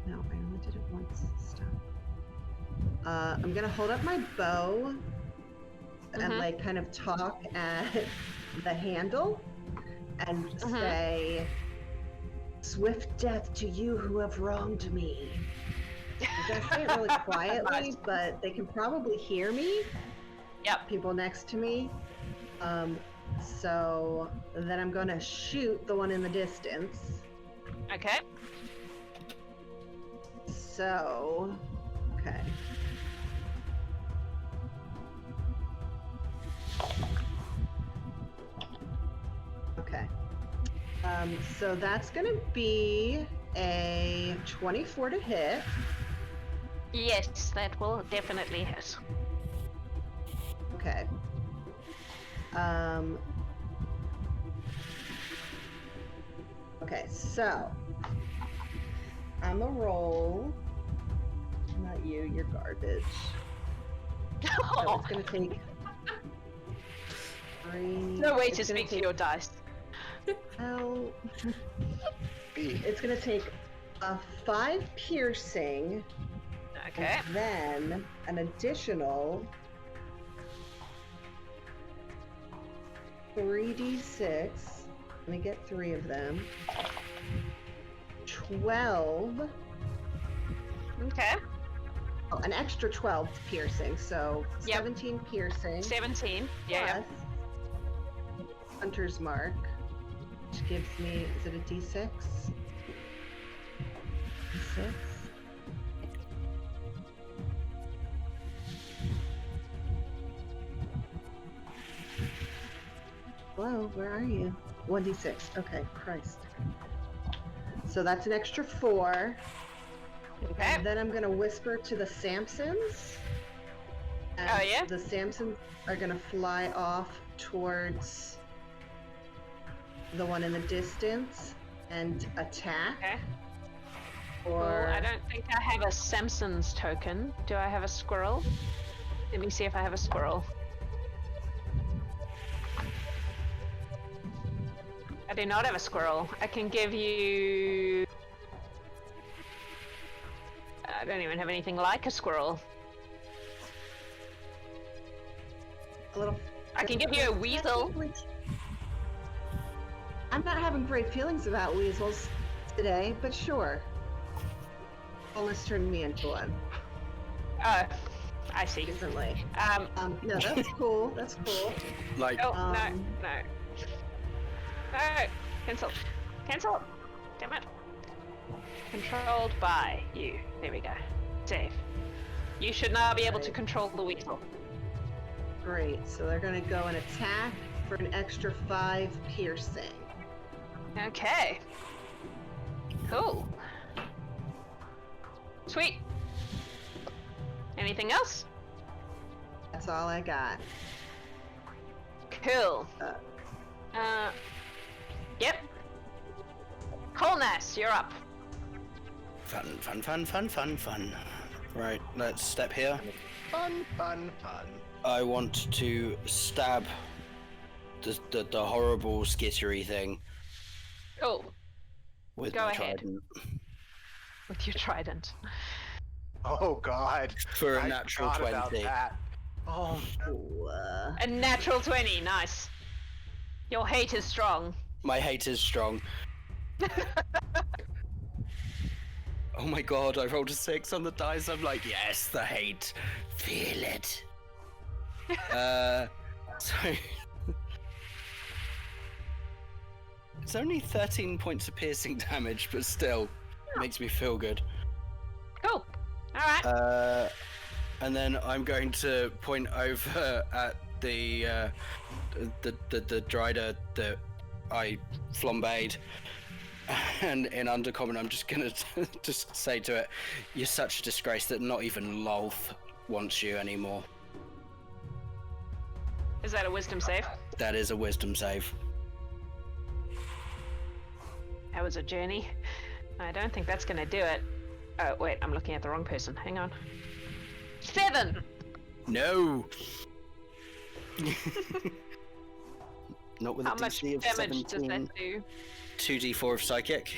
No, I only did it once. Stop. I'm gonna hold up my bow and Mhm. like kind of talk at the handle and say, "Swift death to you who have wronged me." I'm gonna say it really quietly, but they can probably hear me. Yep. People next to me. So then I'm gonna shoot the one in the distance. Okay. So, okay. Okay. So that's gonna be a 24 to hit. Yes, that will definitely hit. Okay. Okay, so I'm a roll. Not you, you're garbage. So Oh, it's gonna take 3. no way to speak to your dice. Well, B. it's gonna take a 5 piercing, Okay. and then an additional 3d6. Let me get 3 of them. 12. Okay. Oh, an extra 12 piercing, so Yep. 17 piercing. 17. Yeah. Plus Hunter's Mark, which gives me, is it a D6? D6? Hello, where are you? 1d6. Okay, Christ. So that's an extra 4. Okay. And then I'm gonna whisper to the Samsons. And Oh, yeah? the Samsons are gonna fly off towards the one in the distance and attack. Okay. Or Well, I don't think I have a Samson's token. Do I have a squirrel? Let me see if I have a squirrel. I do not have a squirrel. I can give you... I don't even have anything like a squirrel. a little. I can give you a weasel. I'm not having great feelings about weasels today, but sure. Almost turned me into one Oh, I see. recently. No, that's cool. That's cool. Like, Oh, no. Cancel. Cancel. Damn it. Controlled by you. There we go. Save. You should now be able to Right. control the weasel. Great. So they're gonna go and attack for an extra 5 piercing. Okay. Cool. Sweet. Anything else? That's all I got. Cool. Yep. Kolnas, you're up. Fun. Right, let's step here. Fun. I want to stab the horrible skittery thing Oh, with Go my ahead. trident with your trident. Oh God. for a I natural forgot about 20. that. Oh, Ooh, A natural 20, nice. Your hate is strong. My hate is strong. Oh my god, I rolled a 6 on the dice. I'm like, yes, the hate. Feel it. So... It's only 13 points of piercing damage, but still, makes me feel good. Cool. Alright. And then I'm going to point over at the drider that I flambéed, and in Undercommon I'm just gonna just say to it, "You're such a disgrace that not even Lolth wants you anymore." Is that a wisdom save? That is a wisdom save. That was a journey. I don't think that's gonna do it. Oh, wait, I'm looking at the wrong person. Hang on. 7! No. Not with a How much DC of damage does 17. that do? 2d4 of psychic.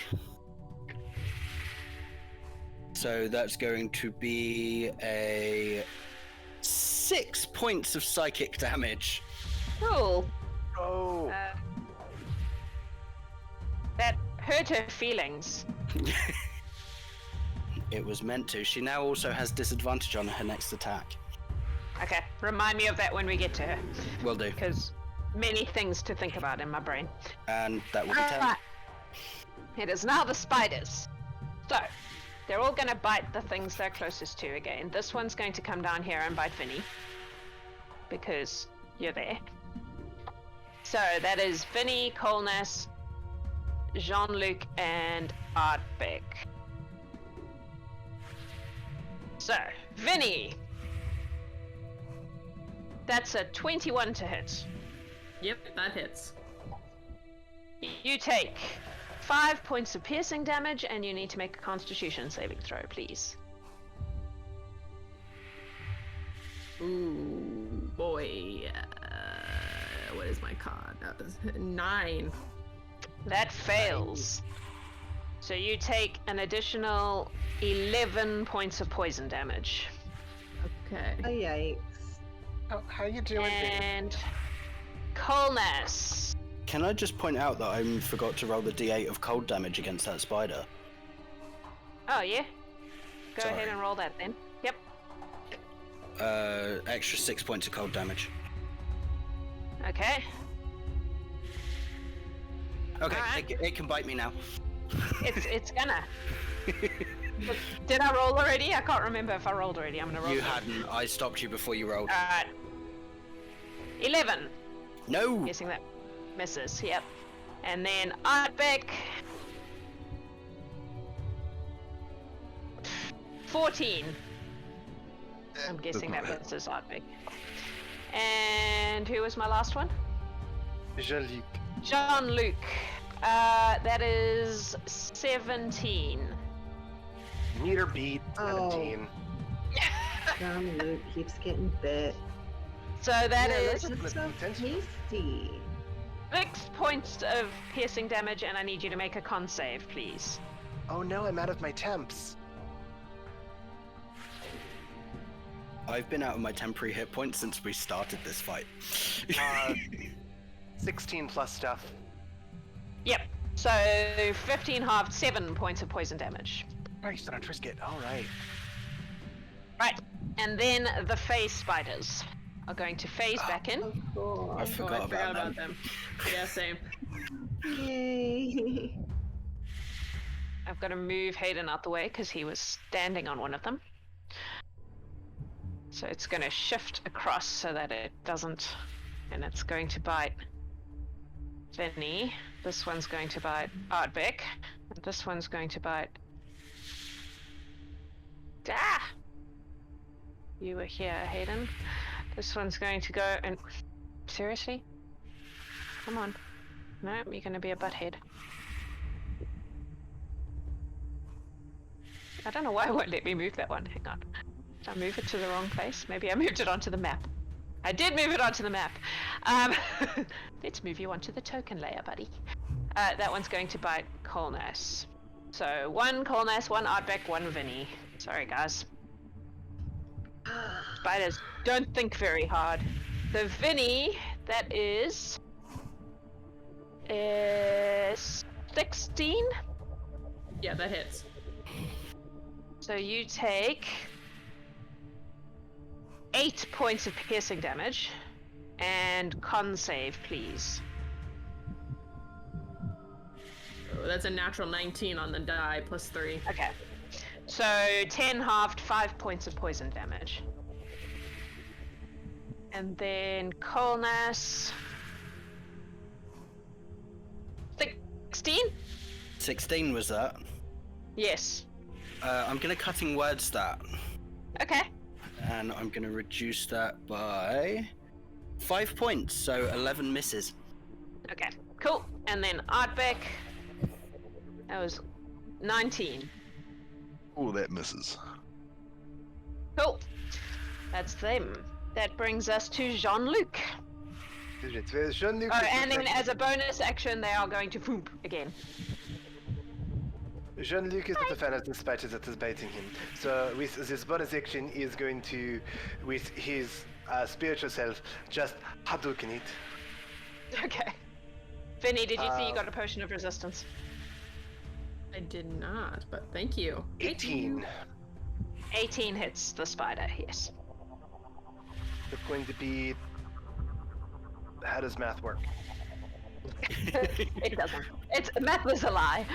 So that's going to be a 6 points of psychic damage. Cool. oh. That hurt her feelings. It was meant to. She now also has disadvantage on her next attack. Okay, remind me of that when we get to her, Will do. because many things to think about in my brain. And that will be 10. Alright. It is now the spiders. So, they're all gonna bite the things they're closest to again. This one's going to come down here and bite Vini, because you're there. So that is Vini, Kolnas, JeanLuc, and Ardbeg. So, Vini! That's a 21 to hit. Yep, that hits. You take 5 points of piercing damage, and you need to make a constitution saving throw, please. Ooh, boy. What is my con? 9. That fails. So you take an additional 11 points of poison damage. Okay. Yikes. How you doing, Vini? And Kolnas. Can I just point out that I forgot to roll the d8 of cold damage against that spider? Oh, yeah? Go Sorry. ahead and roll that then. Yep. Extra 6 points of cold damage. Okay. Okay, Alright. it can bite me now. It's gonna. Did I roll already? I can't remember if I rolled already. I'm gonna roll. You hadn't. I stopped you before you rolled. Alright. 11. No! Guessing that misses. Yep. And then Ardbeg. 14. I'm guessing that misses Ardbeg. And who was my last one? JeanLuc. JeanLuc. That is 17. Meter beat, Oh. 17. JeanLuc keeps getting bit. So that Yeah, is that's- That's so intentional. tasty. 6 points of piercing damage, and I need you to make a con save, please. Oh no, I'm out of my temps. I've been out of my temporary hit points since we started this fight. 16 plus stuff. Yep. So 15 halved, 7 points of poison damage. Christ on a Trisket. Alright. Right. And then the phase spiders are going to phase back in. Oh, cool. I forgot about them. Yeah, same. Yay. I've got to move Haydn out the way because he was standing on one of them. So it's going to shift across so that it doesn't, and it's going to bite Vini. This one's going to bite Ardbeg, and this one's going to bite. Ah! You were here, Haydn. This one's going to go and. Seriously? Come on. No, you're going to be a butthead. I don't know why it won't let me move that one. Hang on. Did I move it to the wrong place? Maybe I moved it onto the map. I did move it onto the map. Let's move you onto the token layer, buddy. That one's going to bite Kolnas. So 1 Kolnas, 1 Ardbeg, 1 Vini. Sorry, guys. Spiders don't think very hard. The Vini, that is 16. Yeah, that hits. So you take 8 points of piercing damage, and con save, please. Oh, that's a natural 19 on the die, plus 3. Okay. So 10 halved, 5 points of poison damage. And then Kolnas. 16? 16 was that. Yes. I'm gonna cutting words that, Okay. and I'm gonna reduce that by 5 points, so 11 misses. Okay. Cool. And then Ardbeg. That was 19. Oh, that misses. Cool. That's them. That brings us to JeanLuc. JeanLuc Oh, and then as a bonus action, they are going to foop again. JeanLuc is not a fan of the spider that is biting him. So with this bonus action, he is going to, with his spiritual self, just Hadouken it. Okay. Vinny, did you see you got a potion of resistance? I did not, but thank you. 18. 18 hits the spider, yes. It's going to be... How does math work? It doesn't. It's math was a lie.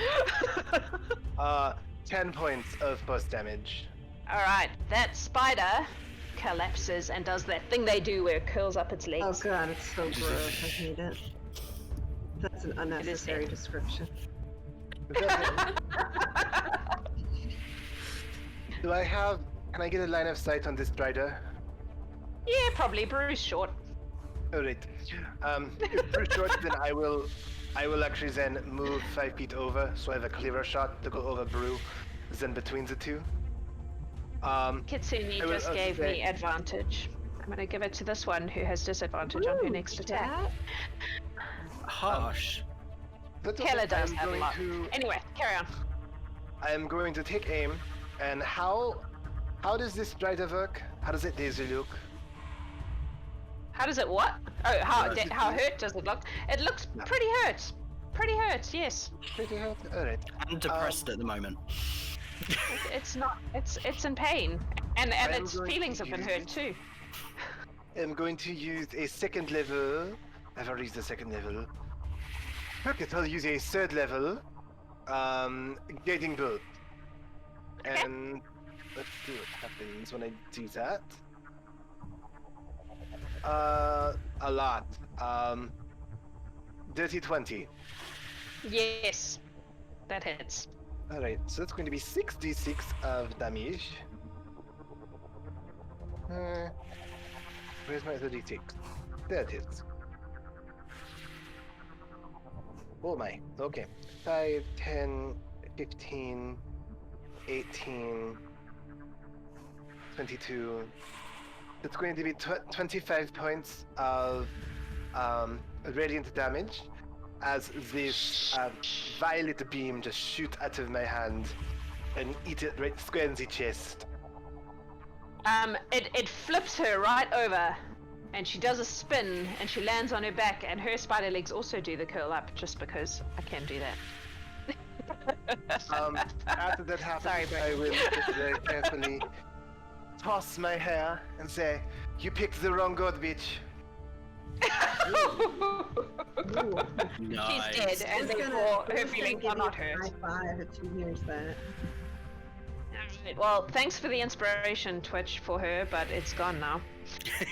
10 points of post damage. Alright, that spider collapses and does that thing they do where it curls up its Oh legs. god, it's so gross. I hate it. That's an unnecessary it. description. Do I have... Can I get a line of sight on this strider? Yeah, probably Brew's short. Alright. If Bruce short, then I will actually then move 5 feet over, so I have a clearer shot to go over Brew, then between the two. Kitsune I will just also gave say- me advantage. I'm gonna give it to this one who has disadvantage on her Ooh, next attack. that- Harsh. That's Keller okay. does I'm have a going lot. to- Anyway, carry on. I'm going to take aim, and how does this strider work? How does it laser look? How does it what? Oh, how hurt does it look? It looks pretty hurt. Pretty hurt, yes. Pretty hurt. All right. I'm depressed at the moment. It's not. It's in pain, and I'm its going feelings to have been use hurt it. too. I'm going to use a second level. I've already used the second level. Okay, so I'll use a third level. Guiding bolt. Okay. And let's see what happens when I do that. A lot. Dirty 20. Yes, that hits. Alright, so that's going to be 6d6 of damage. Where's my other d6? There it is. Oh my, okay. 5, 10, 15, 18, 22. It's going to be 25 points of radiant damage as this violet beam just shoots out of my hand and eat it right square in the chest. It flips her right over, and she does a spin, and she lands on her back, and her spider legs also do the curl up, just because I can do that. After that happens, Sorry, Brett. I will just very carefully toss my hair and say, "You picked the wrong god, bitch." Nice. She's dead, and therefore her feelings are not hurt. High five if she hears that. Alright, well, thanks for the inspiration, Twitch, for her, but it's gone now.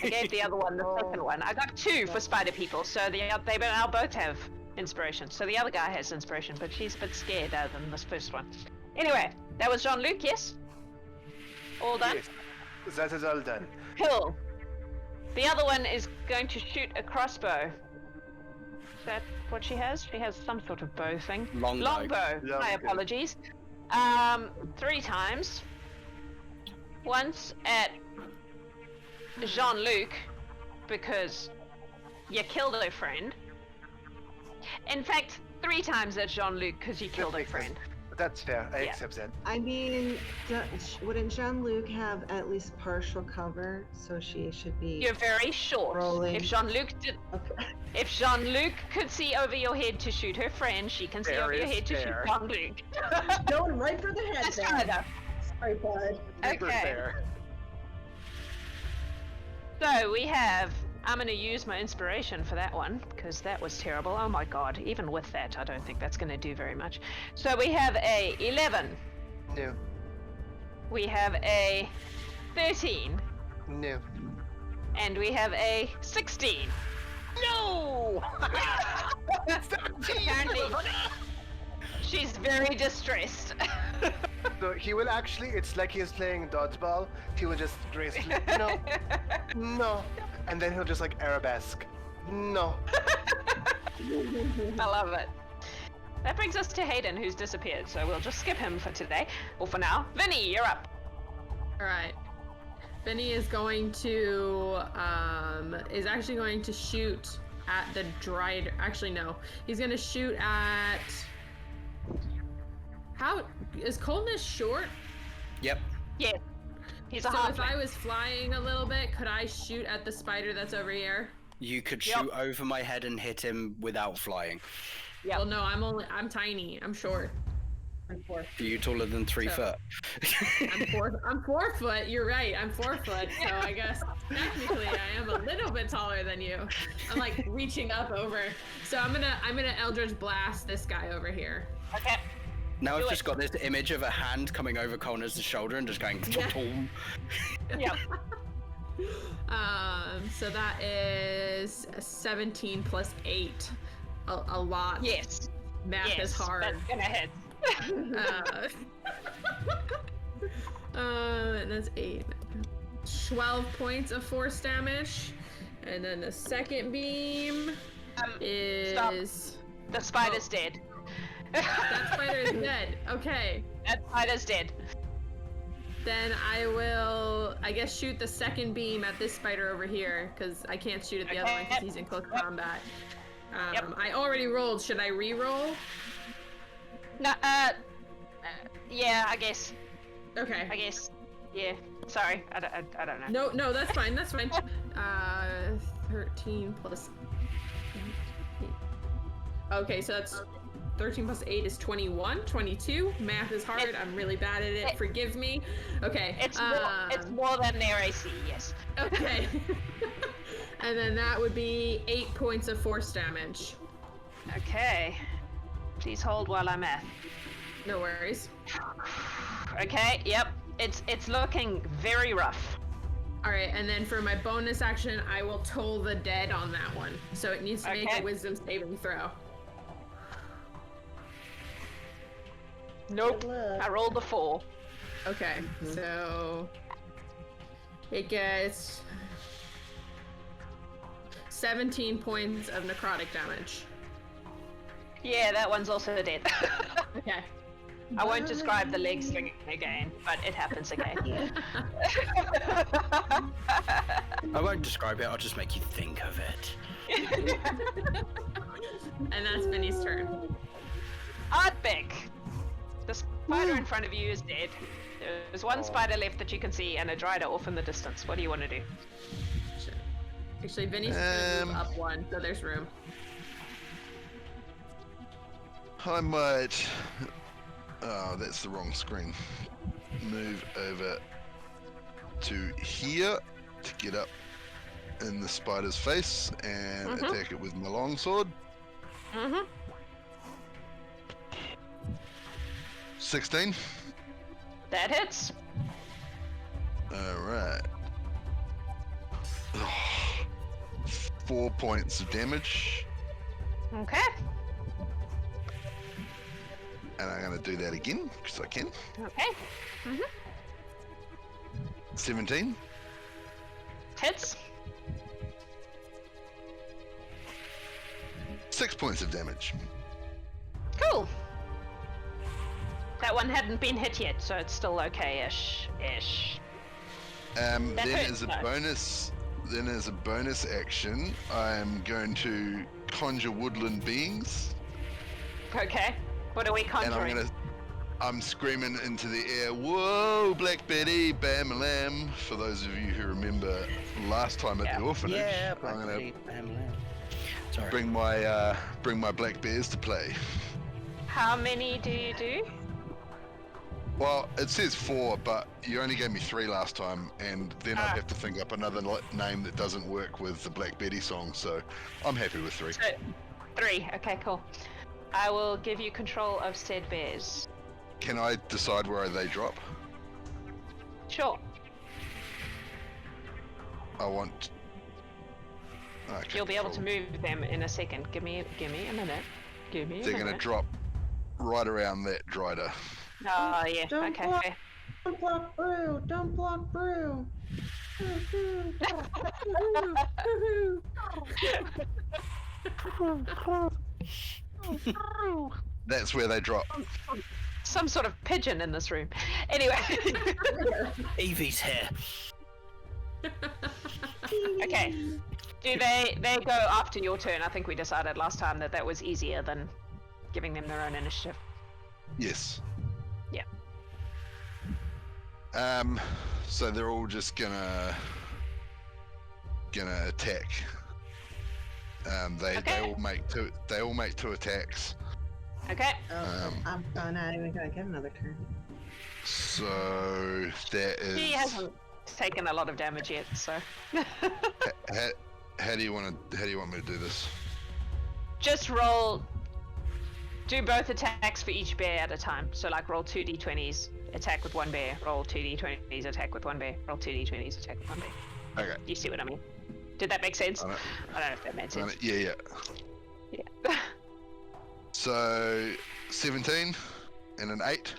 I gave the other one the second one. I got 2 for spider people, so they now both have inspiration. So the other guy has inspiration, but she's a bit scared than this first one. Anyway, that was JeanLuc, yes? All done? Yes, that is all done. Cool. The other one is going to shoot a crossbow. Is that what she has? She has some sort of bow thing. Longbow. My Longbow. apologies. 3 times. Once at JeanLuc, because you killed her friend. In fact, 3 times at JeanLuc, because you killed her friend. That's fair. I Yeah. accept that. I mean, wouldn't JeanLuc have at least partial cover? So she should be. You're very short. Rolling. If JeanLuc did, Okay. if JeanLuc could see over your head to shoot her friend, she can see Fair over your is head to shoot fair. JeanLuc. Going right for the head That's there. fair enough. Sorry, bud. Super Okay. fair. So we have. I'm going to use my inspiration for that one, because that was terrible. Oh my god, even with that, I don't think that's going to do very much. So we have a 11. No. We have a 13. No. And we have a 16. No! Apparently, she's very distressed. So he will actually, it's like he's playing dodgeball. He will just gracefully, no, no. And then he'll just like arabesque. No. I love it. That brings us to Haydn, who's disappeared, so we'll just skip him for today. Or for now. Vini, you're up. Alright. Vini is going to, is actually going to shoot at the dried, actually no. He's gonna shoot at, how, is Kolnas short? Yep. Yeah. He's a So if halfling. I was flying a little bit, could I shoot at the spider that's over here? You could Yep. shoot over my head and hit him without flying. Yep. Well, no, I'm tiny. I'm short. I'm 4. Are you taller than 3 So- foot? I'm 4 foot. You're right. I'm 4 foot. So I guess technically I am a little bit taller than you. I'm like reaching up over. So I'm gonna Eldritch Blast this guy over here. Okay. Now Do I've it. just got this image of a hand coming over Kolnas' shoulder and just going Yeah. boom. Yep. So that is 17 plus 8. A lot. Yes. Math yes. is hard. That's gonna hit. That's 8. 12 points of force damage. And then the second beam is... The spider's dead. That spider is dead. Okay. That spider's dead. Then I will, I guess, shoot the second beam at this spider over here, because I can't shoot at the other one because he's in close combat. Yep. I already rolled. Should I re-roll? No, yeah, I guess. Okay. I guess. Yeah. Sorry, I don't know. No, that's fine. That's fine. 13 plus 8. Okay, so that's 13 plus 8 is 21, 22. Math is hard. I'm really bad at it. Forgive me. Okay. It's more than their AC, yes. Okay. And then that would be 8 points of force damage. Okay. Please hold while I math. No worries. Okay, yep. It's looking very rough. Alright, and then for my bonus action, I will toll the dead on that one. So it needs to make a wisdom saving throw. Nope. Good luck. I rolled a 4. Okay, so it gets 17 points of necrotic damage. Yeah, that one's also dead. Okay. I won't describe the leg swinging again, but it happens again. I won't describe it, I'll just make you think of it. And that's Vini's turn. Ardbeg. The spider in front of you is dead. There's one spider left that you can see and a drider off in the distance. What do you want to do? Actually, Vini's gonna move up one, so there's room. I might. Oh, that's the wrong screen. Move over to here to get up in the spider's face and attack it with my longsword. 16. That hits. Alright. 4 points of damage. Okay. And I'm going to do that again, because I can. Okay. 17. Hits. 6 points of damage. Cool. That one hadn't been hit yet, so it's still okay-ish. Then hurts, as a though. bonus action, I'm going to conjure woodland beings. Okay. What are we conjuring? And I'm screaming into the air, "Whoa, Black Betty, bam lamb!" For those of you who remember last time at the orphanage, Yeah, I'm gonna Sorry. bring my black bears to play. How many do you do? Well, it says 4, but you only gave me 3 last time, and then I'd have to think up another name that doesn't work with the Black Betty song. So I'm happy with 3. So, 3. Okay, cool. I will give you control of said bears. Can I decide where they drop? Sure. I want. Okay, You'll be able to cool. move them in a second. Give me a minute. Give me a They're minute. gonna drop right around that drider. Oh, yeah. Don't Okay, block. fair. Don't block Brew! Don't block Brew! That's where they drop. Some sort of pigeon in this room. Anyway. Evie's here. Okay. Do they go after your turn? I think we decided last time that was easier than giving them their own initiative. Yes. Yeah. So they're all just gonna attack. They all make 2. They all make 2 attacks. Okay. I'm not even gonna get another turn. So that is. He hasn't taken a lot of damage yet, so. How do you want me to do this? Just roll. Do both attacks for each bear at a time. So like roll 2d20s, attack with 1 bear. Roll 2d20s, attack with 1 bear. Roll 2d20s, attack with 1 bear. Okay. You see what I mean? Did that make sense? I I don't know if that made sense. Yeah. Yeah. So 17 and an 8.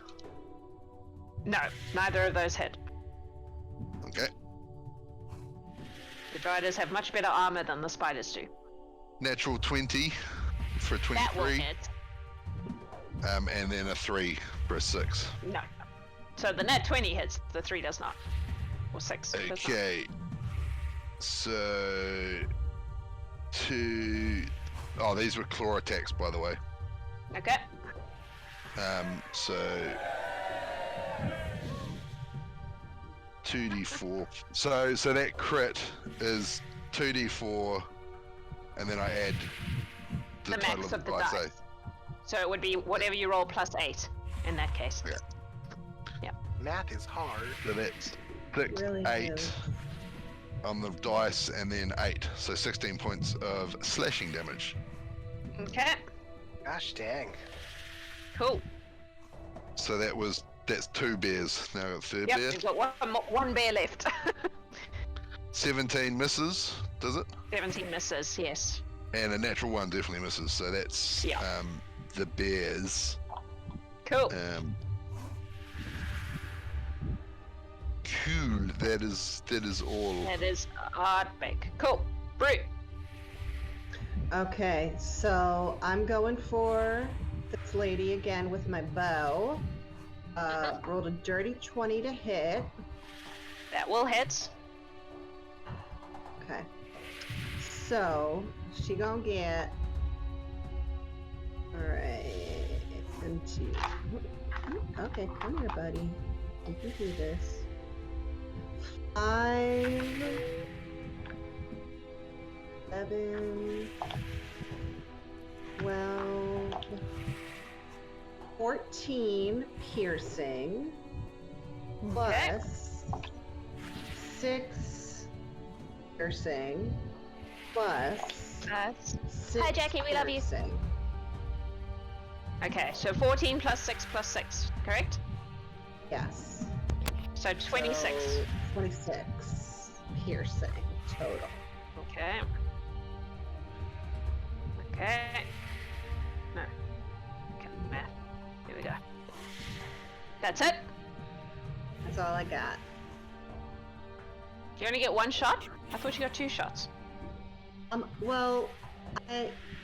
No, neither of those hit. Okay. The Driders have much better armor than the spiders do. Natural 20 for a That will 23. hit. And then a 3 for a 6. No. So the net 20 hits, the 3 does not. Or 6. does not. Okay. So 2. Oh, these were claw attacks, by the way. Okay. So 2d4. So that crit is 2d4 and then I add the total max of the dice. dice. So it would be whatever you roll plus 8 in that case. Yeah. Math is hard. So that's 6, Really 8 is. on the dice, and then 8. So 16 points of slashing damage. Okay, Gosh dang. cool. So that's 2 bears. Now I've got third Yep, bear. we've got one bear left. 17 misses, does it? 17 misses, yes. And a natural 1 definitely misses. So that's Yeah. the bears. Cool. Cool. That is all. That is Ardbeg. Cool. Brew. Okay, so I'm going for this lady again with my bow. Rolled a dirty 20 to hit. That will hit. Okay. So she gonna get. Alright. And two. Okay, come here, buddy. You can do this. 5, 7, 12, 14 piercing, Okay. plus 6 piercing, plus That's 6 Hi, Jackie, we love you. piercing. okay. So 14 plus 6 plus 6, correct? Yes. So 26. So 26 piercing total. Okay. Okay. No. Okay, math. Here we go. That's it? That's all I got. Do you only get 1 shot? I thought you got 2 shots. Well,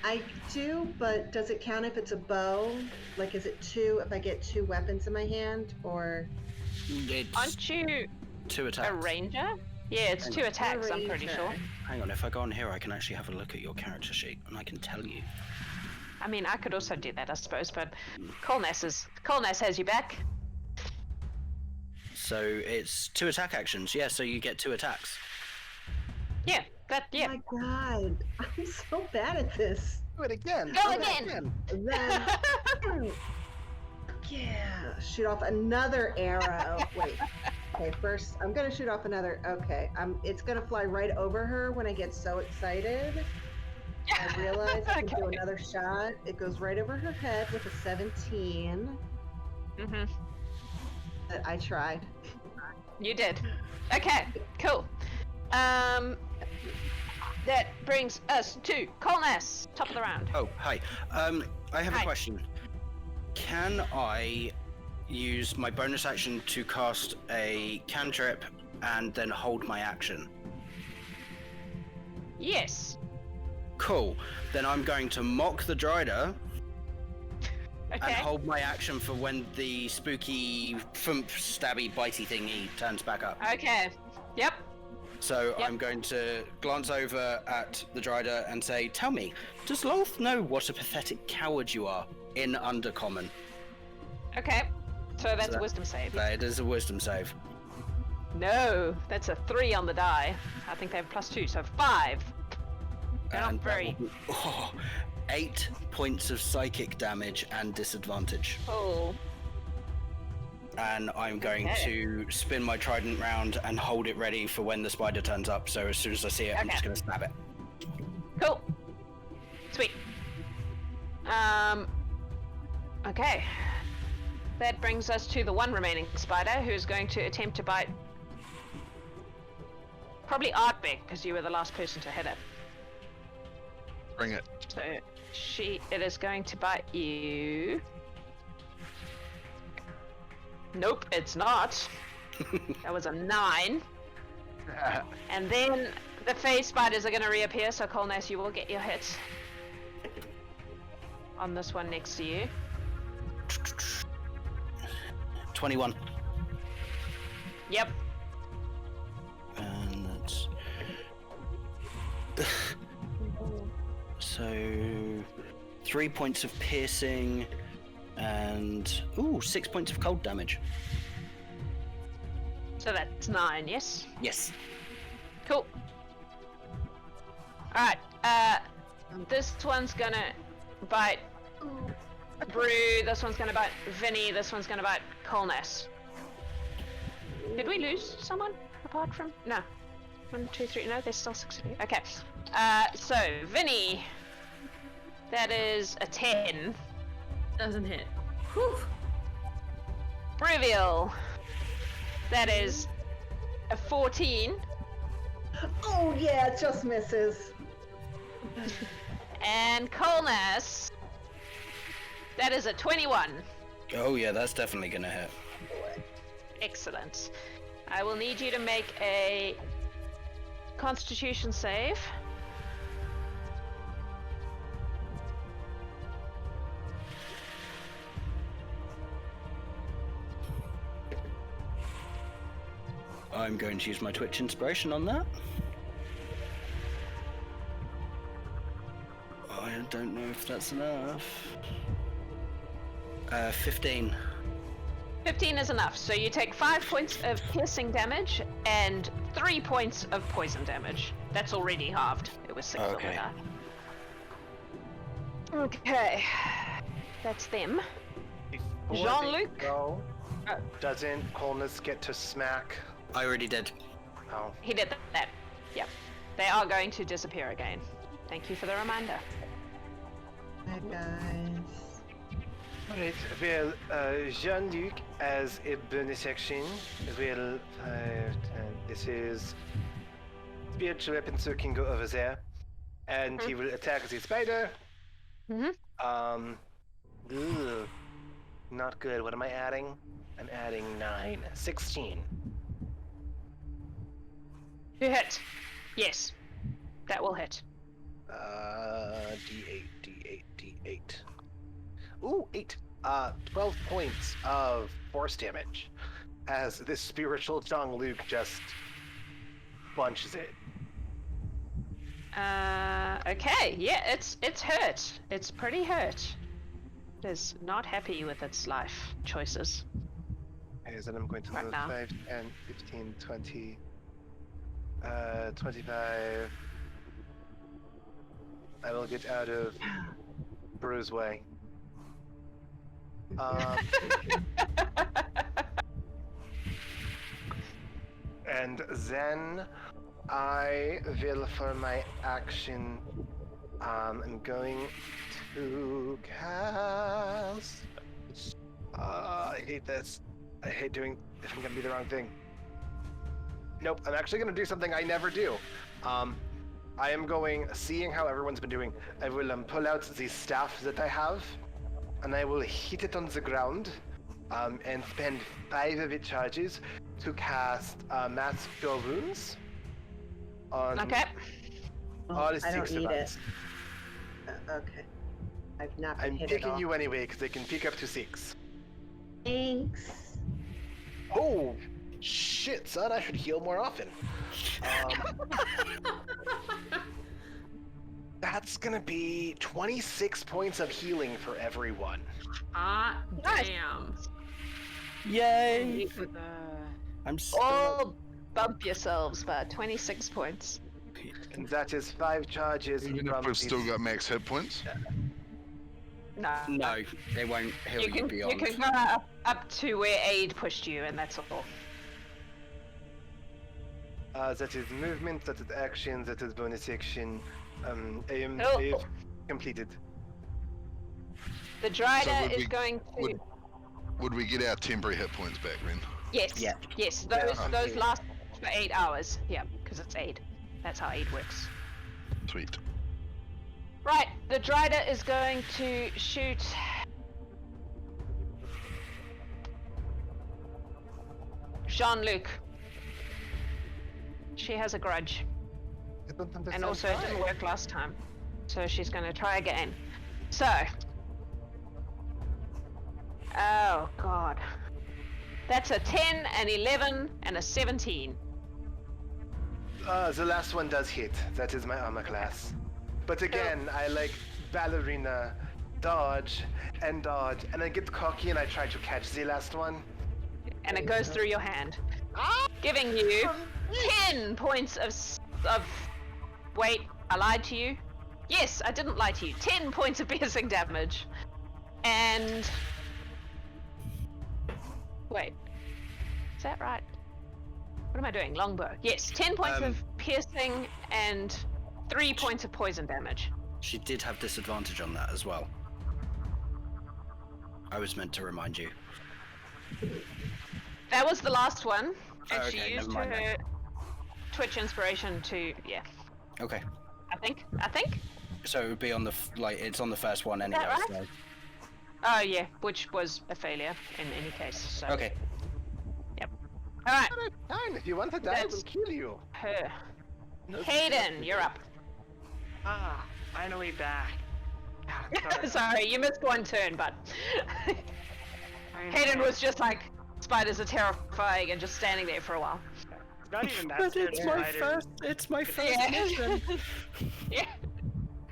I do, but does it count if it's a bow? Like, is it 2 if I get 2 weapons in my hand, or? It's Aren't you 2 a attacks. ranger? Yeah, it's 2 attacks, I'm pretty sure. Hang on, if I go on here, I can actually have a look at your character sheet, and I can tell you. I mean, I could also do that, I suppose, but Kolnas has you back. So it's 2 attack actions. Yeah, so you get 2 attacks. Yeah, Oh my god, I'm so bad at this. Do it again. Go do it again. Then, yeah, shoot off another arrow. Wait. Okay, first I'm gonna shoot off another. Okay, it's gonna fly right over her when I get so excited. I realize I can do Okay. another shot. It goes right over her head with a 17. Mm-hmm. But I tried. You did. Okay, cool. That brings us to Kolnas, top of the round. Oh, hi. I have Hi. a question. Can I use my bonus action to cast a cantrip and then hold my action? Yes. Cool. Then I'm going to mock the Drider Okay. and hold my action for when the spooky, thump, stabby, bitey thingy turns back up. Okay. Yep. So Yep. I'm going to glance over at the Drider and say, "Tell me, does Lolth know what a pathetic coward you are in Undercommon?" Okay. So that's So a wisdom save. That is a wisdom save. No, that's a 3 on the die. I think they have +2, so 5. They're not And that very will be- 8 points of psychic damage and disadvantage. cool. And I'm going Okay. to spin my trident round and hold it ready for when the spider turns up. So as soon as I see it, I'm Okay. just going to stab it. Cool. Sweet. Okay. That brings us to the one remaining spider who's going to attempt to bite probably Ardbeg, because you were the last person to hit it. Bring it. So it is going to bite you. Nope, it's not. That was a 9. And then the phase spiders are going to reappear, so Kolnas, you will get your hit on this one next to you. 21. Yep. And that's... So... 3 points of piercing and... Ooh, 6 points of cold damage. So that's 9, yes? Yes. Cool. Alright, This one's gonna bite Brew, this one's gonna bite Vini, this one's gonna bite Kolnas. Did we lose someone apart from? No. 1, 2, 3, no, there's still 6 of you. Okay. So, Vini. That is a 10. Doesn't hit. Whew. Breuvial. That is a 14. Oh yeah, it just misses. And Kolnas. That is a 21. Oh yeah, that's definitely gonna hit. Excellent. I will need you to make a Constitution save. I'm going to use my Twitch inspiration on that. I don't know if that's enough. 15. 15 is enough, so you take 5 points of piercing damage and 3 points of poison damage. That's already halved. It was 6 Okay. over that. Okay. That's them. Before JeanLuc? they go, Oh. doesn't Kolnas get to smack? I already did. Oh. He did that. Yep. They are going to disappear again. Thank you for the reminder. Hi guys. Alright, well, JeanLuc, as a bonus action, will 5, 10. This is spiritual weapon, so can go over there. And he will attack the spider. Mhm. Ugh, not good. What am I adding? I'm adding 9. 16. You hit. Yes. That will hit. D8, D8, D8. Ooh, 8. 12 points of force damage as this spiritual JeanLuc just bunches it. Okay. Yeah, it's hurt. It's pretty hurt. It is not happy with its life choices. Okay, so then I'm going to Right move now. 5, 10, 15, 20, 25. I will get out of Brew's way. And then I will, for my action, I'm going to cast. I hate this. I hate doing. If I'm gonna do the wrong thing. Nope. I'm actually gonna do something I never do. I am going, seeing how everyone's been doing. I will pull out the staff that I have, and I will hit it on the ground, and spend 5 of its charges to cast Mass Cure Wounds on Okay. Oh, all I 6 don't of need us. it. Okay. I've not been I'm hit at picking all. you anyway because they can pick up to 6. Thanks. Oh, shit, son! I should heal more often. That's gonna be 26 points of healing for everyone. Ah, Nice. damn. Yay! I'm still. All bump yourselves by 26 points. And that is 5 charges Even from if we've the- still got max hit points. No. No, they won't heal you, You beyond. can go up to where aid pushed you, and that's all. that is movement, that is action, that is bonus action. Aim Oh. save completed. The Drider So would is we- going to. Would we get our temporary hit points back then? Yes. Yeah. Yes. Yeah. Those last for 8 hours. Yeah, because it's aid. That's how aid works. Sweet. Right. The Drider is going to shoot. JeanLuc. She has a grudge. And also it didn't work last time. So she's going to try again. So. Oh, God. That's a 10, an 11, and a 17. The last one does hit. That is my armor class. But again, I like ballerina, dodge, and I get cocky and I try to catch the last one. And it goes through your hand. Giving you 10 points of... Wait, I lied to you. Yes, I didn't lie to you. 10 points of piercing damage. And... Wait. Is that right? What am I doing? Longbow. Yes, 10 points of piercing and 3 points of poison damage. She did have disadvantage on that as well. I was meant to remind you. That was the last one. And Okay, she used never mind her Twitch inspiration to... Yeah, Okay. I think. So it would be on the it's on the first one anyway. right? So. Oh, yeah, which was a failure in any case. So. Okay. Alright, Fine, if you want to die, I will That's- kill you. her. No, Hayden, you're up. Ah, finally back. God, I'm sorry. Sorry, you missed one turn, but Hayden was just like, spiders are terrifying and just standing there for a while. Not even that scared of spiders. It's my first Yeah. mission. Yeah.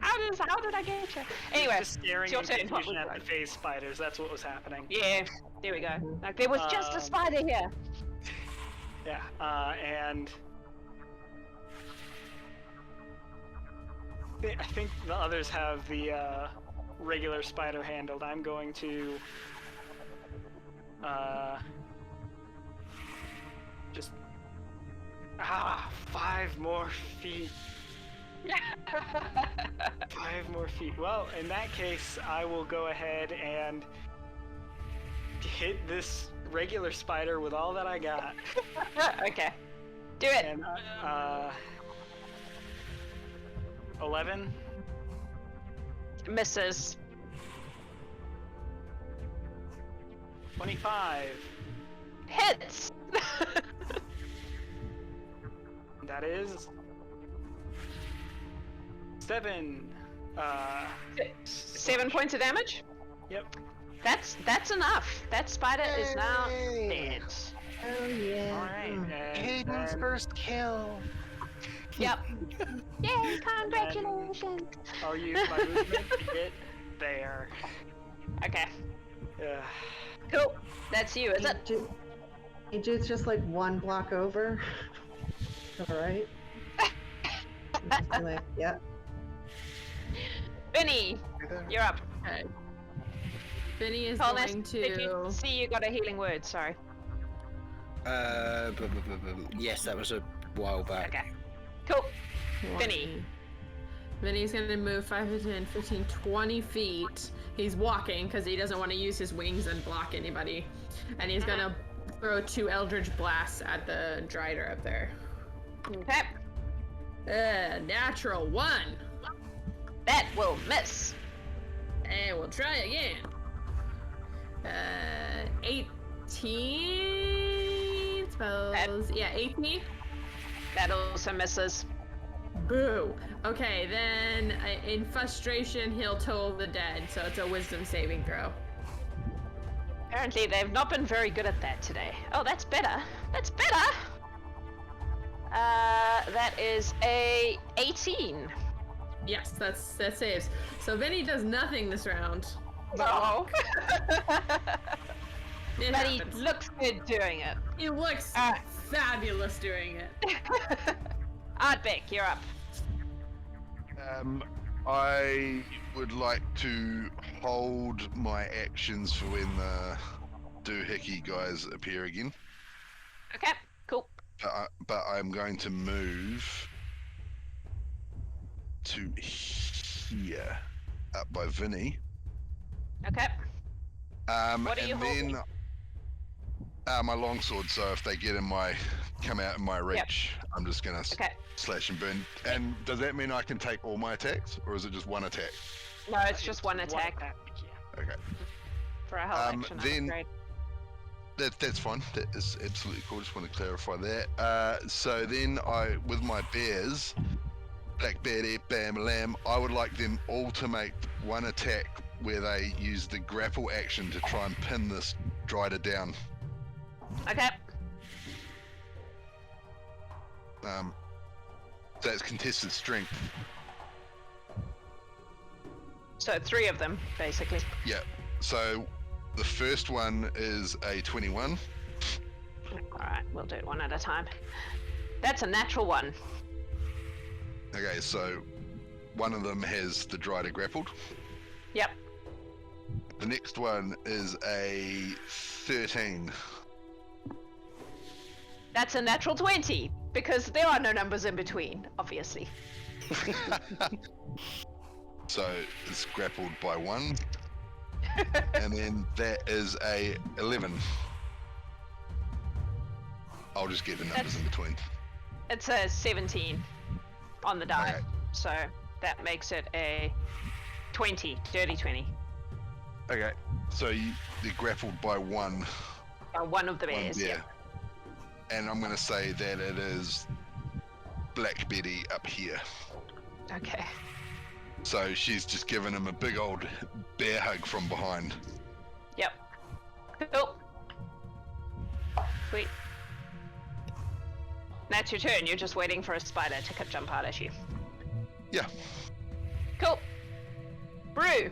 How did I get you? Anyway, Just staring it's your in turn. What confusion was at that? the phase spiders. That's what was happening. Yeah, there we go. Like there was just a spider here. Yeah, and I think the others have the regular spider handled. I'm going to just 5 more feet. 5 more feet. Well, in that case, I will go ahead and hit this regular spider with all that I got. Okay, do it. And 11. Misses. 25. Hits. That is 7. 7 points of damage. Yep. That's enough. That spider is now Yay. dead. Oh yeah. All right. And Hayden's then first kill. Yep. Yay! Congratulations. I'll use my movement to get there. Okay. Yeah. Cool. That's you, is it? Hey, Jude's just like 1 block over. Alright. Like, yep. Vinny, you're up. Okay. Vinny is Kolnas, going did you to. see you got a healing word? Sorry. Yes, that was a while back. Okay. Cool. Vinny. Vinny's gonna move 5, 10, 15, 20 feet. He's walking because he doesn't want to use his wings and block anybody. And he's gonna throw 2 Eldritch Blasts at the Drider up there. Okay. Natural 1. That will miss. And we'll try again. 18. Suppose. Yeah, 18. That also misses. Boo. Okay, then in frustration, he'll toll the dead. So it's a wisdom saving throw. Apparently, they've not been very good at that today. Oh, that's better. That's better. That is a 18. Yes, that saves. So Vinny does nothing this round. No. It But he happens. looks good doing it. He looks Alright. fabulous doing it. Ardbeg, you're up. I would like to hold my actions for when the doohickey guys appear again. Okay, cool. But I'm going to move to here, up by Vini. Okay. What are and you then my longsword. So if they come out in my reach, I'm just gonna Okay. slash and burn. And does that mean I can take all my attacks, or is it just one attack? No, it's just one attack Yeah. Okay, for a whole action. then- Great. that's fine. That is absolutely cool. Just want to clarify that. So then with my bears, Black Bear, Bam, Lamb, I would like them all to make one attack where they use the grapple action to try and pin this Drider down. Okay. So it's contested strength. So 3 of them, basically. Yeah. So the first one is a 21. Alright, we'll do it one at a time. That's a natural 1. Okay, so one of them has the Drider grappled. Yep. The next one is a 13. That's a natural 20, because there are no numbers in between, obviously. So it's grappled by 1. And then that is a 11. I'll just get the numbers in between. It's a 17 on the die, Okay. so that makes it a 20, dirty 20. Okay. So they're grappled by 1. One of the bears, yeah. And I'm going to say that it is Black Betty up here. Okay. So she's just given him a big old bear hug from behind. Yep. Cool. Sweet. That's your turn. You're just waiting for a spider to jump out at you. Yeah. Cool. Brew.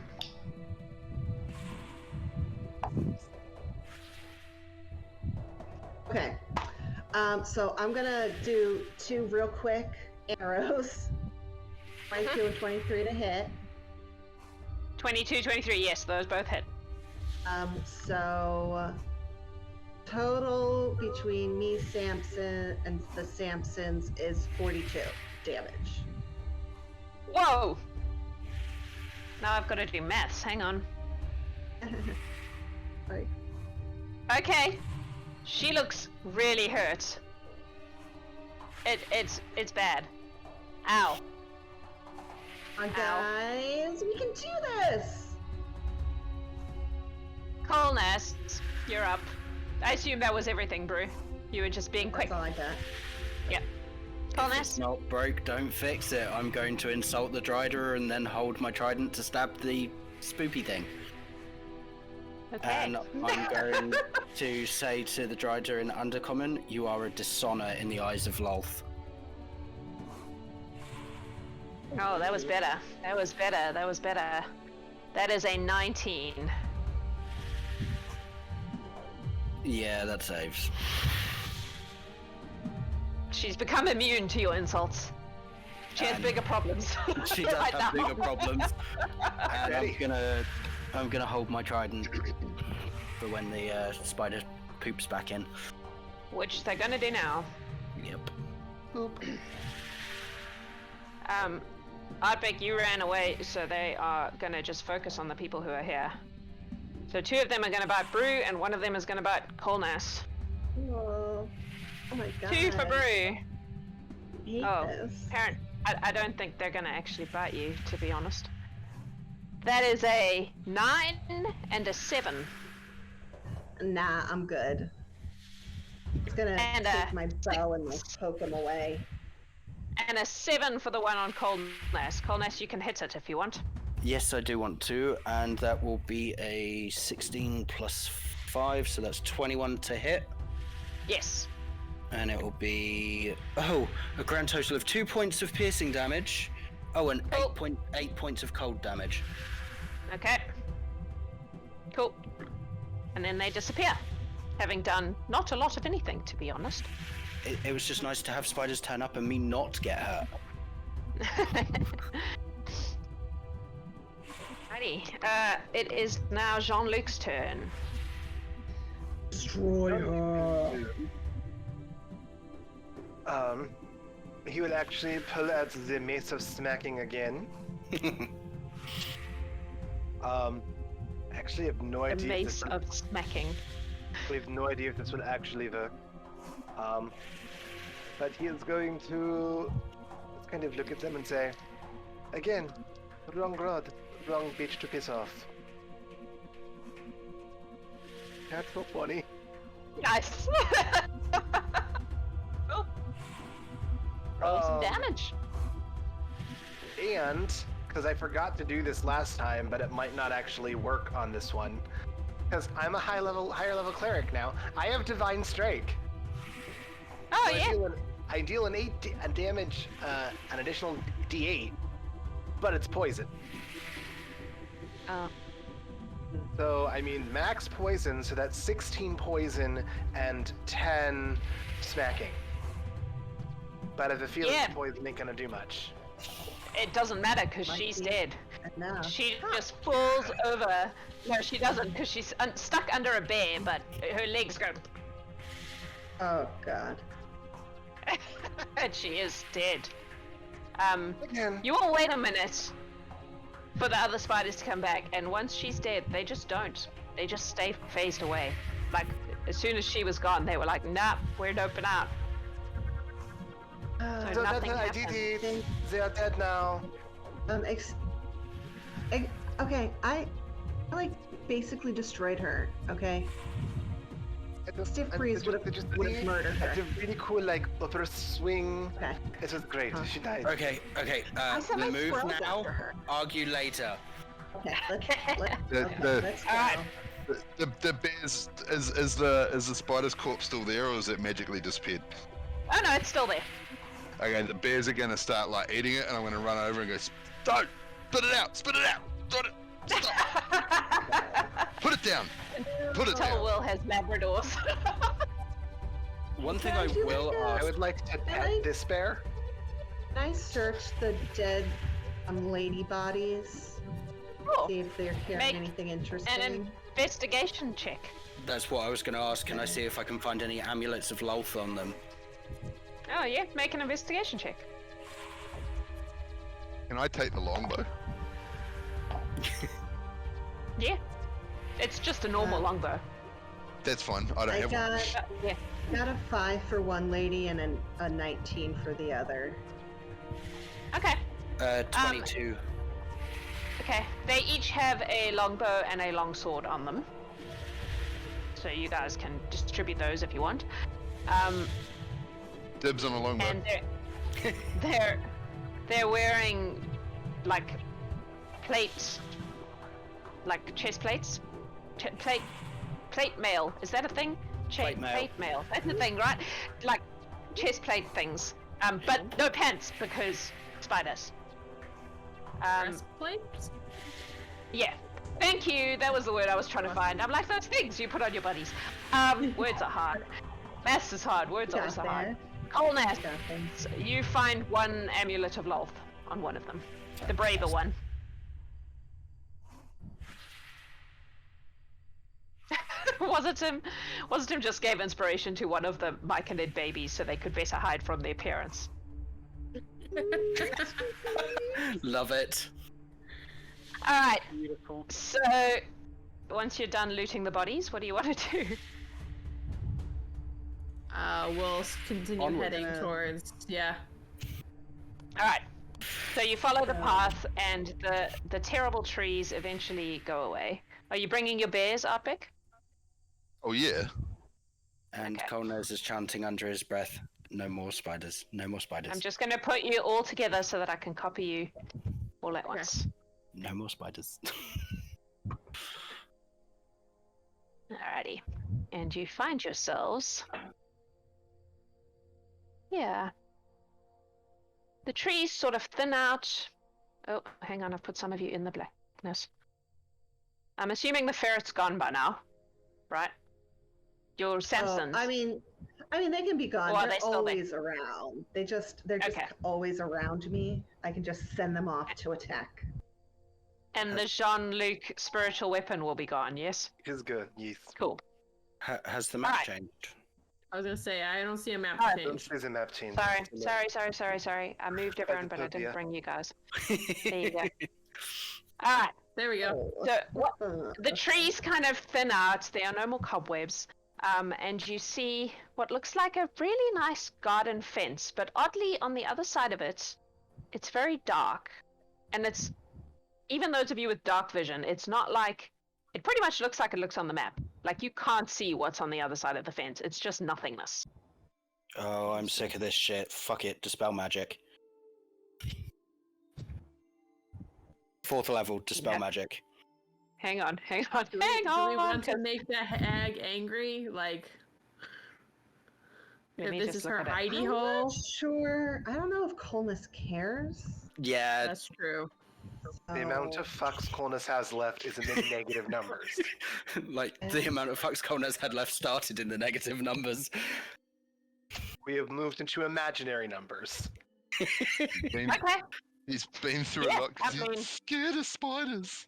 Okay. So I'm gonna do 2 real quick arrows. 22 and 23 to hit. 22, 23. Yes, those both hit. So total between me, Samson, and the Samsons is 42 damage. Whoa! Now I've got to do maths. Hang on. Sorry. Okay. She looks really hurt. It's bad. Ow. Come on, guys, we can do this. Kolnas, you're up. I assume that was everything, Brew. You were just being quick. That's all I got. Yep. If Kolnas? it's not broke, don't fix it. I'm going to insult the Drider and then hold my trident to stab the spoopy thing. Okay. And I'm going to say to the Drider in Undercommon, you are a dishonor in the eyes of Lolth. Oh, that was better. That was better. That was better. That is a 19. Yeah, that saves. She's become immune to your insults. She has And bigger problems. She does right have now. bigger problems. And Ready? I'm gonna hold my trident for when the spider poops back in. Which they're gonna do now. Yep. Ardbeg, you ran away, so they are gonna just focus on the people who are here. So 2 of them are gonna bite Brew, and 1 of them is gonna bite Kolnas. Oh my god. 2 for Brew. I hate Oh, this. Parent, I don't think they're gonna actually bite you, to be honest. That is a 9 and a 7. Nah, I'm good. It's gonna And, take my bow and like poke him away. And a 7 for the one on Kolnas. Kolnas, you can hit it if you want. Yes, I do want to, and that will be a 16 plus 5, so that's 21 to hit. Yes. And it will be a grand total of 2 points of piercing damage. Oh, and Oh. 8 points of cold damage. Okay. Cool. And then they disappear, having done not a lot of anything, to be honest. It was just nice to have spiders turn up and me not get hurt. Righty. It is now JeanLuc's turn. Destroy her. He will actually pull out the Mace of Smacking again. Actually, I have no The idea. mace of smacking. We have no idea if this will actually work. But he is going to just kind of look at them and say, again, wrong rod, wrong bitch to piss off. That's so funny. Nice. Cool. Roll some damage. And, because I forgot to do this last time, but it might not actually work on this one, because I'm a higher level cleric now, I have Divine Strike. Oh, So yeah. I deal an 8 damage, an additional d8, but it's poison. Oh. So, I mean, max poison, so that's 16 poison and 10 smacking. But I have a feeling Yeah. poison ain't gonna do much. it doesn't matter because Might she's be dead. enough. She just falls over. No, she doesn't because she's stuck under a bear, but her legs go. Oh god. And she is dead. Again. You all wait a minute for the other spiders to come back, and once she's dead, they just don't. They just stay phased away. Like, as soon as she was gone, they were like, nah, we're doping out. So So nothing I did happened. it. They are dead now. Okay, I like basically destroyed her. Okay. Stiff Breeze would have murdered her. Had a really cool like upper swing. Okay. It was great. Huh. She died. Okay. I set my Move squirrels now. after her. Argue later. Okay, let's The- let's go. Alright. The bears is the spider's corpse still there, or is it magically disappeared? Oh no, it's still there. Okay, the bears are gonna start like eating it, and I'm gonna run over and go, don't spit it out, spit it out, don't it, stop, put it down, put it Tell down. Will has Labradors. One thing I Can I do will this? I ask. would like to pet Really? this bear. Can I search the dead lady bodies? Cool. See if they're carrying Make anything An interesting. investigation check. That's what I was going to ask. Can I see if I can find any amulets of Lolth on them? Oh yeah, make an investigation check. Can I take the longbow? Yeah. It's just a normal longbow. That's fine. I don't I have one. Yeah. got a 5 for one lady and a 19 for the other. Okay. 22. Okay. They each have a longbow and a longsword on them. So you guys can distribute those if you want. Dibs on a longbow. And they're wearing like plates, like chest plates, plate mail. Is that a thing? Plate mail. Plate mail. That's a thing, right? Like chest plate things. But no pants because spiders. Breastplate? Yeah. Thank you. That was the word I was trying to find. I'm like, those things you put on your buddies. Words are hard. Maths is hard. Words are Got also there. hard. Kolnas. Got things. You find one amulet of Lolth on one of them. The braver one. Wasn't him just gave inspiration to one of the Myconid babies so they could better hide from their parents. Love it. Alright, Beautiful. so once you're done looting the bodies, what do you want to do? We'll continue Onward. heading towards. Yeah. Alright. So you follow the path and the terrible trees eventually go away. Are you bringing your bears, Ardbeg? Oh yeah. And Okay. Kolnas is chanting under his breath, no more spiders, no more spiders. I'm just going to put you all together so that I can copy you all at once. No more spiders. Alrighty. And you find yourselves. Yeah. The trees sort of thin out. Oh, hang on, I've put some of you in the blackness. I'm assuming the ferret's gone by now, right? Your Oh, Samsons. I mean, they can be gone. Or are They're they still there? always around. They're just Okay. always around me. I can just send them off to attack. And the JeanLuc spiritual weapon will be gone, yes? It is good. Yes. Cool. Has the map Alright. changed? I was gonna say I don't see a map Alright. change. There's a map change. Sorry. I moved everyone, but I didn't Utopia. bring you guys. There you go. Alright, There we go. so the trees kind of thin out. There are no more cobwebs. And you see what looks like a really nice garden fence, but oddly on the other side of it, it's very dark. And it's, even those of you with dark vision, it's not like, it pretty much looks like it looks on the map. Like you can't see what's on the other side of the fence. It's just nothingness. Oh, I'm sick of this shit. Fuck it, dispel magic. 4th level, dispel Yeah. magic. Hang on. Do we want to make the hag angry? Like, Let if me this just is look her at it. hidey I'm hole? not sure. I don't know if Kolnas cares. Yeah, That's true. The amount So- of fucks Kolnas has left is in the negative numbers. like the amount of fucks Kolnas had left started in the negative numbers. We have moved into imaginary numbers. Been- Okay. He's been through Yeah, a lot because I mean- he's scared of spiders.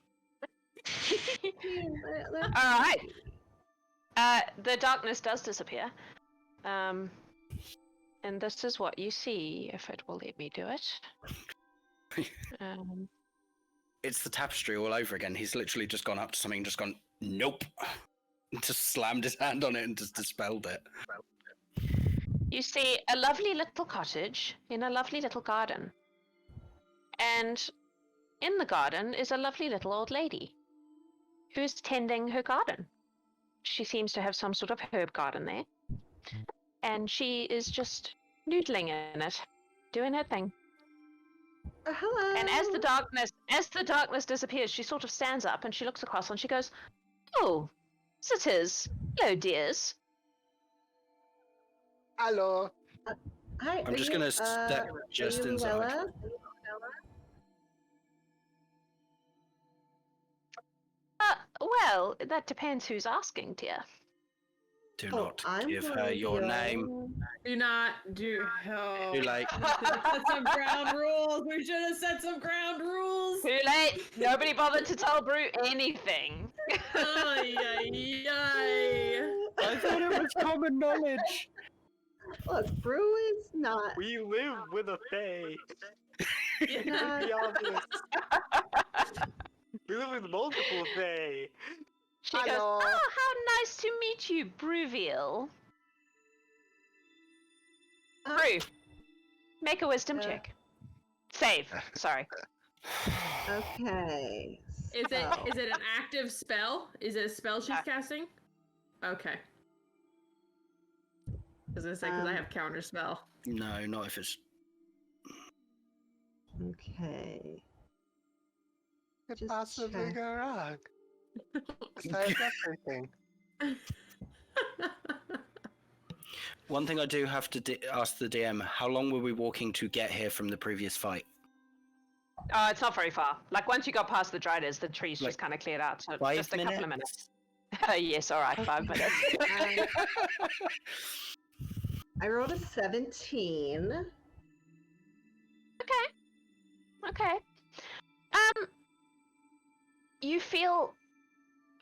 All right. The darkness does disappear. And this is what you see, if it will let me do it. It's the tapestry all over again. He's literally just gone up to something, just gone, nope. Just slammed his hand on it and just dispelled it. You see a lovely little cottage in a lovely little garden. And in the garden is a lovely little old lady who's tending her garden. She seems to have some sort of herb garden there. And she is just noodling in it, doing her thing. Hello. And as the darkness disappears, she sort of stands up and she looks across and she goes, "Oh, visitors. Hello, dears." Hello. Hi, I'm just going to step just inside. Luella? Well, that depends who's asking, dear. Do Oh, not I'm give her your Breuvial. name. Do not do. Oh. Too late. We should have set some ground rules. We should have set some ground rules. Too late. Nobody bothered to tell Brew anything. Ay, ay, ay. I thought it was common knowledge. Look, Brew is not. We live with a fae. not Be obvious. We live with multiple fae. She goes, Hello. "Oh, how nice to meet you, Breuvial." Brew, make a wisdom check. Save. Sorry. Okay. Is so- it an active spell? Is it a spell she's casting? Okay. Because I have counter spell. No, not if it's... Okay. Could Just possibly check. go wrong. Besides everything. One thing I do have to ask the DM, how long were we walking to get here from the previous fight? Oh, it's not very far. Like, once you got past the Driders, the trees Like just kind of cleared out. So 5 just a minutes? couple of minutes. Yes, all right, 5 minutes. I rolled a 17. Okay. You feel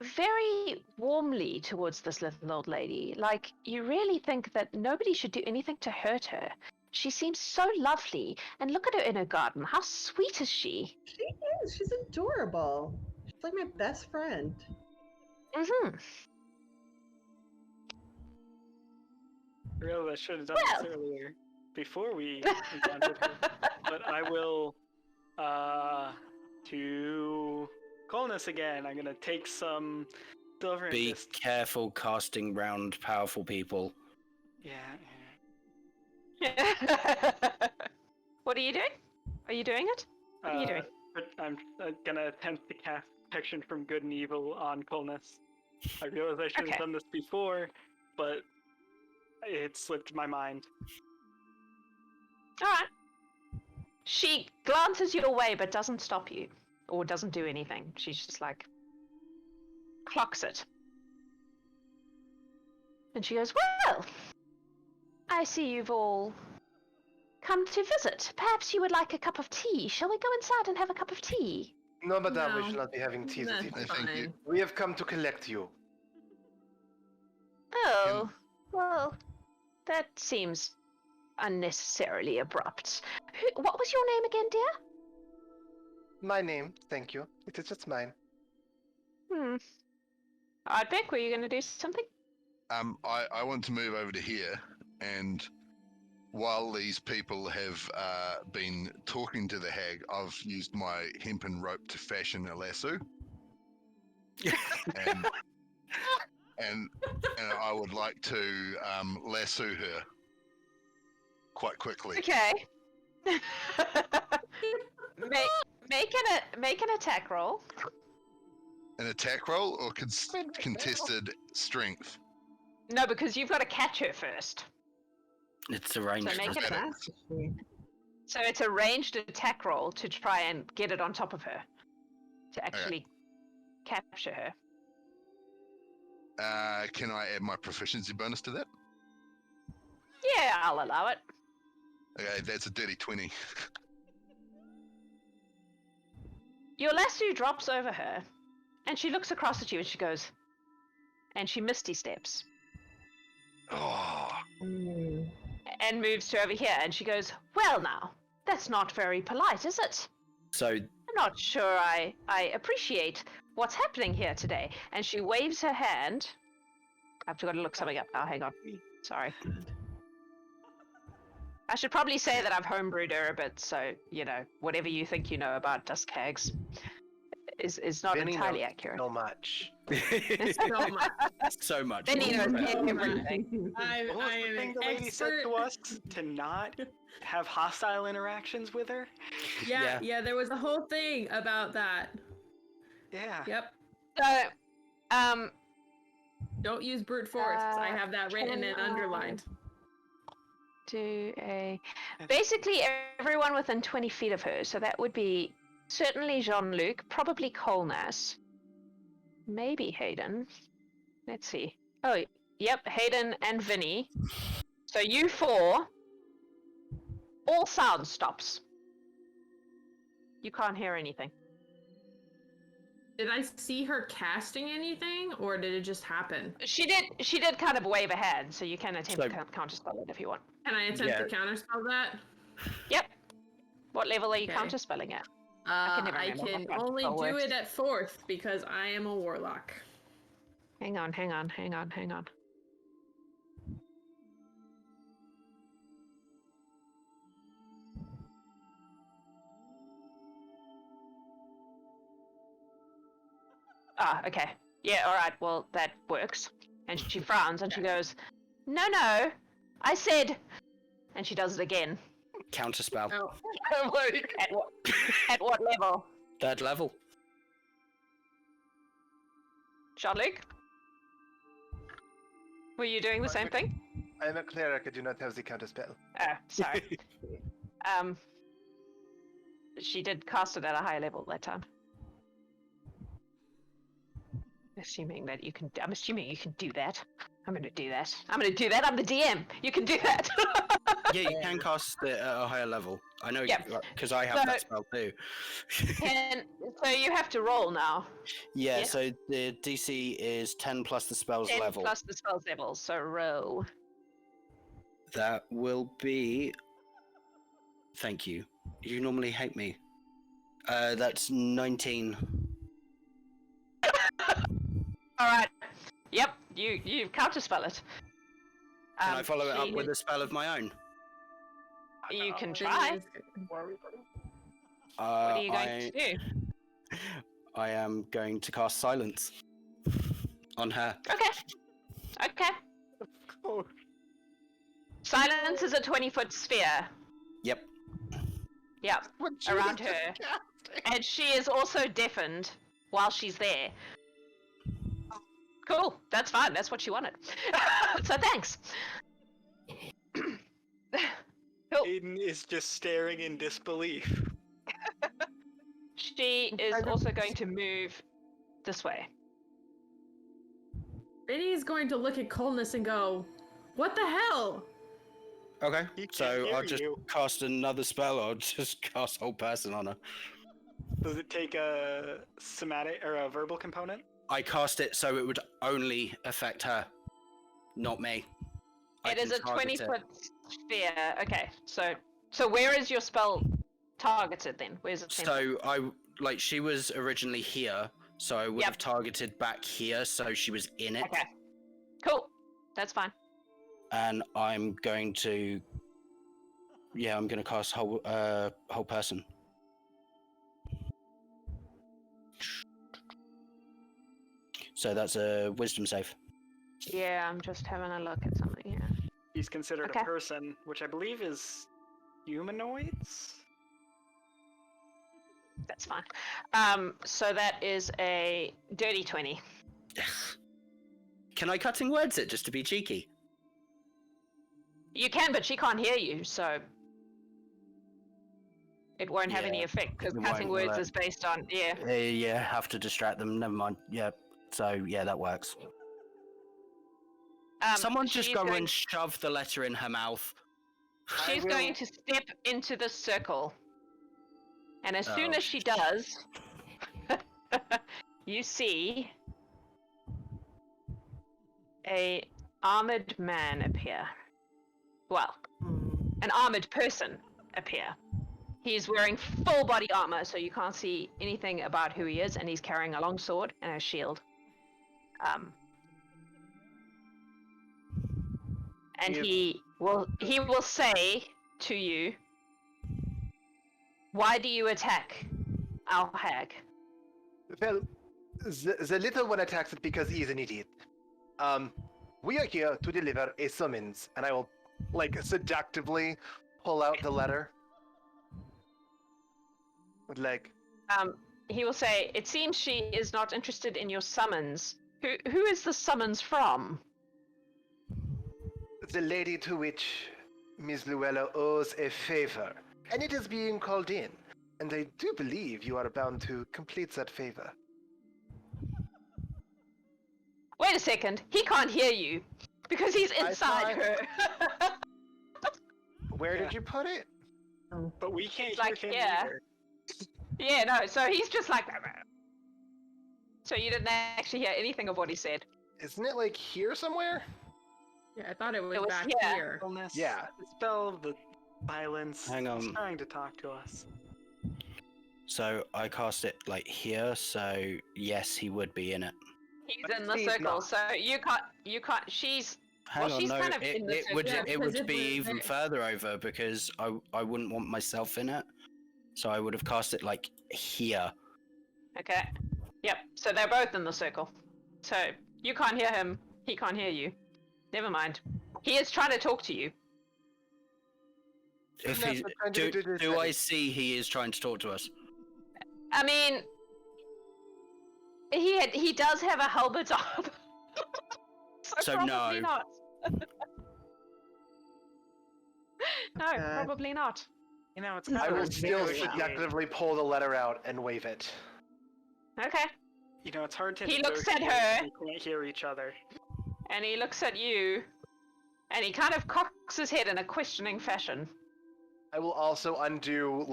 very warmly towards this little old lady. Like, you really think that nobody should do anything to hurt her. She seems so lovely. And look at her in her garden. How sweet is she? She is. She's adorable. She's like my best friend. Mm-hmm. Real, I should have done Well. this earlier, before we encountered her. But I will, to Kolnas again. I'm gonna take some silver and Be just careful casting round powerful people. yeah. What are you doing? Are you doing it? What are you doing? But I'm gonna attempt to cast protection from good and evil on Kolnas. I realize I should have Okay. done this before, but it slipped my mind. All right. She glances your way but doesn't stop you or doesn't do anything. She's just like clocks it. And she goes, "Well, I see you've all come to visit. Perhaps you would like a cup of tea. Shall we go inside and have a cup of tea?" No, madame, we No. should not be having tea this That's evening. Thank you. fine. We have come to collect you. Oh, well, that seems unnecessarily abrupt. What was your name again, dear? My name, thank you. It is just mine. Ardbeg, were you going to do something? I want to move over to here, and while these people have been talking to the hag, I've used my hempen rope to fashion a lasso. and, and I would like to lasso her quite quickly. Okay. Make an attack roll. An attack roll or contested strength? No, because you've got to catch her first. It's arranged. So make for it that. Fast is she? So it's a ranged attack roll to try and get it on top of her. To actually capture her. Can I add my proficiency bonus to that? Yeah, I'll allow it. Okay, that's a dirty 20. your lasso drops over her, and she looks across at you and she goes, and she misty steps Oh, and moves to over here, and she goes, well now, that's not very polite, is it? So I'm not sure I appreciate what's happening here today. And she waves her hand. I've got to look something up now, hang on. Sorry. I should probably say that I've homebrewed her a bit, so, you know, whatever you think you know about Dusk Hags is not Vinny entirely knows accurate. So much. So much. so much. Then he knows So much. everything. I What was the am thing an the lady said expert. to us? To not have hostile interactions with her? Yeah, there was a whole thing about that. Yeah. Yep. So, Don't use brute force. I have that written and underlined. basically everyone within 20 feet of her, so that would be certainly JeanLuc, probably Kolnas, maybe Haydn. Let's see. Oh, yep, Haydn and Vini. So you four, all sound stops. You can't hear anything. Did I see her casting anything, or did it just happen? She did kind of wave a hand, so you can attempt So- to counterspell it if you want. Can I attempt Yeah. to counterspell that? Yep. What level are you Okay. counterspelling at? can never I remember can what only counterspell do works. it at 4th because I am a warlock. Hang on. Ah, okay. Yeah, alright, well, that works. And she frowns and she goes, no, I said... And she does it again. Counterspell. Oh, At what level? 3rd level. JeanLuc? Were you doing the same thing? I am a cleric. I do not have the counterspell. Oh, sorry. She did cast it at a higher level that time. I'm assuming you can do that. I'm gonna do that. I'm the DM. You can do that. Yeah, you can cast it at a higher level. I know, Yep. because I have that spell too. So you have to roll now. Yeah, Yeah. so the DC is 10 plus the spell's 10 level. plus the spell's level, so roll. That will be... Thank you. You normally hate me. That's 19. Alright. Yep, you counterspell it. Can I follow it up with a spell of my own? You can try. What are you going to do? I am going to cast Silence on her. Okay. Silence is a 20-foot sphere. Yep. Yep, around her. And she is also deafened while she's there. Cool, that's fine, that's what she wanted. So thanks. Cool. Haydn is just staring in disbelief. She is also going to move this way. Vinny's going to look at Kolnas and go, "What the hell?" Okay, He can't so hear I'll just you. cast another spell. I'll just cast Whole Person on her. Does it take a somatic or a verbal component? I cast it so it would only affect her, not me. It is a 20-foot sphere. Okay, so where is your spell targeted then? Where's it? So she was originally here, so I would have targeted back here, so she was in it. Okay. Cool. That's fine. And I'm going to cast Whole Person. So that's a Wisdom save. Yeah, I'm just having a look at something here. He's considered Okay. a person, which I believe is humanoids. That's fine. So that is a dirty 20. Can I cutting words it just to be cheeky? You can, but she can't hear you, so it won't have any Yeah, effect because it cutting won't, will words it? is based on Yeah, have to distract them. Never mind. Yeah. So yeah, that works. Someone just she's go going- and shove the letter in her mouth. She's going to step into the circle, and as soon Oh. as she does, you see a armored man appear. Well, an armored person appear. He's wearing full body armor, so you can't see anything about who he is, and he's carrying a long sword and a shield. And he will say to you, "Why do you attack our hag?" Well, the little one attacks it because he is an idiot. We are here to deliver a summons, and I will, seductively pull out the letter. He will say, "It seems she is not interested in your summons. Who is the summons from?" The lady to which Miss Luella owes a favor, and it is being called in, and I do believe you are bound to complete that favor. Wait a second, he can't hear you because he's inside her. Where did you put it? But we can't It's hear like, him yeah. either. Yeah, no, so he's just like... So you didn't actually hear anything of what he said. Isn't it here somewhere? Yeah, I thought it was was back here. here. Illness, Yeah. Dispel the silence. Hang on. He's trying to talk to us. So I cast it here, so yes, he would be in it. He's But in the she's circle, not. so you can't, she's... Hang on, she's no, kind of in the it would circle. Yeah, it because would if be we're even there- further over because I wouldn't want myself in it, so I would have cast it here. Okay. Yep, so they're both in the circle. So you can't hear him, he can't hear you. Never mind. He is trying to talk to you. If That's he what I'm trying to do do I this see he is trying to talk to us? I mean... He does have a halberd on. So probably no. not. No, Okay. probably not. You know, it's I kind will of still seductively pull the letter out and wave it. Okay. You know, it's hard to. He looks at negotiate her. when we can't hear each other. And he looks at you, and he kind of cocks his head in a questioning fashion. I will undo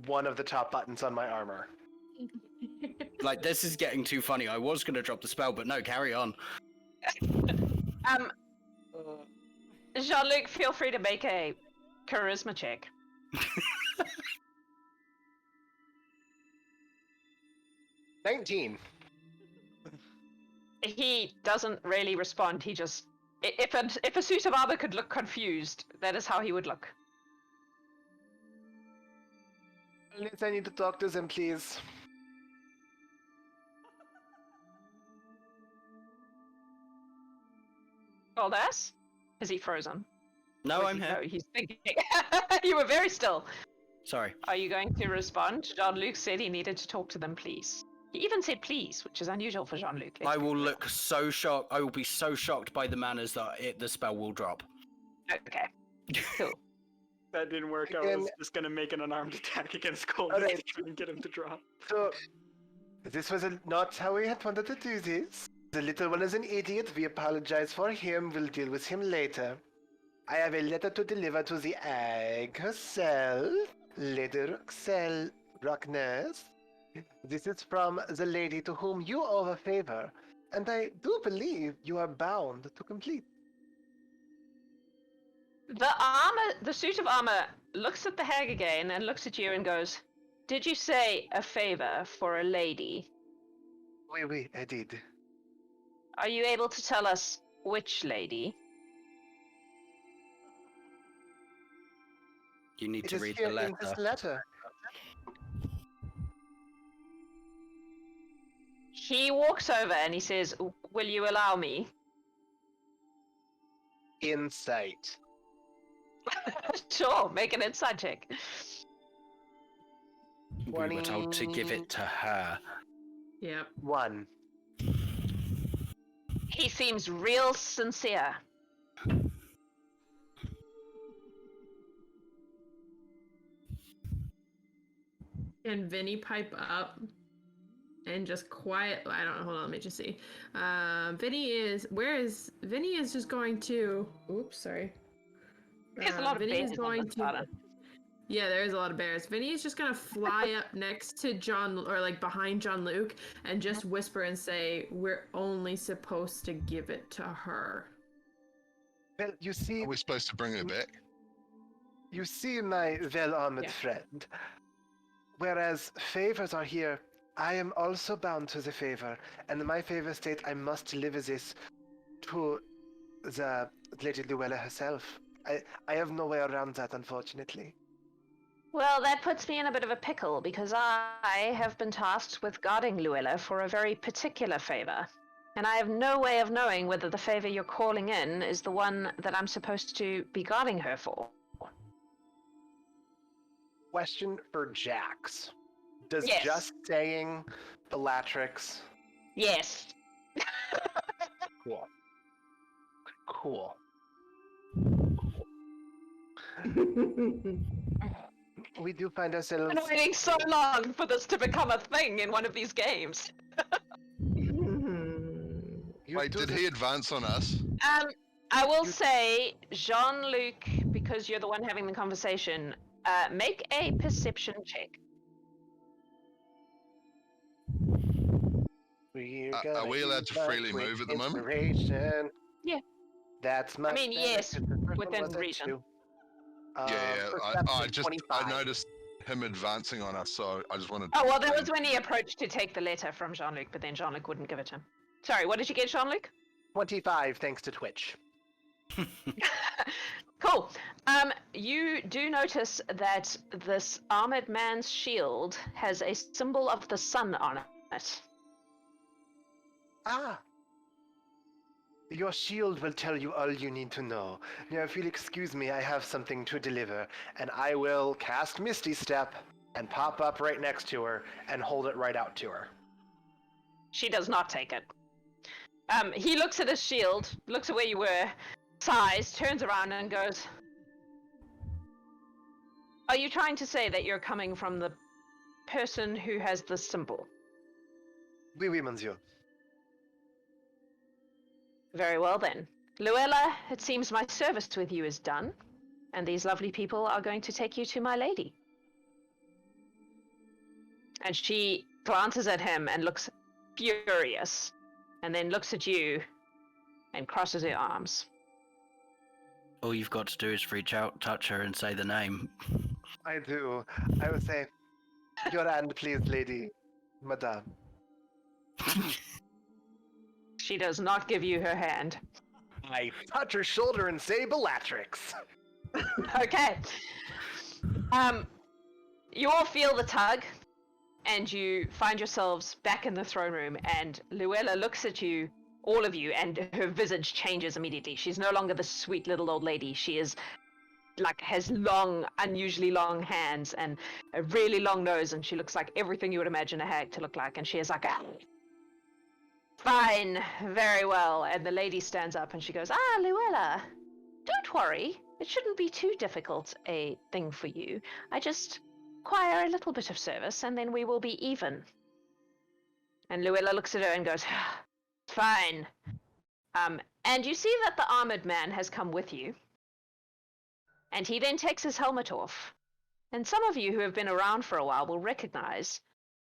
one of the top buttons on my armor. This is getting too funny. I was gonna drop the spell, but no, carry on. JeanLuc, feel free to make a charisma check. 19. He doesn't really respond. He just... If a suit of armor could look confused, that is how he would look. I need to talk to them, please. Kolnas? Is he frozen? No, Or is I'm he- here. No, he's thinking. You were very still. Sorry. Are you going to respond? JeanLuc said he needed to talk to them, please. He even said please, which is unusual for JeanLuc. I will look so shocked. I will be so shocked by the manners that the spell will drop. Okay. Cool. That didn't work. I Again- was just gonna make an unarmed attack against Kolnas Alright. to try and get him to drop. So, this was not how we had wanted to do this. The little one is an idiot. We apologize for him. We'll deal with him later. I have a letter to deliver to the egg herself, Lady Rockknees. This is from the lady to whom you owe a favor, and I do believe you are bound to complete. The suit of armor looks at the hag again and looks at you and goes, "Did you say a favor for a lady? Oui, I did. Are you able to tell us which lady?" You need It to is read here the in this letter. letter. He walks over and he says, "Will you allow me?" Insight. Sure, make an insight check. We were told to give it to her. Yep. 1. He seems real sincere. And Vini pipe up and just quiet. I don't know. Hold on. Let me just see. Vini is just going to. Oops, sorry. There's a lot of Vini is beds on going this to. bottom. Yeah, there is a lot of bears. Vinny's just gonna fly up next to John, or like behind JeanLuc, and just whisper and say, "We're only supposed to give it to her." Well, you see, Are we supposed to bring her back? my well-armored Yeah. friend. Whereas favors are here, I am also bound to the favor, and in my favor state, I must deliver this to the Lady Luella herself. I have no way around that, unfortunately. Well, that puts me in a bit of a pickle because I have been tasked with guarding Luella for a very particular favor. And I have no way of knowing whether the favor you're calling in is the one that I'm supposed to be guarding her for. Question for Jax. Does Yes. just saying Bellatrix... Yes. Cool. Cool. We do find ourselves... I've been waiting so long for this to become a thing in one of these games. You Wait, do did this- he advance on us? I will say, JeanLuc, because you're the one having the conversation, make a perception check. We're Are gonna we allowed use to my freely quick move at the moment? inspiration. Yeah. That's my. I mean, yes, within reason. Yeah, I I noticed him advancing on us, so I just wanted. Oh, well, that was when he approached to take the letter from JeanLuc, but then JeanLuc wouldn't give it to him. Sorry, what did you get, JeanLuc? 25, thanks to Twitch. Cool. You do notice that this armored man's shield has a symbol of the sun on it. Ah. Your shield will tell you all you need to know. Now, if you'll excuse me, I have something to deliver, and I will cast Misty Step and pop up right next to her and hold it right out to her. She does not take it. He looks at his shield, looks at where you were, sighs, turns around and goes, "Are you trying to say that you're coming from the person who has the symbol?" Oui, monsieur. Very well then. Luella, it seems my service with you is done, and these lovely people are going to take you to my lady. And she glances at him and looks furious, and then looks at you and crosses her arms. All you've got to do is reach out, touch her, and say the name. I do. I would say, your hand, please, lady. Madame. She does not give you her hand. I touch her shoulder and say Bellatrix. Okay. You all feel the tug, and you find yourselves back in the throne room, and Luella looks at you, all of you, and her visage changes immediately. She's no longer the sweet little old lady. She is, has long, unusually long hands, and a really long nose, and she looks like everything you would imagine a hag to look like, and she is like a... Fine, very well. And the lady stands up and she goes, "Ah, Luella, don't worry. It shouldn't be too difficult a thing for you. I just require a little bit of service and then we will be even." And Luella looks at her and goes, "Fine." And you see that the armored man has come with you. And he then takes his helmet off. And some of you who have been around for a while will recognize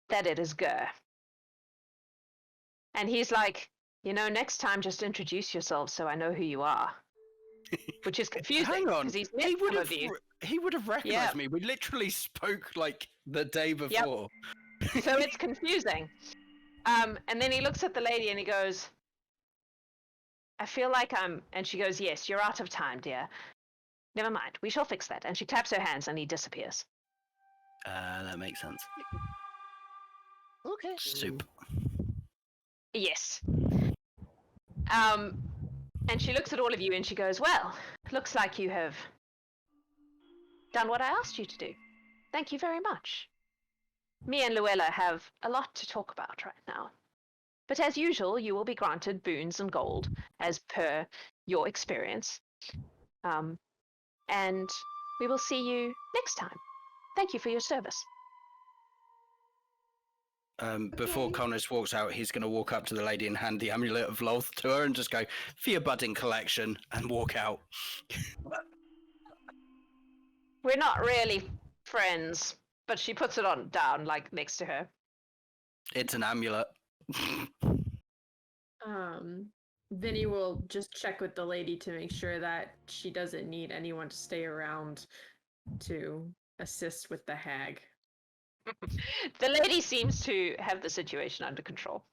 that it is Gur. And he's like, "Next time just introduce yourselves so I know who you are." Which is confusing. Hang on, because he's met he would some have. of you. He would have recognized me. We literally spoke like the day before. So it's confusing. And then he looks at the lady and he goes, "I feel like I'm..." And she goes, "Yes, you're out of time, dear. Never mind, we shall fix that." And she claps her hands and he disappears. That makes sense. Okay. Soup. Yes. And she looks at all of you and she goes, "Well, looks like you have done what I asked you to do. Thank you very much. Me and Luella have a lot to talk about right now. But as usual, you will be granted boons and gold as per your experience. And we will see you next time. Thank you for your service." Before Kolnas walks out, he's going to walk up to the lady and hand the amulet of Loth to her and just go, "For your budding collection," and walk out. We're not really friends, but she puts it on down, like next to her. It's an amulet. Vinny will just check with the lady to make sure that she doesn't need anyone to stay around to assist with the hag. The lady seems to have the situation under control.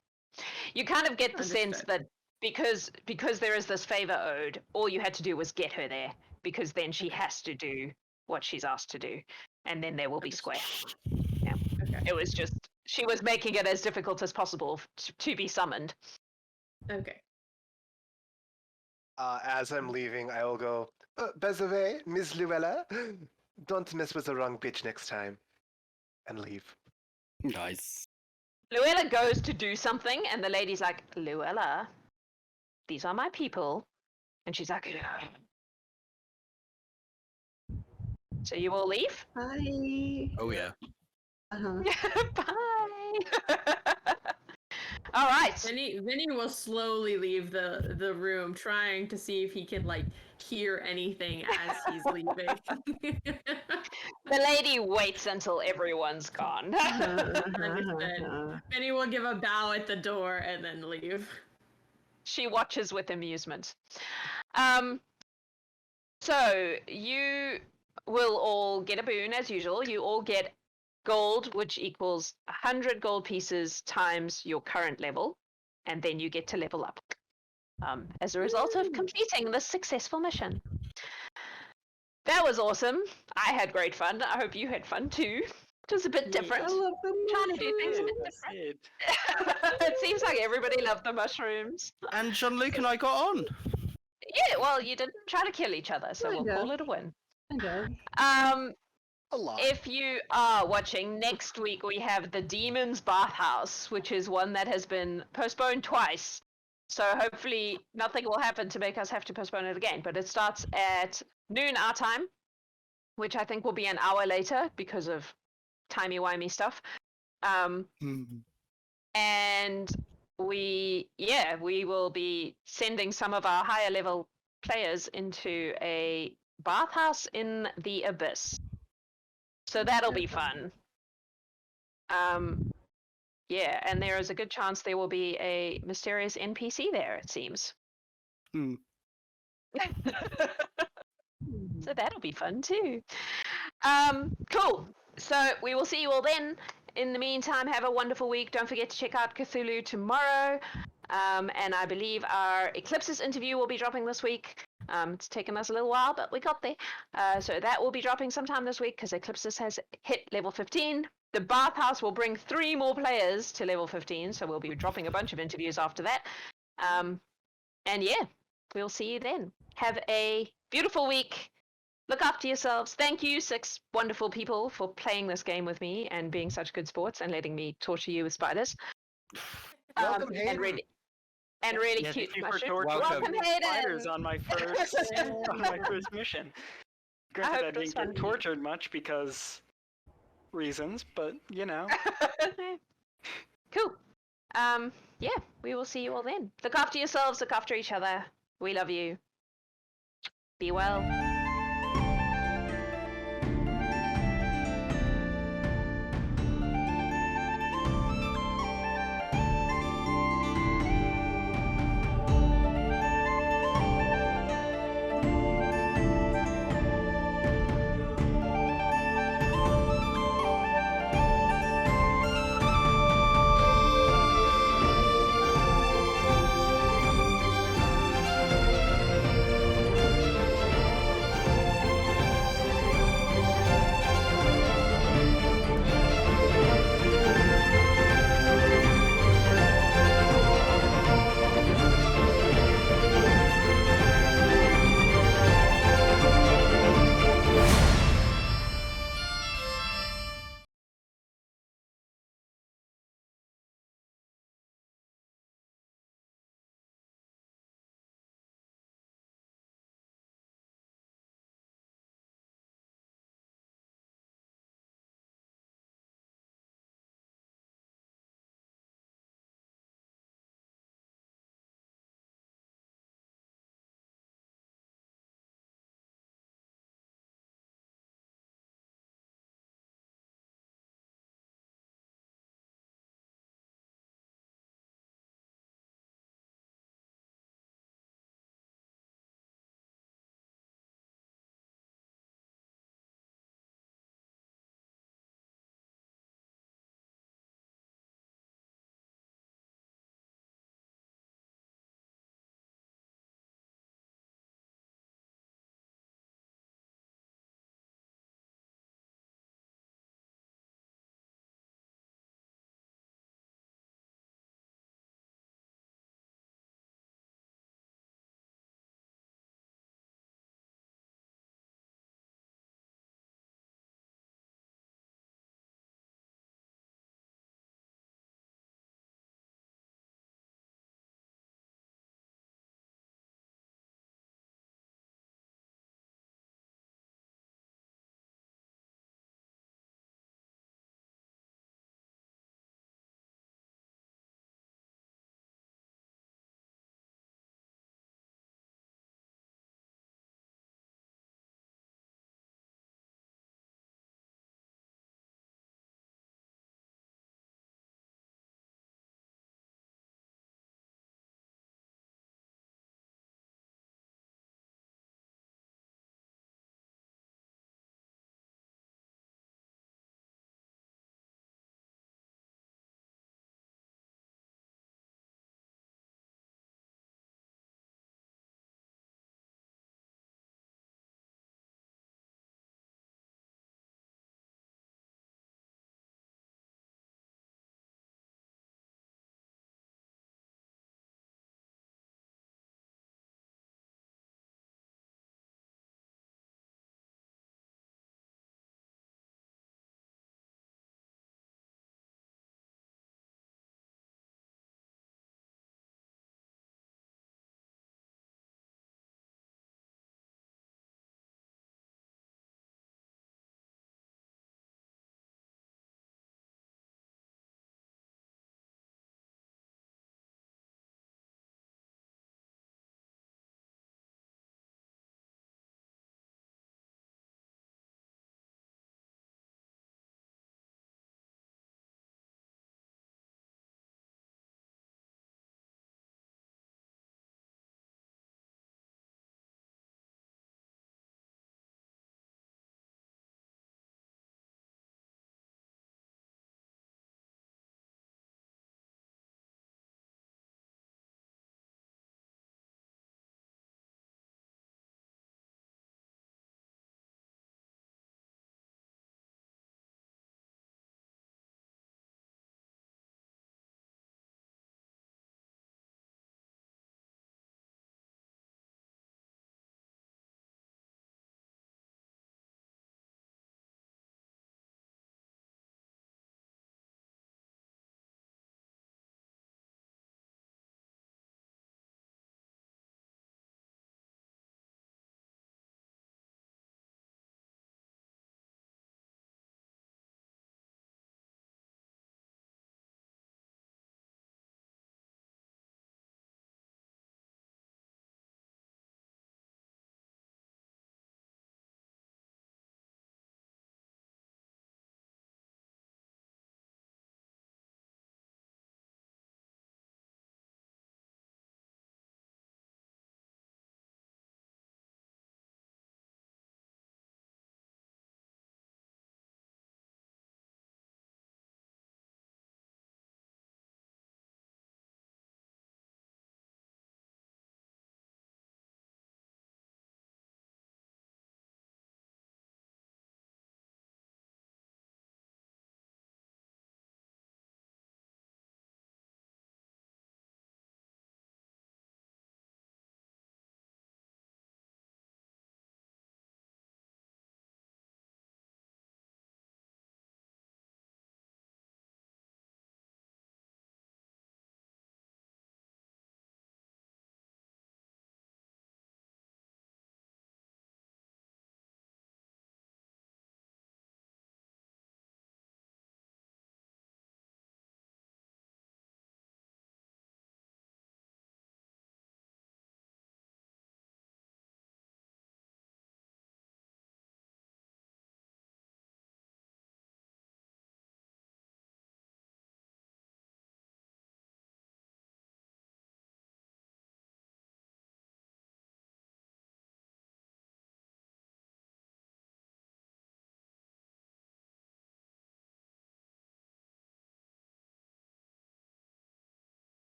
You kind of get the sense that because there is this favor owed, all you had to do was get her there, because then she has to do what she's asked to do, and then there will be square. Yeah. Okay. It was just, she was making it as difficult as possible to be summoned. Okay. As I'm leaving, I will go, by the way, Miss Luella, don't mess with the wrong bitch next time. And leave. Nice. Luella goes to do something, and the lady's like, Luella, these are my people. And she's like, yeah. So you all leave? Bye. Oh yeah. Bye. All right. Vinny will slowly leave the room, trying to see if he can like hear anything as he's leaving. The lady waits until everyone's gone. Understood. Vinny will give a bow at the door and then leave. She watches with amusement. So you will all get a boon as usual. You all get gold, which equals 100 gold pieces times your current level, and then you get to level up as a result of completing this successful mission. That was awesome. I had great fun. I hope you had fun too. It was a bit different. I love them. Trying to do things a bit different. It seems like everybody loved the mushrooms. And JeanLuc and I got on. Yeah, well, you didn't try to kill each other, so we'll call it a win. A lot. If you are watching, next week we have the Demon's Bathhouse, which is one that has been postponed twice. So hopefully nothing will happen to make us have to postpone it again. But it starts at noon our time, which I think will be an hour later because of timey-wimey stuff. And we will be sending some of our higher level players into a bathhouse in the abyss. So that'll be fun. Yeah, and there is a good chance there will be a mysterious NPC there, it seems. So that'll be fun too. Cool. So we will see you all then. In the meantime, have a wonderful week. Don't forget to check out Cthulhu tomorrow. And I believe our Eclipses interview will be dropping this week. It's taken us a little while, but we got there. So that will be dropping sometime this week because Eclipses has hit level 15. The Bathhouse will bring 3 more players to level 15, so we'll be dropping a bunch of interviews after that. And yeah, we'll see you then. Have a beautiful week. Look after yourselves. Thank you, 6 wonderful people, for playing this game with me and being such good sports and letting me torture you with spiders. Welcome, Haydn. And really Yeah, cute Thank you for mushrooms. torturing Welcome, Haydn. spiders on my first mission. Granted, I hope it was didn't get fun. tortured much because reasons, but you know. Cool. Yeah, we will see you all then. Look after yourselves, look after each other. We love you. Be well.